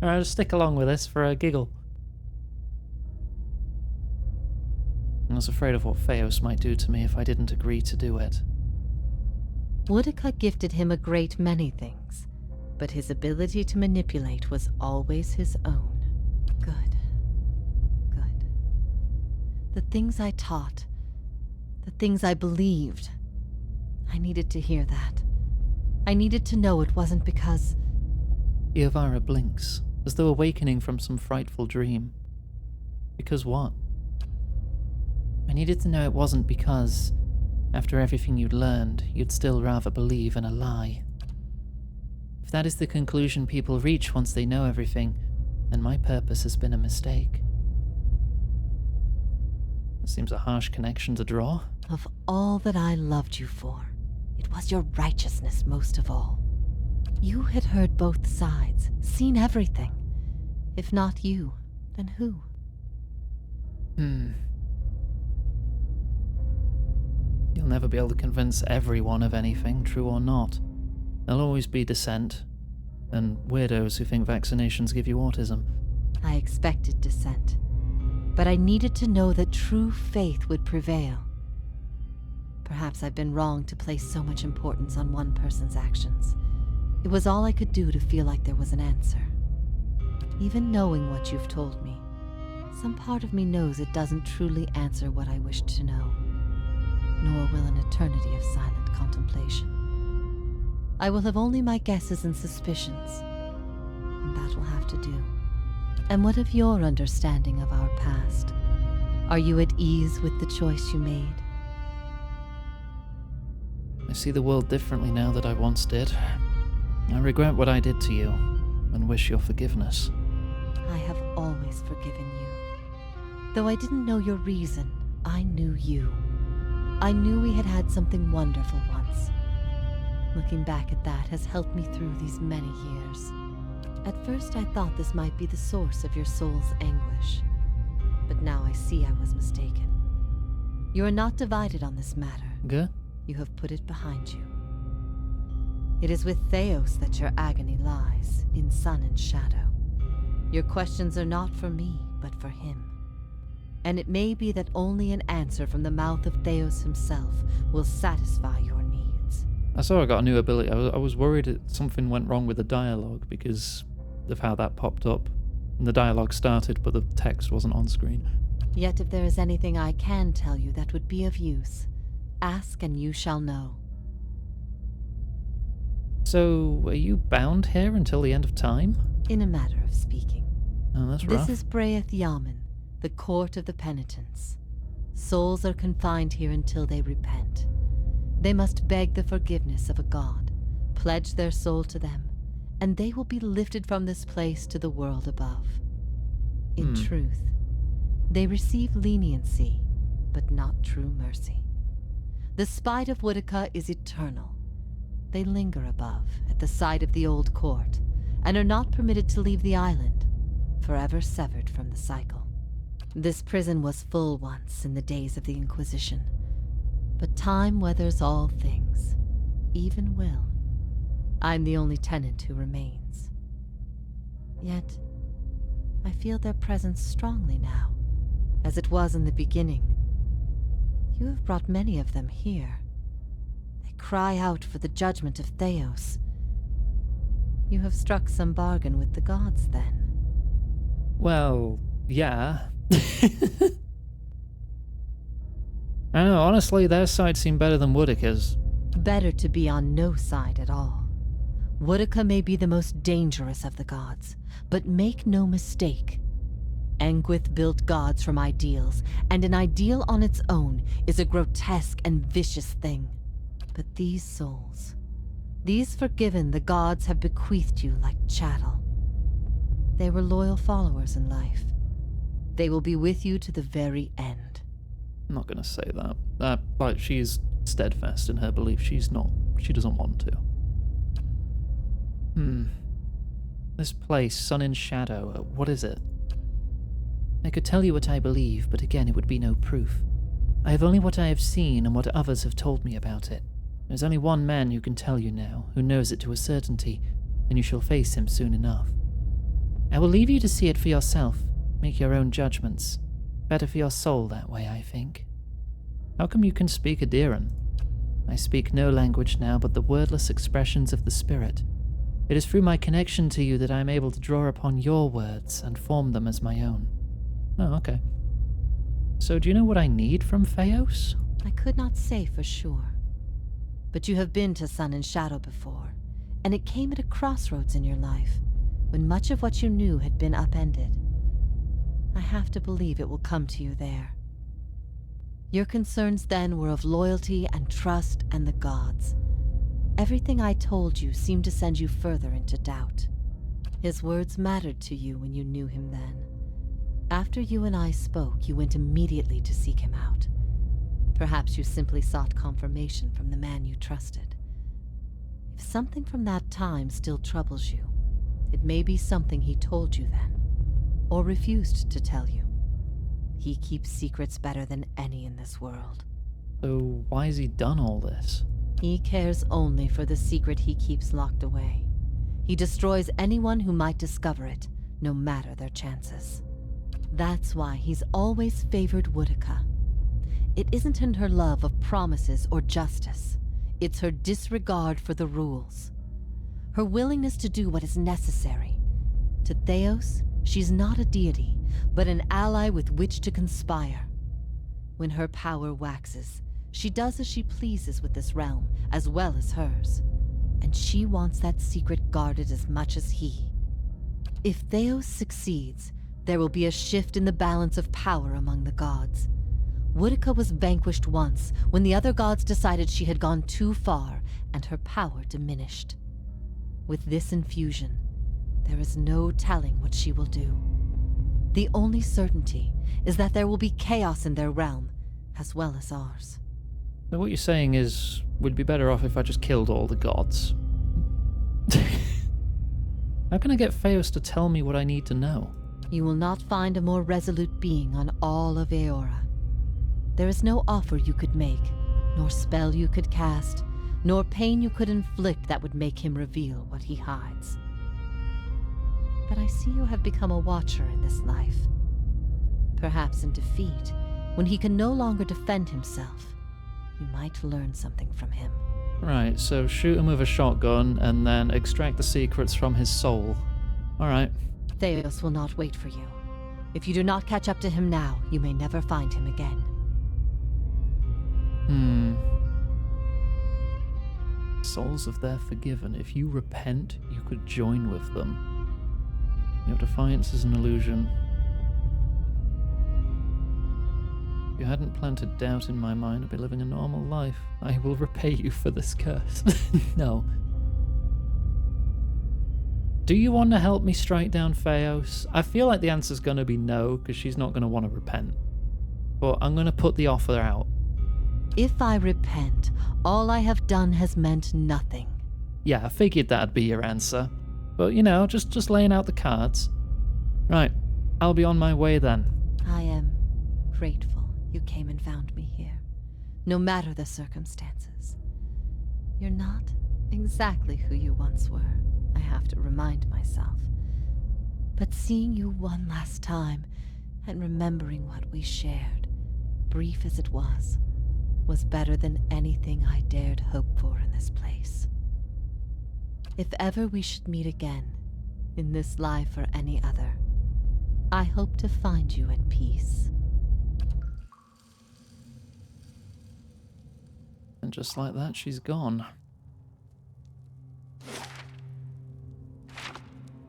Alright, I'll stick along with this for a giggle. I was afraid of what Theos might do to me if I didn't agree to do it. Woodica gifted him a great many things, but his ability to manipulate was always his own. Good. Good. The things I taught, the things I believed, I needed to hear that. I needed to know it wasn't because... Iovara blinks, as though awakening from some frightful dream. Because what? I needed to know it wasn't because, after everything you'd learned, you'd still rather believe in a lie. If that is the conclusion people reach once they know everything, then my purpose has been a mistake. It seems a harsh connection to draw. Of all that I loved you for, it was your righteousness most of all. You had heard both sides, seen everything. If not you, then who? You'll never be able to convince everyone of anything, true or not. There'll always be dissent, and weirdos who think vaccinations give you autism. I expected dissent, but I needed to know that true faith would prevail. Perhaps I've been wrong to place so much importance on one person's actions. It was all I could do to feel like there was an answer. Even knowing what you've told me, some part of me knows it doesn't truly answer what I wished to know, nor will an eternity of silent contemplation. I will have only my guesses and suspicions, and that will have to do. And what of your understanding of our past? Are you at ease with the choice you made? I see the world differently now that I once did. I regret what I did to you, and wish your forgiveness. I have always forgiven you. Though I didn't know your reason, I knew you. I knew we had had something wonderful once. Looking back at that has helped me through these many years. At first I thought this might be the source of your soul's anguish, but now I see I was mistaken. You are not divided on this matter. Good. You have put it behind you. It is with Theos that your agony lies, in sun and shadow. Your questions are not for me, but for him. And it may be that only an answer from the mouth of Theos himself will satisfy your needs. I saw I got a new ability. I was worried that something went wrong with the dialogue because of how that popped up. And the dialogue started, but the text wasn't on screen. Yet if there is anything I can tell you that would be of use, ask and you shall know. So, are you bound here until the end of time? In a matter of speaking. Oh, that's rough. This is Breath Yamen, the court of the penitents. Souls are confined here until they repent. They must beg the forgiveness of a god, pledge their soul to them, and they will be lifted from this place to the world above. In truth, they receive leniency, but not true mercy. The spite of Woodica is eternal. They linger above, at the side of the old court, and are not permitted to leave the island, forever severed from the cycle. This prison was full once in the days of the Inquisition, but time weathers all things, even will. I'm the only tenant who remains. Yet, I feel their presence strongly now, as it was in the beginning. You have brought many of them here. They cry out for the judgment of Theos. You have struck some bargain with the gods, then? Well, yeah. I don't know, honestly, their side seemed better than Woodica's. Better to be on no side at all. Woodica may be the most dangerous of the gods, but make no mistake, Engwith built gods from ideals, and an ideal on its own is a grotesque and vicious thing. But these souls, these forgiven the gods have bequeathed you like chattel. They were loyal followers in life. They will be with you to the very end. I'm not going to say that. But she's steadfast in her belief. She doesn't want to. This place, Sun in Shadow, what is it? I could tell you what I believe, but again, it would be no proof. I have only what I have seen and what others have told me about it. There's only one man who can tell you now, who knows it to a certainty, and you shall face him soon enough. I will leave you to see it for yourself. Make your own judgments. Better for your soul that way, I think. How come you can speak Adiran? I speak no language now but the wordless expressions of the spirit. It is through my connection to you that I am able to draw upon your words and form them as my own. Oh, okay. So do you know what I need from Theos? I could not say for sure. But you have been to Sun and Shadow before, and it came at a crossroads in your life, when much of what you knew had been upended. I have to believe it will come to you there. Your concerns then were of loyalty and trust and the gods. Everything I told you seemed to send you further into doubt. His words mattered to you when you knew him then. After you and I spoke, you went immediately to seek him out. Perhaps you simply sought confirmation from the man you trusted. If something from that time still troubles you, it may be something he told you then, or refused to tell you. He keeps secrets better than any in this world. So why has he done all this? He cares only for the secret he keeps locked away. He destroys anyone who might discover it, no matter their chances. That's why he's always favored Woodica. It isn't in her love of promises or justice. It's her disregard for the rules. Her willingness to do what is necessary. To Theos, she's not a deity, but an ally with which to conspire. When her power waxes, she does as she pleases with this realm, as well as hers. And she wants that secret guarded as much as he. If Theos succeeds, there will be a shift in the balance of power among the gods. Woodica was vanquished once, when the other gods decided she had gone too far, and her power diminished. With this infusion, there is no telling what she will do. The only certainty is that there will be chaos in their realm, as well as ours. So what you're saying is, we'd be better off if I just killed all the gods. How can I get Theos to tell me what I need to know? You will not find a more resolute being on all of Eora. There is no offer you could make, nor spell you could cast, nor pain you could inflict that would make him reveal what he hides. But I see you have become a watcher in this life. Perhaps in defeat, when he can no longer defend himself, you might learn something from him. Right, so shoot him with a shotgun and then extract the secrets from his soul. Alright. Theos will not wait for you. If you do not catch up to him now, you may never find him again. Souls of their forgiven. If you repent, you could join with them. Your defiance is an illusion. If you hadn't planted doubt in my mind, I'd be living a normal life. I will repay you for this curse. No. Do you want to help me strike down Theos? I feel like the answer's going to be no, because she's not going to want to repent. But I'm going to put the offer out. If I repent, all I have done has meant nothing. Yeah, I figured that'd be your answer. But, you know, just laying out the cards. Right, I'll be on my way then. I am grateful you came and found me here, no matter the circumstances. You're not exactly who you once were, I have to remind myself. But seeing you one last time, and remembering what we shared, brief as it was better than anything I dared hope for in this place. If ever we should meet again, in this life or any other, I hope to find you at peace. And just like that, she's gone.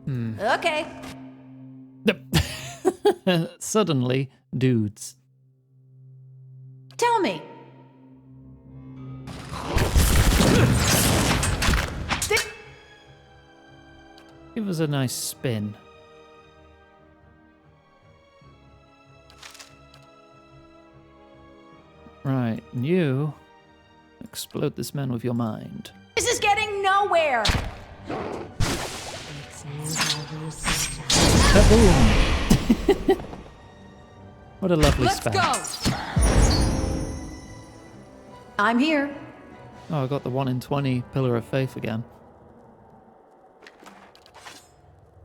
Okay. Suddenly, dudes. Tell me. Give us a nice spin. Right, and you explode this man with your mind. This is getting nowhere. Kaboom! What a lovely spell. Let's go. I'm here. Oh, I got the 1 in 20 Pillar of Faith again.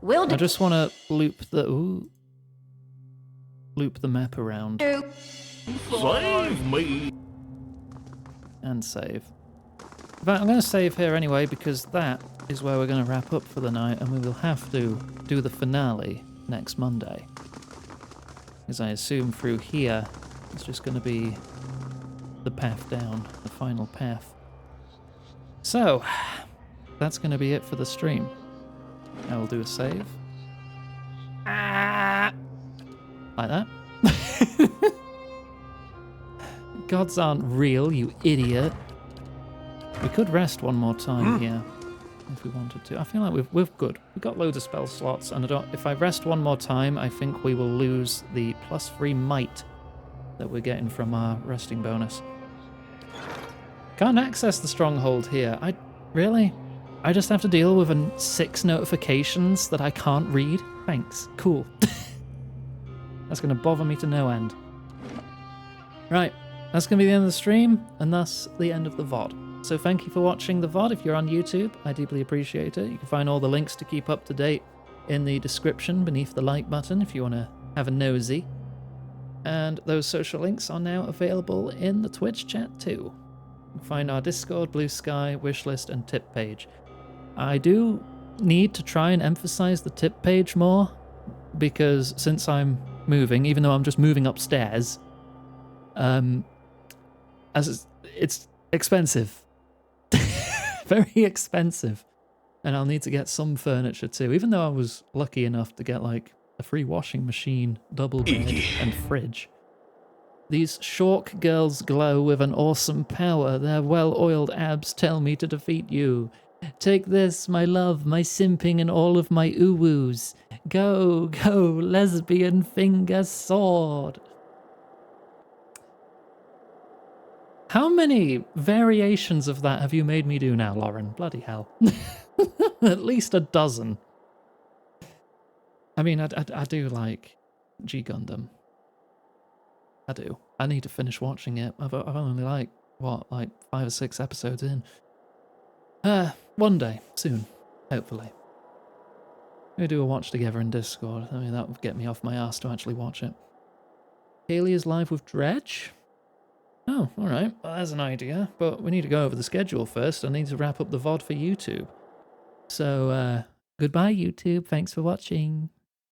I just want to loop the map around. Save me! And save. But I'm going to save here anyway because that is where we're going to wrap up for the night, and we will have to do the finale next Monday. Because I assume through here it's just going to be the path down, the final path. So, that's going to be it for the stream. I will do a save. Like that. Gods aren't real, you idiot. We could rest one more time here if we wanted to. I feel like we've good. We've got loads of spell slots, and if I rest one more time, I think we will lose the +3 might that we're getting from our resting bonus. Can't access the stronghold here. Really? I just have to deal with 6 notifications that I can't read? Thanks. Cool. That's going to bother me to no end. Right. That's going to be the end of the stream, and thus the end of the VOD. So thank you for watching the VOD. If you're on YouTube, I deeply appreciate it. You can find all the links to keep up to date in the description beneath the like button if you want to have a nosy. And those social links are now available in the Twitch chat too. You can find our Discord, Blue Sky, wishlist, and tip page. I do need to try and emphasize the tip page more, because since I'm moving, even though I'm just moving upstairs, as it's expensive. Very expensive. And I'll need to get some furniture too, even though I was lucky enough to get like a free washing machine, double bed, and fridge. These Shork girls glow with an awesome power. Their well-oiled abs tell me to defeat you. Take this, my love, my simping, and all of my ooh-woos. Go, go, lesbian finger sword. How many variations of that have you made me do now, Lauren? Bloody hell. At least a dozen. I mean, I do like G Gundam. I do. I need to finish watching it. I've only like 5 or 6 episodes in. One day, soon, hopefully. We'll do a watch together in Discord. I mean, that would get me off my ass to actually watch it. Haley is live with Dredge? Oh, alright. Well, there's an idea. But we need to go over the schedule first. I need to wrap up the VOD for YouTube. So, goodbye, YouTube. Thanks for watching.